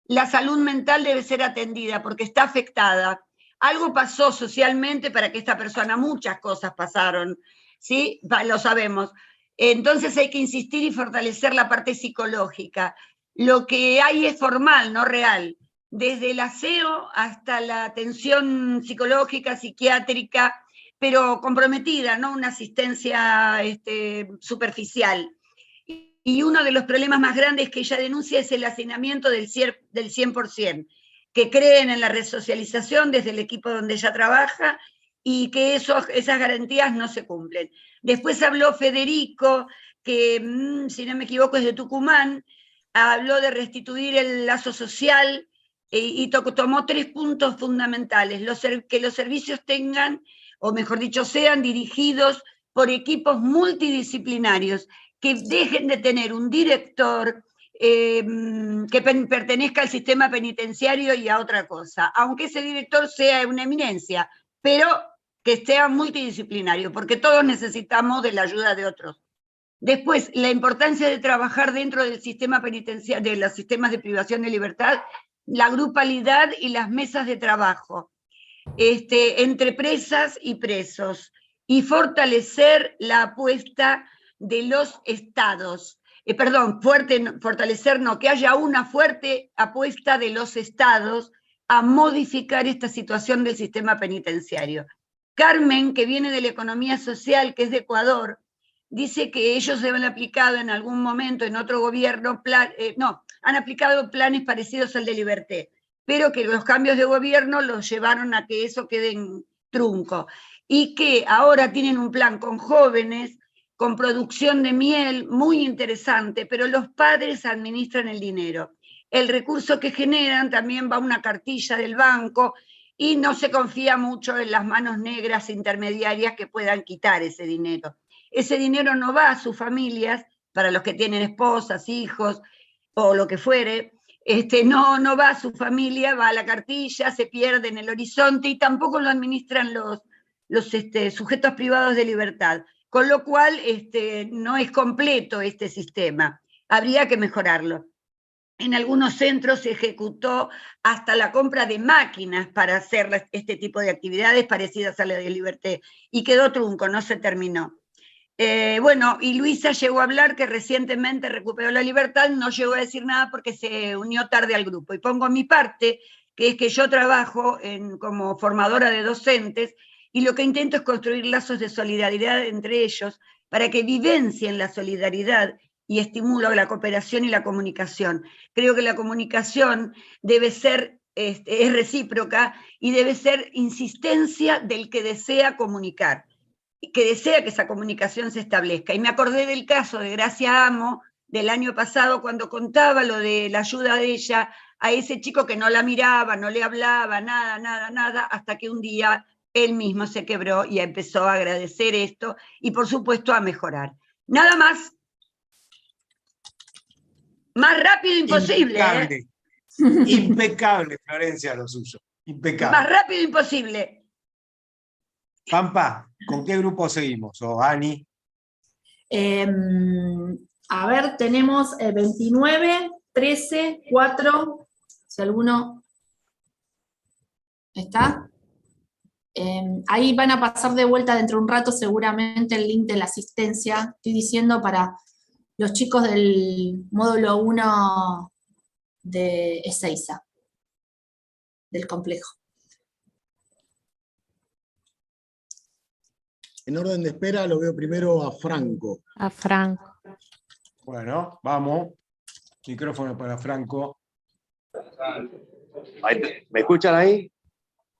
la salud mental debe ser atendida porque está afectada. Algo pasó socialmente para que esta persona, muchas cosas pasaron, ¿sí? Lo sabemos. Entonces hay que insistir y fortalecer la parte psicológica. Lo que hay es formal, no real. Desde el aseo hasta la atención psicológica, psiquiátrica, pero comprometida, no una asistencia superficial. Y uno de los problemas más grandes que ella denuncia es el hacinamiento del 100%, que creen en la resocialización desde el equipo donde ella trabaja y que esas garantías no se cumplen. Después habló Federico, que si no me equivoco es de Tucumán, habló de restituir el lazo social y tomó 3 puntos fundamentales: que los servicios tengan, o mejor dicho, sean dirigidos por equipos multidisciplinarios, que dejen de tener un director que pertenezca al sistema penitenciario y a otra cosa, aunque ese director sea una eminencia, pero que sea multidisciplinario, porque todos necesitamos de la ayuda de otros. Después, la importancia de trabajar dentro del sistema penitenciario, de los sistemas de privación de libertad, la grupalidad y las mesas de trabajo entre presas y presos, y fortalecer la apuesta de los estados. Fortalecer no, que haya una fuerte apuesta de los estados a modificar esta situación del sistema penitenciario. Carmen, que viene de la economía social, que es de Ecuador, dice que ellos se han aplicado en algún momento en otro gobierno, han aplicado planes parecidos al de Liberté, pero que los cambios de gobierno los llevaron a que eso quede en trunco, y que ahora tienen un plan con jóvenes, con producción de miel muy interesante, pero los padres administran el dinero. El recurso que generan también va a una cartilla del banco y no se confía mucho en las manos negras intermediarias que puedan quitar ese dinero. Ese dinero no va a sus familias, para los que tienen esposas, hijos o lo que fuere, no va a su familia, va a la cartilla, se pierde en el horizonte y tampoco lo administran los sujetos privados de libertad. Con lo cual no es completo este sistema, habría que mejorarlo. En algunos centros se ejecutó hasta la compra de máquinas para hacer este tipo de actividades parecidas a la de Liberté, y quedó trunco, no se terminó. Y Luisa llegó a hablar que recientemente recuperó la libertad, no llegó a decir nada porque se unió tarde al grupo. Y pongo mi parte, que es que yo trabajo como formadora de docentes, y lo que intento es construir lazos de solidaridad entre ellos para que vivencien la solidaridad y estimulo la cooperación y la comunicación. Creo que la comunicación debe ser, es recíproca, y debe ser insistencia del que desea comunicar, que desea que esa comunicación se establezca. Y me acordé del caso de Gracia Amo del año pasado, cuando contaba lo de la ayuda de ella a ese chico que no la miraba, no le hablaba, nada, hasta que un día él mismo se quebró y empezó a agradecer esto y por supuesto a mejorar. Nada más. Más rápido imposible. Impecable, impecable, Florencia, lo suyo. Impecable. Más rápido imposible. Pampa, ¿con qué grupo seguimos? ¿O Ani? A ver, tenemos 29, 13, 4, si alguno está. Ahí van a pasar de vuelta dentro de un rato seguramente el link de la asistencia, estoy diciendo, para los chicos del módulo 1 de Ezeiza, del complejo. En orden de espera lo veo primero a Franco. A Franco. Bueno, vamos. Micrófono para Franco. ¿Me escuchan ahí?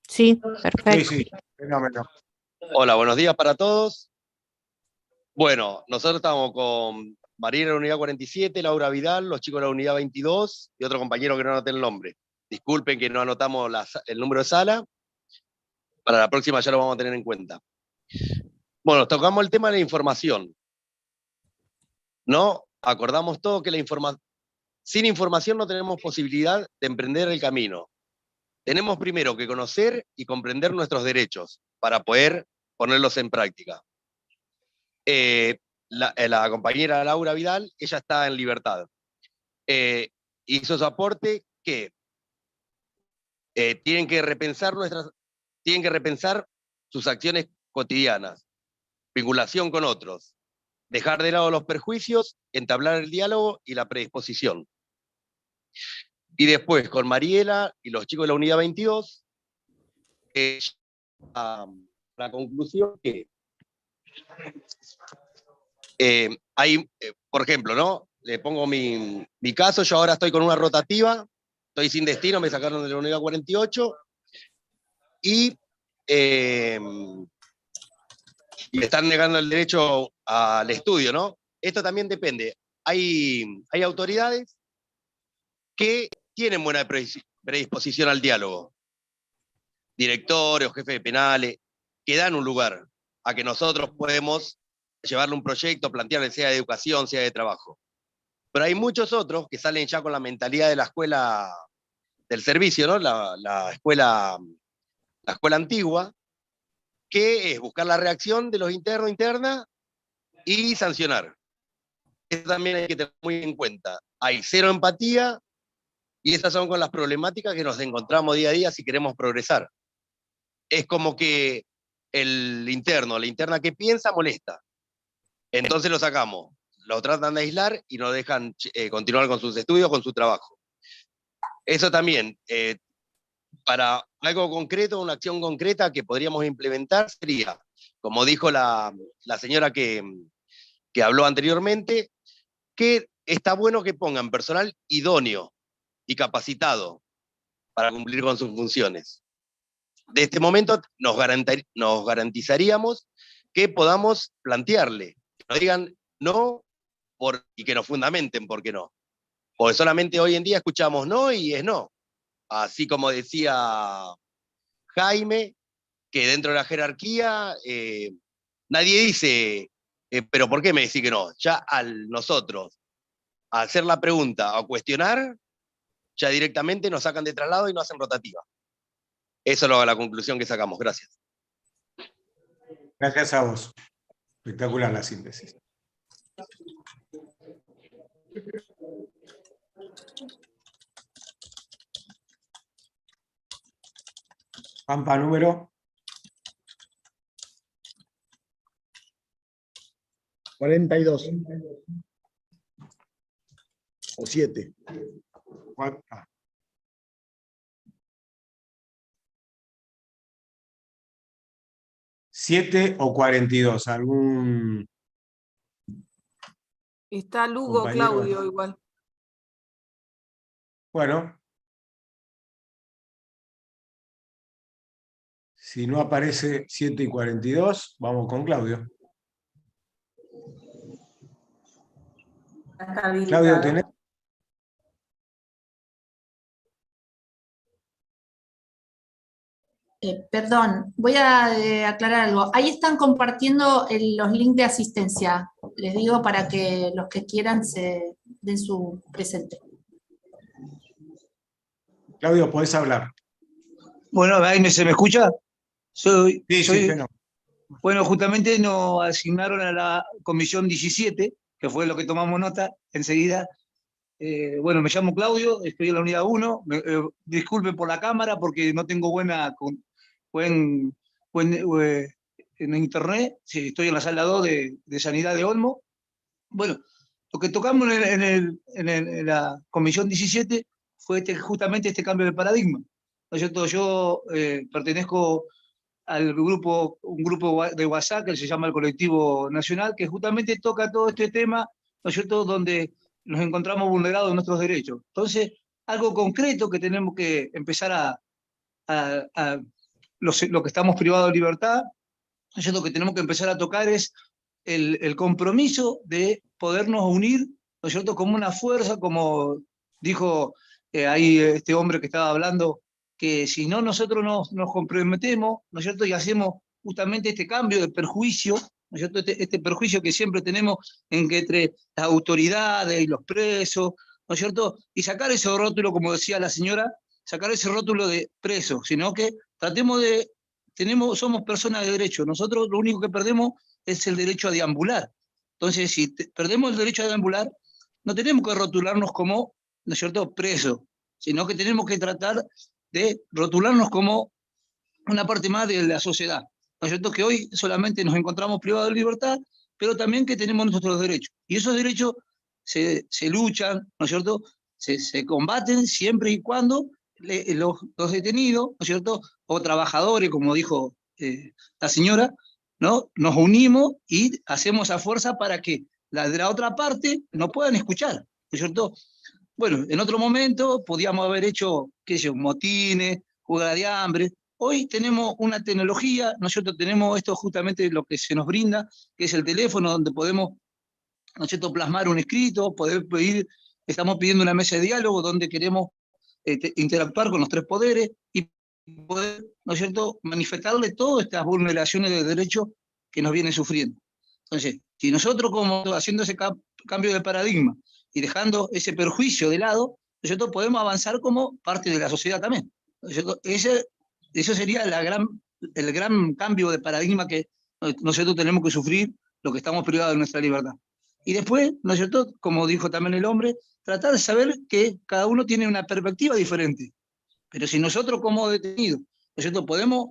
Sí, perfecto. Sí, fenómeno. Hola, buenos días para todos. Bueno, nosotros estamos con María de la unidad 47, Laura Vidal, los chicos de la unidad 22 y otro compañero que no anoté el nombre. Disculpen que no anotamos el número de sala. Para la próxima ya lo vamos a tener en cuenta. Bueno, tocamos el tema de la información. ¿No? Acordamos todo que sin información no tenemos posibilidad de emprender el camino. Tenemos primero que conocer y comprender nuestros derechos para poder ponerlos en práctica. La compañera Laura Vidal, ella está en libertad. Hizo su aporte que tienen que repensar sus acciones cotidianas, vinculación con otros, dejar de lado los perjuicios, entablar el diálogo y la predisposición. Y después, con Mariela y los chicos de la unidad 22, la conclusión que por ejemplo, ¿no? Le pongo mi caso, yo ahora estoy con una rotativa, estoy sin destino, me sacaron de la unidad 48 y me están negando el derecho al estudio, ¿no? Esto también depende. Hay autoridades que tienen buena predisposición al diálogo. Directores o jefes de penales, que dan un lugar a que nosotros podemos llevarle un proyecto, plantearle sea de educación, sea de trabajo. Pero hay muchos otros que salen ya con la mentalidad de la escuela del servicio, ¿no? La escuela antigua, que es buscar la reacción de los internos, internas y sancionar. Eso también hay que tener muy en cuenta. Hay cero empatía y esas son con las problemáticas que nos encontramos día a día si queremos progresar. Es como que el interno, la interna que piensa, molesta. Entonces lo sacamos, lo tratan de aislar y no dejan continuar con sus estudios, con su trabajo. Eso también, para algo concreto, una acción concreta que podríamos implementar sería, como dijo la señora que habló anteriormente, que está bueno que pongan personal idóneo y capacitado para cumplir con sus funciones. De este momento nos garantizaríamos que podamos plantearle, que nos digan no y que nos fundamenten por qué no. Porque solamente hoy en día escuchamos no y es no. Así como decía Jaime, que dentro de la jerarquía nadie dice, pero ¿por qué me decís que no? Ya nosotros hacer la pregunta o cuestionar, ya directamente nos sacan de traslado y nos hacen rotativa. Eso es la conclusión que sacamos. Gracias. Gracias a vos. Espectacular la síntesis. Pampa, número 42. O 7. 7 o 42. ¿Algún Está Lugo, compañero? Claudio, igual. Bueno. Si no aparece 7 y 42, vamos con Claudio. Claudio, ¿tenés? Perdón, voy a aclarar algo. Ahí están compartiendo los links de asistencia. Les digo para que los que quieran se den su presente. Claudio, podés hablar. Bueno, ¿se me escucha? Sí, no. Bueno, justamente nos asignaron a la comisión 17, que fue lo que tomamos nota enseguida. Bueno, me llamo Claudio, estoy en la unidad 1. Disculpen por la cámara porque no tengo en internet. Sí, estoy en la sala 2 de Sanidad de Olmo. Bueno, lo que tocamos en la comisión 17 fue justamente este cambio de paradigma. ¿No es cierto? Yo pertenezco al un grupo de WhatsApp que se llama el Colectivo Nacional, que justamente toca todo este tema, ¿no es cierto?, donde nos encontramos vulnerados en nuestros derechos. Entonces, algo concreto que tenemos que empezar lo que estamos privados de libertad, ¿no es cierto?, que tenemos que empezar a tocar es el compromiso de podernos unir, ¿no es cierto?, como una fuerza, como dijo ahí este hombre que estaba hablando, que si no nosotros nos comprometemos, ¿no es cierto?, y hacemos justamente este cambio de perjuicio, ¿no es cierto?, este perjuicio que siempre tenemos entre las autoridades y los presos, ¿no es cierto?, y sacar ese rótulo, como decía la señora, sacar ese rótulo de preso, sino que tratemos somos personas de derecho, nosotros lo único que perdemos es el derecho a deambular. Entonces, si perdemos el derecho a deambular, no tenemos que rotularnos como, ¿no es cierto?, presos, sino que tenemos que tratar de rotularnos como una parte más de la sociedad. ¿No es cierto?, que hoy solamente nos encontramos privados de libertad, pero también que tenemos nuestros derechos. Y esos derechos se luchan, ¿no es cierto?, se combaten siempre y cuando los detenidos, ¿no es cierto?, o trabajadores, como dijo la señora, ¿no? Nos unimos y hacemos esa fuerza para que la de la otra parte no puedan escuchar, ¿no es cierto? Bueno, en otro momento podíamos haber hecho, qué sé yo, motines, huelga de hambre. Hoy tenemos una tecnología, ¿no es cierto? Tenemos esto justamente lo que se nos brinda, que es el teléfono, donde podemos, ¿no es cierto?, plasmar un escrito, poder pedir, estamos pidiendo una mesa de diálogo donde queremos interactuar con los tres poderes y poder, ¿no es cierto?, manifestarle todas estas vulneraciones de derechos que nos vienen sufriendo. Entonces, si nosotros como haciendo ese cambio de paradigma y dejando ese perjuicio de lado, ¿no es cierto?, podemos avanzar como parte de la sociedad también, ¿no es cierto? Eso sería el gran cambio de paradigma que nosotros tenemos que sufrir, lo que estamos privados de nuestra libertad. Y después, ¿no es cierto?, como dijo también el hombre, tratar de saber que cada uno tiene una perspectiva diferente. Pero si nosotros como detenidos, ¿no es cierto?, podemos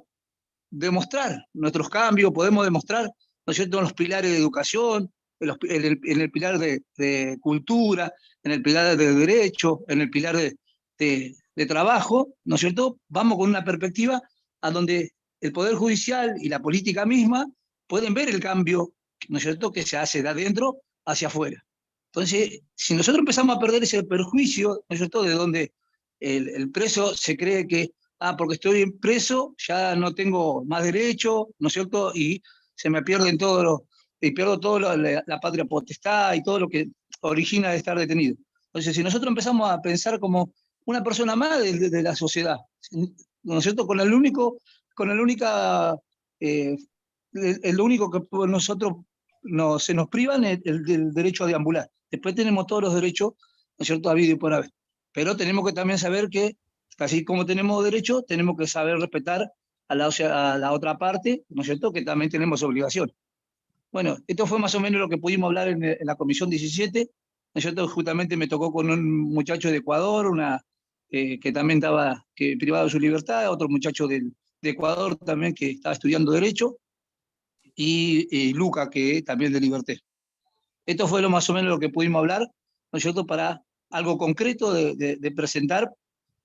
demostrar nuestros cambios, podemos demostrar, ¿no es cierto?, en los pilares de educación, en el pilar de cultura, en el pilar de derecho, en el pilar de trabajo, ¿no es cierto?, vamos con una perspectiva a donde el Poder Judicial y la política misma pueden ver el cambio, ¿no es cierto?, que se hace de adentro hacia afuera. Entonces, si nosotros empezamos a perder ese perjuicio, ¿no es cierto?, de donde el preso se cree que, porque estoy preso, ya no tengo más derecho, ¿no es cierto?, y se me pierden todos los, y pierdo todo la patria potestad y todo lo que origina de estar detenido. Entonces, si nosotros empezamos a pensar como una persona más de la sociedad, ¿no es cierto?, con el único que nosotros se nos privan el derecho a deambular. Después tenemos todos los derechos, ¿no es cierto?, habido y por haber. Pero tenemos que también saber que, así como tenemos derechos, tenemos que saber respetar a la otra parte, ¿no es cierto?, que también tenemos obligaciones. Bueno, esto fue más o menos lo que pudimos hablar en la Comisión 17, ¿no es cierto? Justamente me tocó con un muchacho de Ecuador, que también estaba privado de su libertad, otro muchacho de Ecuador también que estaba estudiando Derecho, y Luca, que también de Liberté. Esto fue lo más o menos lo que pudimos hablar, ¿no es cierto?, para algo concreto de presentar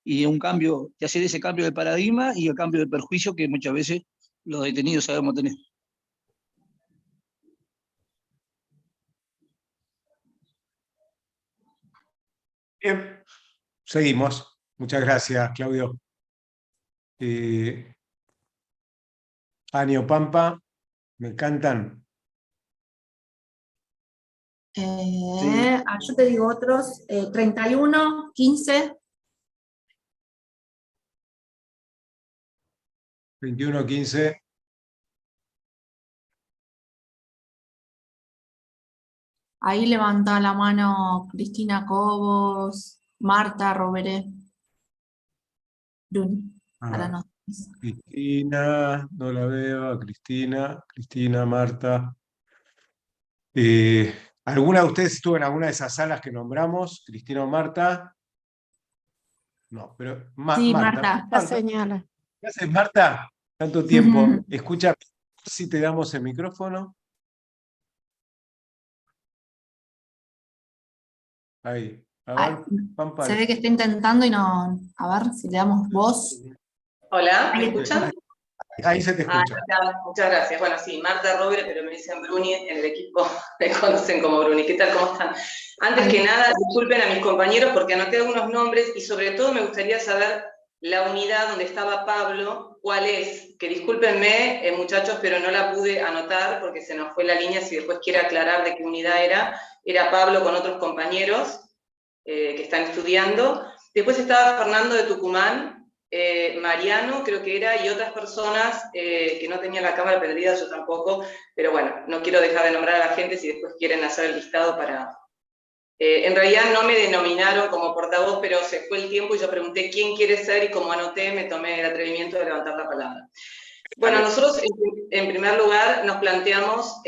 y un cambio, de hacer ese cambio de paradigma y el cambio de perjuicio que muchas veces los detenidos sabemos tener. Bien, seguimos. Muchas gracias, Claudio. Anio, Pampa, me encantan. Yo te digo otros, 31, 15. 21, 15. Ahí levanta la mano Cristina Cobos, Marta Roberé. Para no. Cristina, no la veo, a Cristina, Marta. ¿Alguna de ustedes estuvo en alguna de esas salas que nombramos? ¿Cristina o Marta? No, pero Sí, Marta. La señala. ¿Qué haces, Marta? Tanto tiempo. Escucha, si te damos el micrófono. Ahí. A ver, Pampa. Se ve que está intentando y no. A ver si le damos voz. Hola, ¿me escuchan? Ahí se te escucha. Muchas gracias. Bueno, sí, Marta Robles, pero me dicen Bruni, en el equipo me conocen como Bruni. ¿Qué tal? ¿Cómo están? Antes que nada, disculpen a mis compañeros porque anoté algunos nombres y sobre todo me gustaría saber la unidad donde estaba Pablo, cuál es. Que discúlpenme, muchachos, pero no la pude anotar porque se nos fue la línea. Si después quiere aclarar de qué unidad era Pablo con otros compañeros que están estudiando. Después estaba Fernando de Tucumán, Mariano creo que era, y otras personas que no tenían la cámara perdida, yo tampoco, pero bueno, no quiero dejar de nombrar a la gente si después quieren hacer el listado para... en realidad no me denominaron como portavoz, pero se fue el tiempo y yo pregunté quién quiere ser y como anoté me tomé el atrevimiento de levantar la palabra. Bueno, nosotros en primer lugar nos planteamos...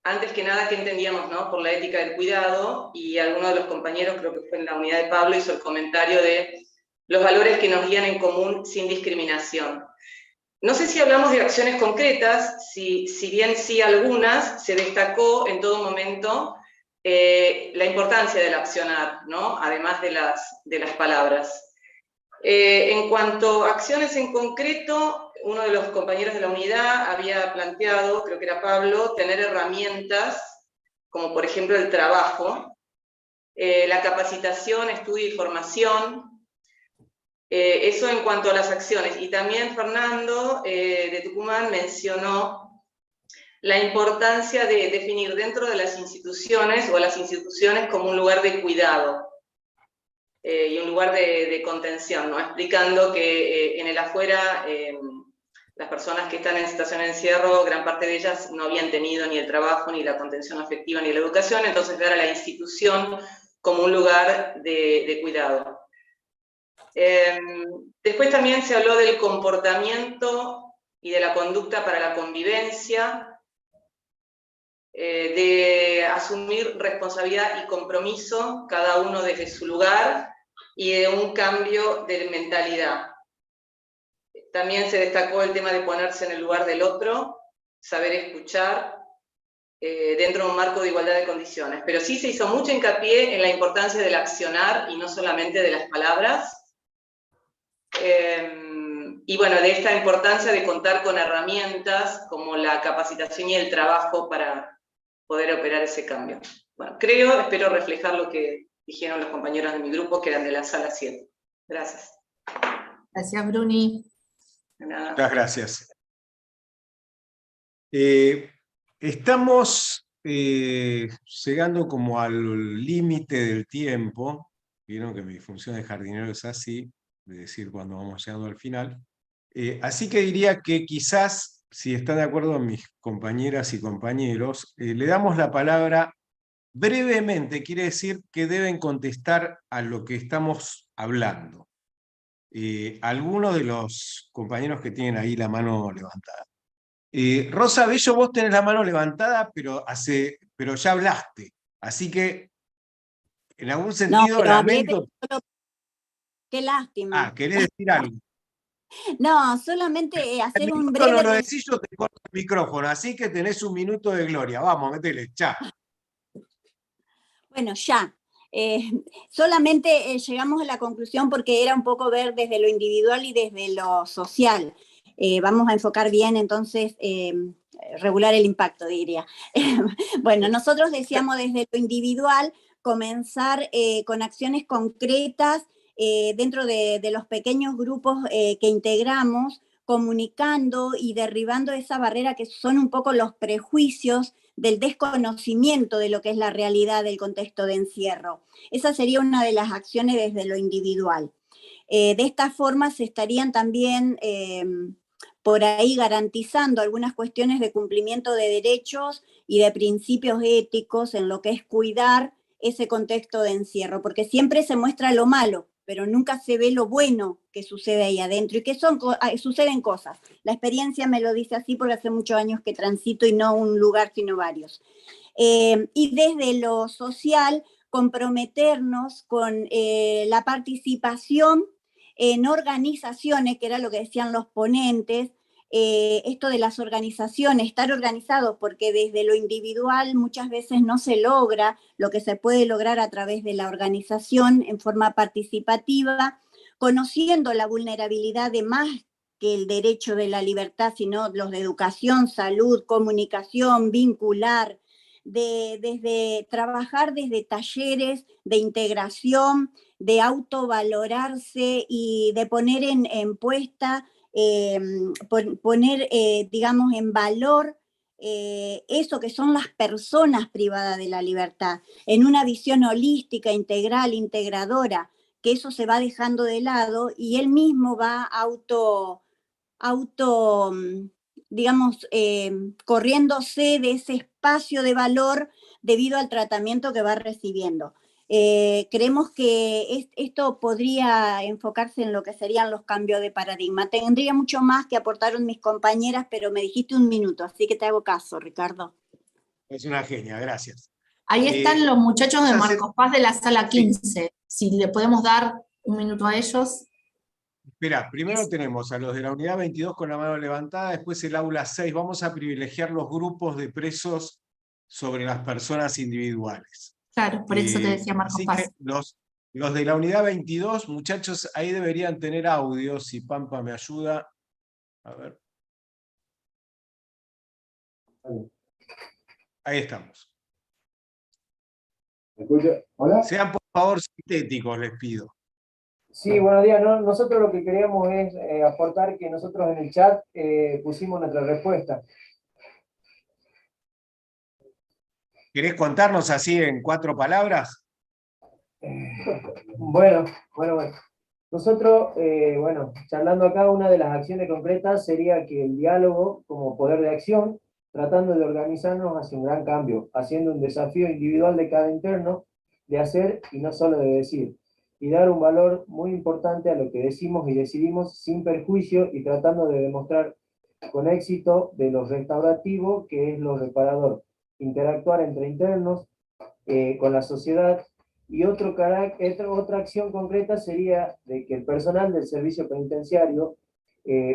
antes que nada, ¿qué entendíamos, no? Por la ética del cuidado, y alguno de los compañeros, creo que fue en la unidad de Pablo, hizo el comentario de los valores que nos guían en común sin discriminación. No sé si hablamos de acciones concretas, si bien sí algunas, se destacó en todo momento la importancia del accionar, ¿no? Además de las palabras. En cuanto a acciones en concreto, uno de los compañeros de la unidad había planteado, creo que era Pablo, tener herramientas, como por ejemplo el trabajo, la capacitación, estudio y formación, eso en cuanto a las acciones. Y también Fernando de Tucumán mencionó la importancia de definir dentro de las instituciones, o las instituciones como un lugar de cuidado, y un lugar de contención, ¿no? Explicando que en el afuera, las personas que están en situación de encierro, gran parte de ellas no habían tenido ni el trabajo, ni la contención afectiva, ni la educación, entonces ver a la institución como un lugar de cuidado. Después también se habló del comportamiento y de la conducta para la convivencia, de asumir responsabilidad y compromiso, cada uno desde su lugar, y de un cambio de mentalidad. También se destacó el tema de ponerse en el lugar del otro, saber escuchar, dentro de un marco de igualdad de condiciones. Pero sí se hizo mucho hincapié en la importancia del accionar y no solamente de las palabras. Y bueno, de esta importancia de contar con herramientas como la capacitación y el trabajo para poder operar ese cambio. Bueno, espero reflejar lo que dijeron los compañeros de mi grupo, que eran de la sala 7. Gracias. Gracias, Bruni. De nada. Muchas gracias. Estamos llegando como al límite del tiempo. Vieron que mi función de jardinero es así, de decir cuando vamos llegando al final. Así que diría que quizás, si están de acuerdo mis compañeras y compañeros, le damos la palabra brevemente, quiere decir que deben contestar a lo que estamos hablando. Algunos de los compañeros que tienen ahí la mano levantada. Rosa Bello, vos tenés la mano levantada, pero ya hablaste. Así que, en algún sentido, pero hablé, lamento... pero qué lástima. Ah, ¿querés decir algo? No, solamente hacer un No lo breve... decís, yo te corto el micrófono, así que tenés un minuto de gloria. Vamos, métele, ya. Bueno, ya. Solamente llegamos a la conclusión porque era un poco ver desde lo individual y desde lo social. Vamos a enfocar bien, entonces, regular el impacto, diría. Bueno, nosotros decíamos desde lo individual comenzar con acciones concretas dentro de los pequeños grupos que integramos, comunicando y derribando esa barrera que son un poco los prejuicios del desconocimiento de lo que es la realidad del contexto de encierro. Esa sería una de las acciones desde lo individual. De esta forma se estarían también por ahí garantizando algunas cuestiones de cumplimiento de derechos y de principios éticos en lo que es cuidar ese contexto de encierro, porque siempre se muestra lo malo, pero nunca se ve lo bueno que sucede ahí adentro y que suceden cosas. La experiencia me lo dice así porque hace muchos años que transito y no un lugar, sino varios. Y desde lo social, comprometernos con la participación en organizaciones, que era lo que decían los ponentes, esto de las organizaciones, estar organizados, porque desde lo individual muchas veces no se logra lo que se puede lograr a través de la organización en forma participativa, conociendo la vulnerabilidad de más que el derecho de la libertad, sino los de educación, salud, comunicación, vincular, desde trabajar desde talleres de integración, de autovalorarse y de poner en puesta, poner, digamos, en valor eso que son las personas privadas de la libertad, en una visión holística, integral, integradora, que eso se va dejando de lado y él mismo va digamos, corriéndose de ese espacio de valor debido al tratamiento que va recibiendo. Creemos que esto podría enfocarse en lo que serían los cambios de paradigma. Tendría mucho más que aportaron mis compañeras, pero me dijiste un minuto, así que te hago caso, Ricardo. Es una genia, gracias. Ahí están los muchachos de Marcos Paz de la sala 15. Si le podemos dar un minuto a ellos. Espera, primero tenemos a los de la unidad 22 con la mano levantada, después el aula 6. Vamos a privilegiar los grupos de presos sobre las personas individuales. Claro, por eso te decía Marcos así Paz. Que los de la unidad 22, muchachos, ahí deberían tener audio, si Pampa me ayuda. A ver. Ahí estamos. ¿Me escucha? ¿Hola? Sean por favor sintéticos, les pido. Sí, buenos días. Nosotros lo que queríamos es aportar que nosotros en el chat pusimos nuestra respuesta. ¿Querés contarnos así en 4 palabras? Bueno. Nosotros, charlando acá, una de las acciones concretas sería que el diálogo como poder de acción, tratando de organizarnos hacia un gran cambio, haciendo un desafío individual de cada interno, de hacer y no solo de decir, y dar un valor muy importante a lo que decimos y decidimos sin perjuicio y tratando de demostrar con éxito de lo restaurativo que es lo reparador, interactuar entre internos, con la sociedad. Y otra acción concreta sería de que el personal del servicio penitenciario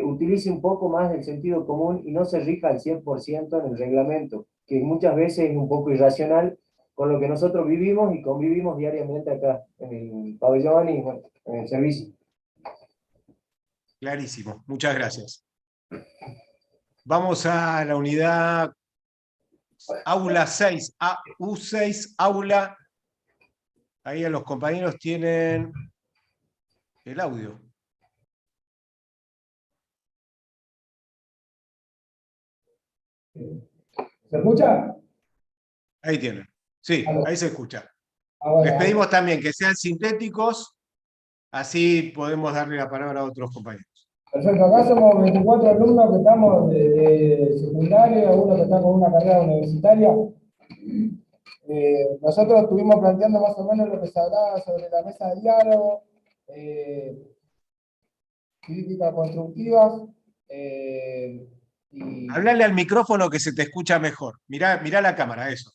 utilice un poco más del sentido común y no se rija al 100% en el reglamento, que muchas veces es un poco irracional con lo que nosotros vivimos y convivimos diariamente acá, en el pabellón y bueno, en el servicio. Clarísimo, muchas gracias. Vamos a la unidad Aula 6, U6, Aula. Ahí a los compañeros tienen el audio. ¿Se escucha? Ahí tienen. Sí, ahí se escucha. Bueno, Les pedimos también que sean sintéticos, así podemos darle la palabra a otros compañeros. Perfecto, acá somos 24 alumnos que estamos de secundaria, uno que está con una carrera universitaria. Nosotros estuvimos planteando más o menos lo que se hablaba sobre la mesa de diálogo, críticas constructivas. Hablale al micrófono que se te escucha mejor. Mirá la cámara, eso.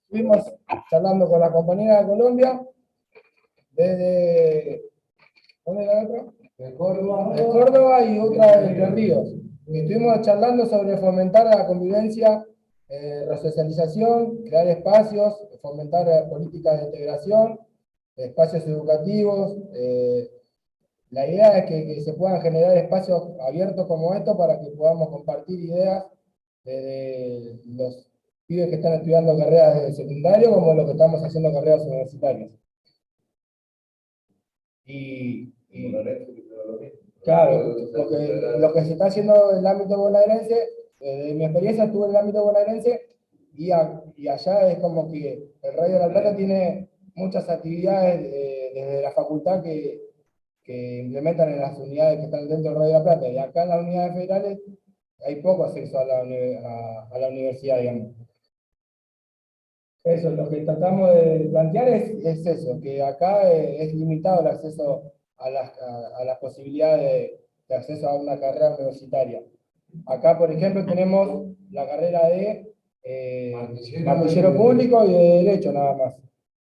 Estuvimos charlando con la compañera de Colombia, desde... ¿Dónde era otra? De Córdoba y otra de Entre Ríos. Y estuvimos charlando sobre fomentar la convivencia, resocialización, crear espacios, fomentar políticas de integración, espacios educativos. La idea es que se puedan generar espacios abiertos como estos para que podamos compartir ideas de los pibes que están estudiando carreras de secundario como los que estamos haciendo carreras universitarias. Claro, lo que se está haciendo en el ámbito bonaerense, de mi experiencia estuve en el ámbito bonaerense y allá es como que el Radio de la Plata tiene muchas actividades desde la facultad que implementan en las unidades que están dentro del Radio de la Plata, y acá en las unidades federales hay poco acceso a la universidad, digamos. Eso, lo que tratamos de plantear es eso, que acá es limitado el acceso a las posibilidades de acceso a una carrera universitaria. Acá, por ejemplo, tenemos la carrera de martillero público y de Derecho nada más.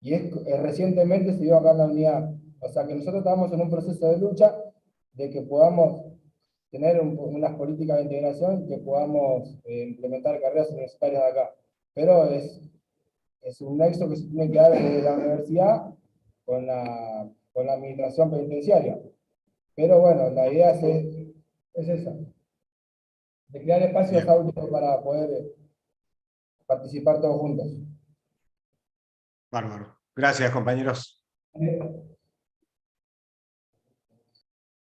Y recientemente se dio acá en la unidad. O sea que nosotros estamos en un proceso de lucha de que podamos tener unas políticas de integración, que podamos implementar carreras universitarias acá. Pero es un nexo que se tiene que dar desde la universidad con la administración penitenciaria. Pero bueno, la idea es esa, de crear espacios autónomos para poder participar todos juntos. Bárbaro. Gracias, compañeros.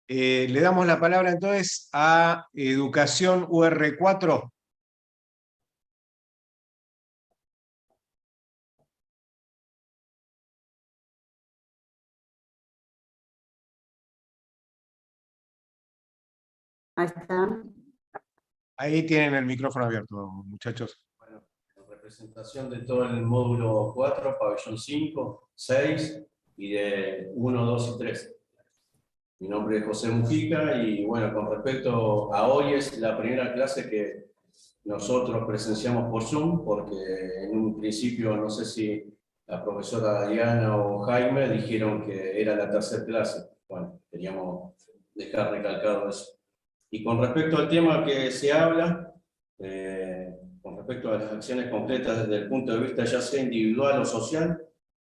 Le damos la palabra entonces a Educación UR4. Ahí está. Ahí tienen el micrófono abierto, muchachos. Bueno, en representación de todo el módulo 4, pabellón 5, 6 y de 1, 2 y 3. Mi nombre es José Mujica y bueno, con respecto a hoy es la primera clase que nosotros presenciamos por Zoom, porque en un principio no sé si la profesora Diana o Jaime dijeron que era la tercera clase. Bueno, queríamos dejar recalcado eso. Y con respecto al tema que se habla, con respecto a las acciones concretas desde el punto de vista ya sea individual o social,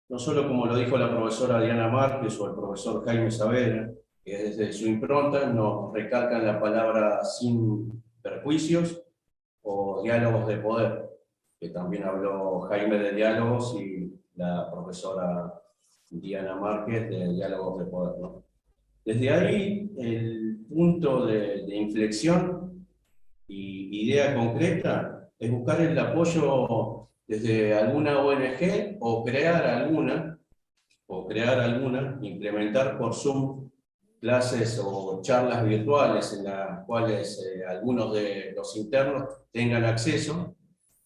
no solo como lo dijo la profesora Diana Márquez o el profesor Jaime Saavedra, que desde su impronta nos recalcan la palabra sin perjuicios o diálogos de poder, que también habló Jaime de diálogos y la profesora Diana Márquez de diálogos de poder, ¿no? Desde ahí, el punto de inflexión y idea concreta es buscar el apoyo desde alguna ONG o crear alguna, implementar por Zoom clases o charlas virtuales en las cuales algunos de los internos tengan acceso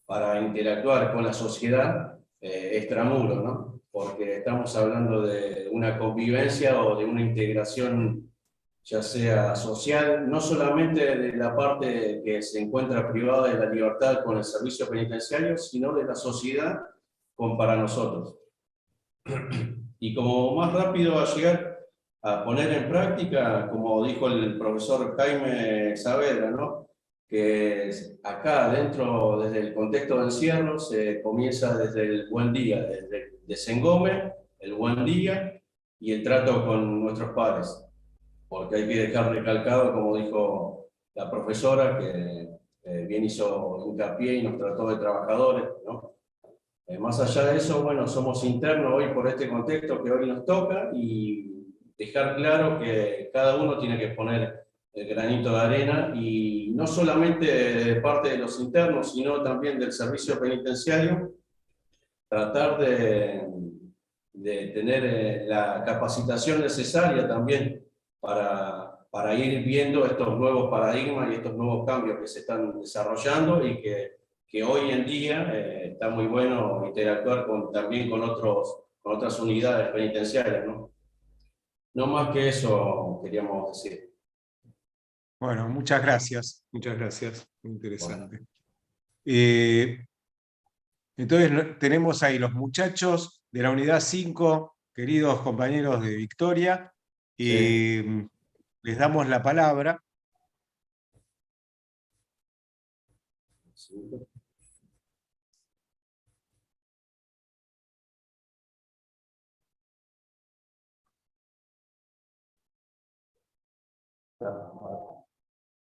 para interactuar con la sociedad extramuros, ¿no? Porque estamos hablando de una convivencia o de una integración, ya sea social, no solamente de la parte que se encuentra privada de la libertad con el servicio penitenciario, sino de la sociedad para nosotros. Y como más rápido va a llegar a poner en práctica, como dijo el profesor Jaime Saavedra, ¿no? Que acá dentro, desde el contexto de encierro, se comienza desde el buen día, desde el desengome, el buen día y el trato con nuestros pares. Porque hay que dejar recalcado, como dijo la profesora, que bien hizo hincapié y nos trató de trabajadores, ¿no? Más allá de eso, bueno, somos internos hoy por este contexto que hoy nos toca y dejar claro que cada uno tiene que poner el granito de arena y no solamente de parte de los internos, sino también del servicio penitenciario, tratar de tener la capacitación necesaria también para ir viendo estos nuevos paradigmas y estos nuevos cambios que se están desarrollando y que hoy en día está muy bueno interactuar también con otras unidades penitenciarias, ¿no? No más que eso queríamos decir. Bueno, muchas gracias, muy interesante. Entonces tenemos ahí los muchachos de la unidad 5, queridos compañeros de Victoria, y les damos la palabra.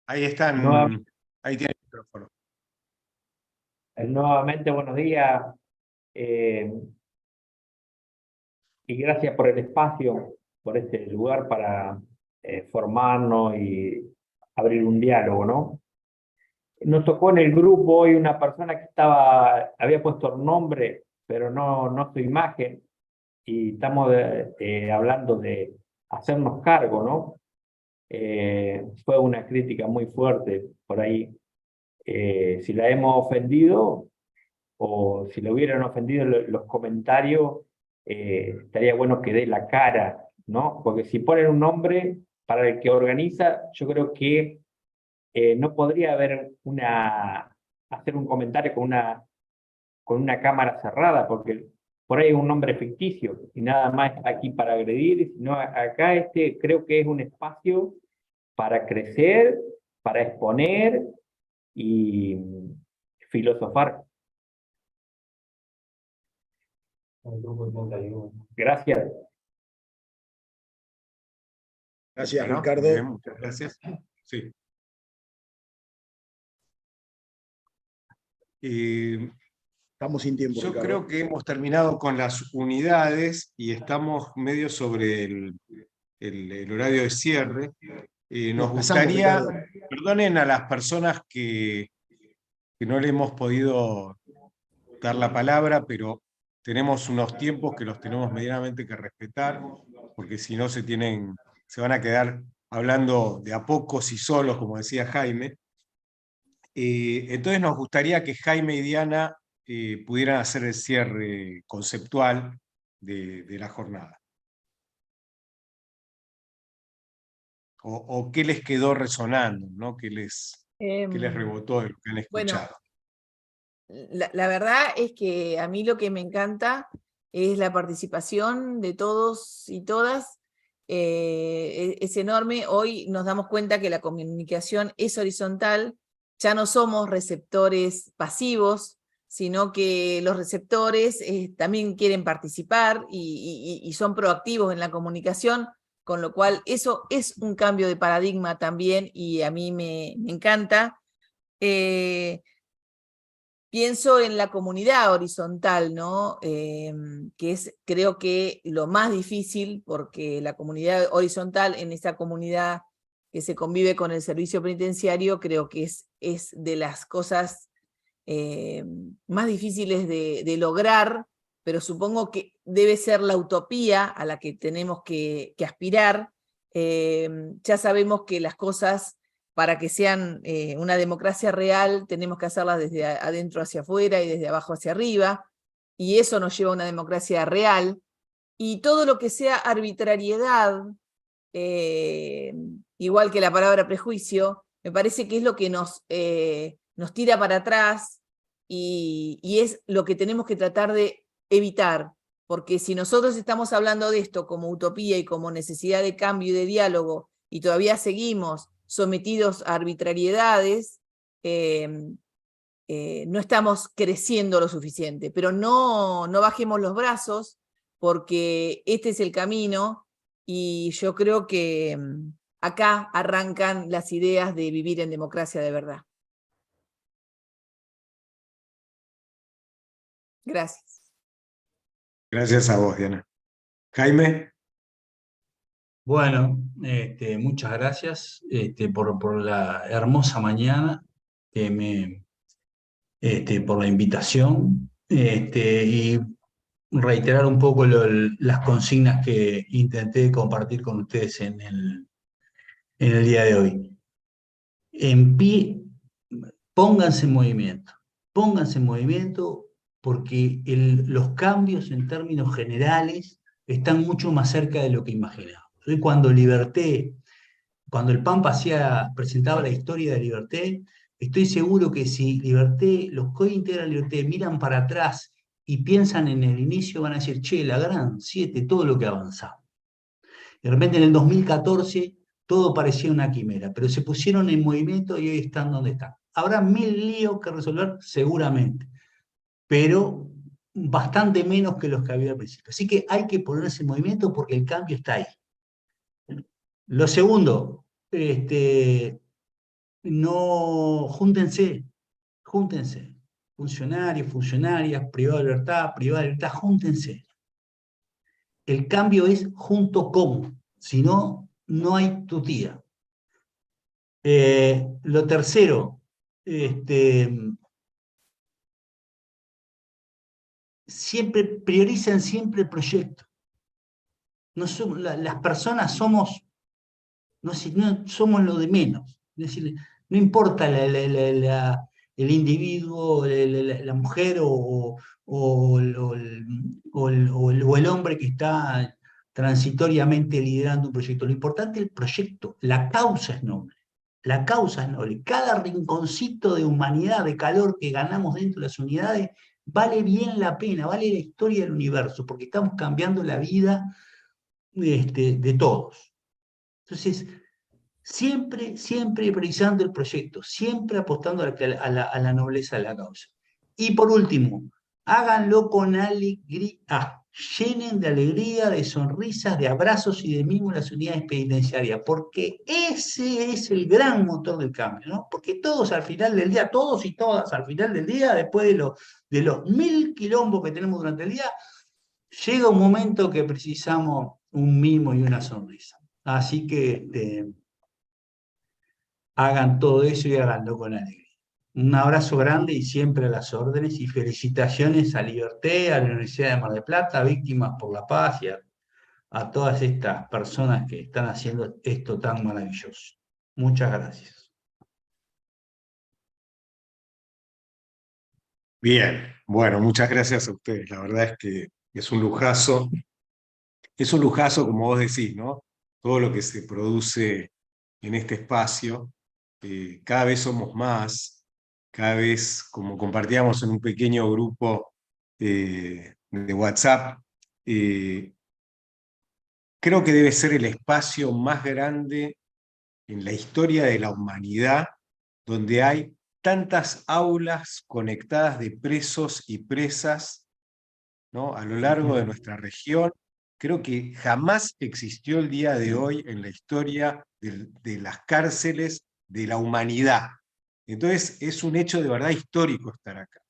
Ahí están, ahí tienen el micrófono. Nuevamente, buenos días y gracias por el espacio, por este lugar para formarnos y abrir un diálogo, ¿no? Nos tocó en el grupo hoy una persona que había puesto el nombre, pero no su imagen, y estamos hablando de hacernos cargo, ¿no? Fue una crítica muy fuerte por ahí. Si la hemos ofendido, o si le hubieran ofendido los comentarios, estaría bueno que dé la cara, ¿no? Porque si ponen un nombre para el que organiza, yo creo que no podría haber hacer un comentario con una cámara cerrada, porque por ahí es un nombre ficticio y nada más aquí para agredir, sino acá creo que es un espacio para crecer, para exponer y filosofar. Gracias. Gracias, Bueno, Ricardo. bien, muchas gracias. Sí. Estamos sin tiempo, Yo Ricardo. creo que hemos terminado con las unidades y estamos medio sobre el horario de cierre. Nos gustaría, perdonen a las personas que no le hemos podido dar la palabra, pero tenemos unos tiempos que los tenemos medianamente que respetar, porque si no se van a quedar hablando de a pocos y solos, como decía Jaime. Entonces nos gustaría que Jaime y Diana pudieran hacer el cierre conceptual de la jornada. O qué les quedó resonando, ¿no? ¿Qué les rebotó de lo que han escuchado? Bueno, la verdad es que a mí lo que me encanta es la participación de todos y todas. Es enorme. Hoy nos damos cuenta que la comunicación es horizontal. Ya no somos receptores pasivos, sino que los receptores también quieren participar y son proactivos en la comunicación. con lo cual eso es un cambio de paradigma también y a mí me encanta. Pienso en la comunidad horizontal, ¿no? Que es, creo que lo más difícil, porque la comunidad horizontal, en esa comunidad que se convive con el servicio penitenciario, creo que es de las cosas más difíciles de lograr, pero supongo que debe ser la utopía a la que tenemos que aspirar. Ya sabemos que las cosas, para que sean una democracia real, tenemos que hacerlas desde adentro hacia afuera y desde abajo hacia arriba, y eso nos lleva a una democracia real, y todo lo que sea arbitrariedad, igual que la palabra prejuicio, me parece que es lo que nos tira para atrás, y es lo que tenemos que tratar de evitar, porque si nosotros estamos hablando de esto como utopía y como necesidad de cambio y de diálogo, y todavía seguimos sometidos a arbitrariedades, no estamos creciendo lo suficiente, pero no bajemos los brazos, porque este es el camino, y yo creo que acá arrancan las ideas de vivir en democracia de verdad. Gracias. Gracias a vos, Diana. Jaime. Bueno, muchas gracias por la hermosa mañana, por la invitación, y reiterar un poco las consignas que intenté compartir con ustedes en el día de hoy. Pónganse en movimiento, porque los cambios en términos generales están mucho más cerca de lo que imaginamos. Cuando el Pampa presentaba la historia de Liberté, estoy seguro que si Liberté, los que hoy integran Liberté, miran para atrás y piensan en el inicio, van a decir, che, la gran 7, todo lo que avanzamos. De repente en el 2014 todo parecía una quimera, pero se pusieron en movimiento y hoy están donde están. ¿Habrá 1000 líos que resolver? Seguramente, pero bastante menos que los que había al principio. Así que hay que ponerse en movimiento porque el cambio está ahí. Lo segundo, júntense, funcionarios, funcionarias, privado de libertad, júntense. El cambio es junto con, si no, no hay tutía. Lo tercero, prioricen siempre el proyecto. Las personas somos lo de menos. Es decir, no importa el individuo, la mujer o el hombre que está transitoriamente liderando un proyecto. Lo importante es el proyecto, la causa es noble. La causa es noble. Cada rinconcito de humanidad, de calor que ganamos dentro de las unidades, vale bien la pena, vale la historia del universo, porque estamos cambiando la vida de todos. Entonces, siempre priorizando el proyecto, siempre apostando a la nobleza de la causa. Y por último, háganlo con alegría, llenen de alegría, de sonrisas, de abrazos y de mimos las unidades penitenciarias, porque ese es el gran motor del cambio, ¿no? Porque todos al final del día, todos y todas al final del día, después de los 1000 quilombos que tenemos durante el día, llega un momento que precisamos un mimo y una sonrisa. Así que hagan todo eso y háganlo con alegría. Un abrazo grande y siempre a las órdenes, y felicitaciones a Liberté, a la Universidad de Mar del Plata, a Víctimas por la Paz y a todas estas personas que están haciendo esto tan maravilloso. Muchas gracias. Bien, bueno, muchas gracias a ustedes. La verdad es que es un lujazo. Es un lujazo, como vos decís, ¿no? Todo lo que se produce en este espacio. Cada vez somos más. Cada vez, como compartíamos en un pequeño grupo de WhatsApp, creo que debe ser el espacio más grande en la historia de la humanidad, donde hay tantas aulas conectadas de presos y presas, ¿no? A lo largo de nuestra región, creo que jamás existió el día de hoy en la historia de las cárceles de la humanidad. Entonces es un hecho de verdad histórico estar acá,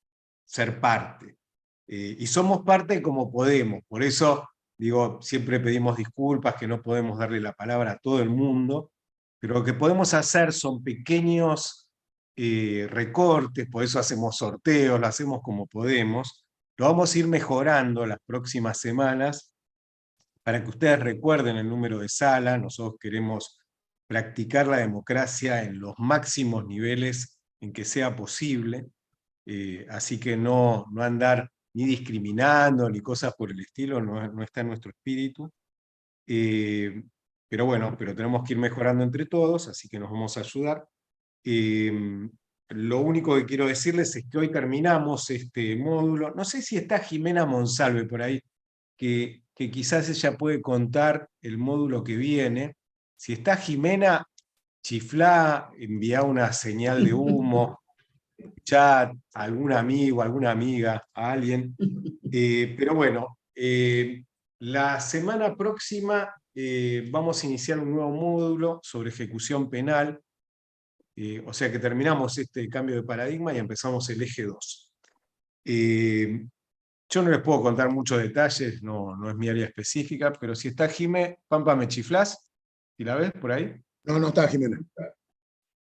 ser parte. Y somos parte como podemos, por eso digo, siempre pedimos disculpas, que no podemos darle la palabra a todo el mundo, pero lo que podemos hacer son pequeños recortes, por eso hacemos sorteos, lo hacemos como podemos, lo vamos a ir mejorando las próximas semanas, para que ustedes recuerden el número de sala. Nosotros queremos practicar la democracia en los máximos niveles en que sea posible, así que no andar ni discriminando, ni cosas por el estilo, no está en nuestro espíritu. Pero bueno, pero tenemos que ir mejorando entre todos, así que nos vamos a ayudar. Lo único que quiero decirles es que hoy terminamos este módulo. No sé si está Jimena Monsalve por ahí, que quizás ella puede contar el módulo que viene. Si está Jimena, chiflá, envía una señal de humo, chat, a algún amigo, alguna amiga, a alguien. Pero bueno, la semana próxima vamos a iniciar un nuevo módulo sobre ejecución penal, o sea que terminamos este cambio de paradigma y empezamos el eje 2. Yo no les puedo contar muchos detalles, no es mi área específica, pero si está Jimé, Pampa, ¿me chiflás? ¿Y la ves por ahí? No está Jimena.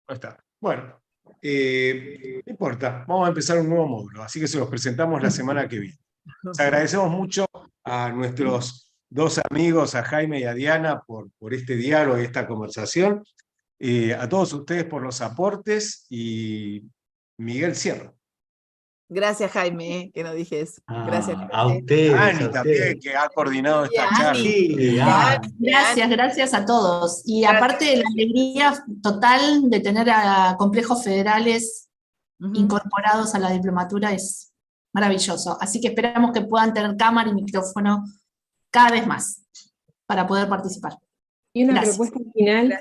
No está. Bueno, no importa, vamos a empezar un nuevo módulo, así que se los presentamos la semana que viene. Les agradecemos mucho a nuestros dos amigos, a Jaime y a Diana, por este diálogo y esta conversación. A todos ustedes por los aportes, y Miguel cierra. Gracias, Jaime, que no dije eso. Gracias. A ustedes. Ani también, que ha coordinado esta charla. Gracias a todos. Y aparte la alegría total de tener a complejos federales incorporados a la diplomatura es maravilloso. Así que esperamos que puedan tener cámara y micrófono cada vez más para poder participar. Y una Gracias. propuesta final.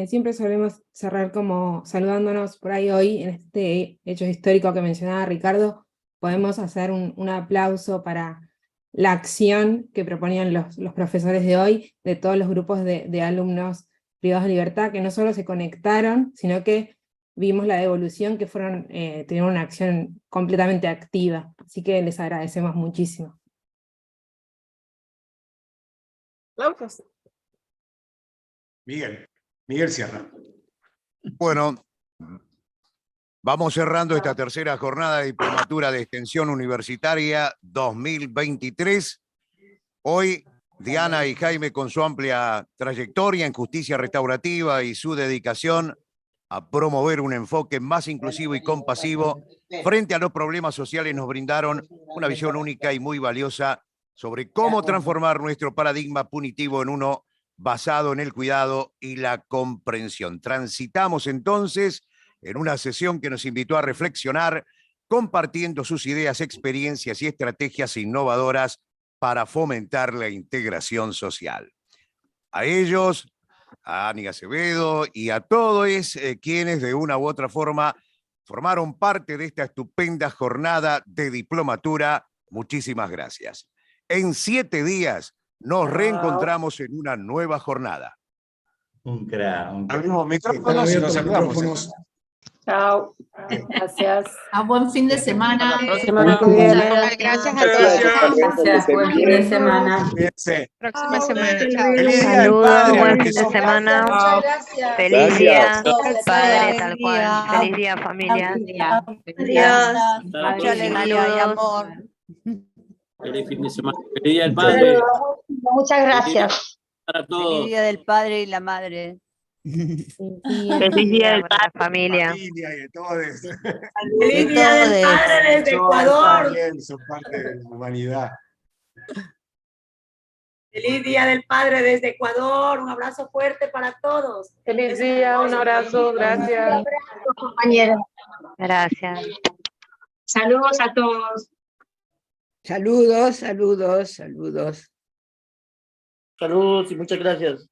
Siempre solemos cerrar como saludándonos por ahí. Hoy, en este hecho histórico que mencionaba Ricardo, podemos hacer un aplauso para la acción que proponían los profesores de hoy, de todos los grupos de alumnos privados de libertad, que no solo se conectaron, sino que vimos la devolución, que tuvieron una acción completamente activa. Así que les agradecemos muchísimo. Aplausos. Miguel cierra. Bueno, vamos cerrando esta tercera jornada de diplomatura de extensión universitaria 2023. Hoy, Diana y Jaime, con su amplia trayectoria en justicia restaurativa y su dedicación a promover un enfoque más inclusivo y compasivo frente a los problemas sociales, nos brindaron una visión única y muy valiosa sobre cómo transformar nuestro paradigma punitivo en uno basado en el cuidado y la comprensión. Transitamos entonces en una sesión que nos invitó a reflexionar, compartiendo sus ideas, experiencias y estrategias innovadoras para fomentar la integración social. A ellos, a Ani Acevedo y a todos quienes de una u otra forma formaron parte de esta estupenda jornada de diplomatura, muchísimas gracias. En 7 días nos reencontramos en una nueva jornada. Un crack. Abrimos micrófonos y nos saludamos. Chao. Gracias. A buen fin de semana. Semana que viene. Gracias a todos. Gracias. Buen fin de semana. Próxima semana. Saludos, buen fin de semana. Muchas gracias. Feliz día, Gracias. padre, tal cual. Feliz día, familia. Adiós. Mucha alegría y amor. Feliz fin de semana. Feliz día del padre. Muchas gracias. Para todos. Feliz día del padre y la madre. Feliz día del padre, familia. Feliz día del padre desde Ecuador. Son parte de la humanidad. Feliz día del padre desde Ecuador. Un abrazo fuerte para todos. Feliz día, un abrazo, gracias. Un abrazo, compañeros. Gracias. Saludos a todos. Saludos, saludos, saludos. Saludos y muchas gracias.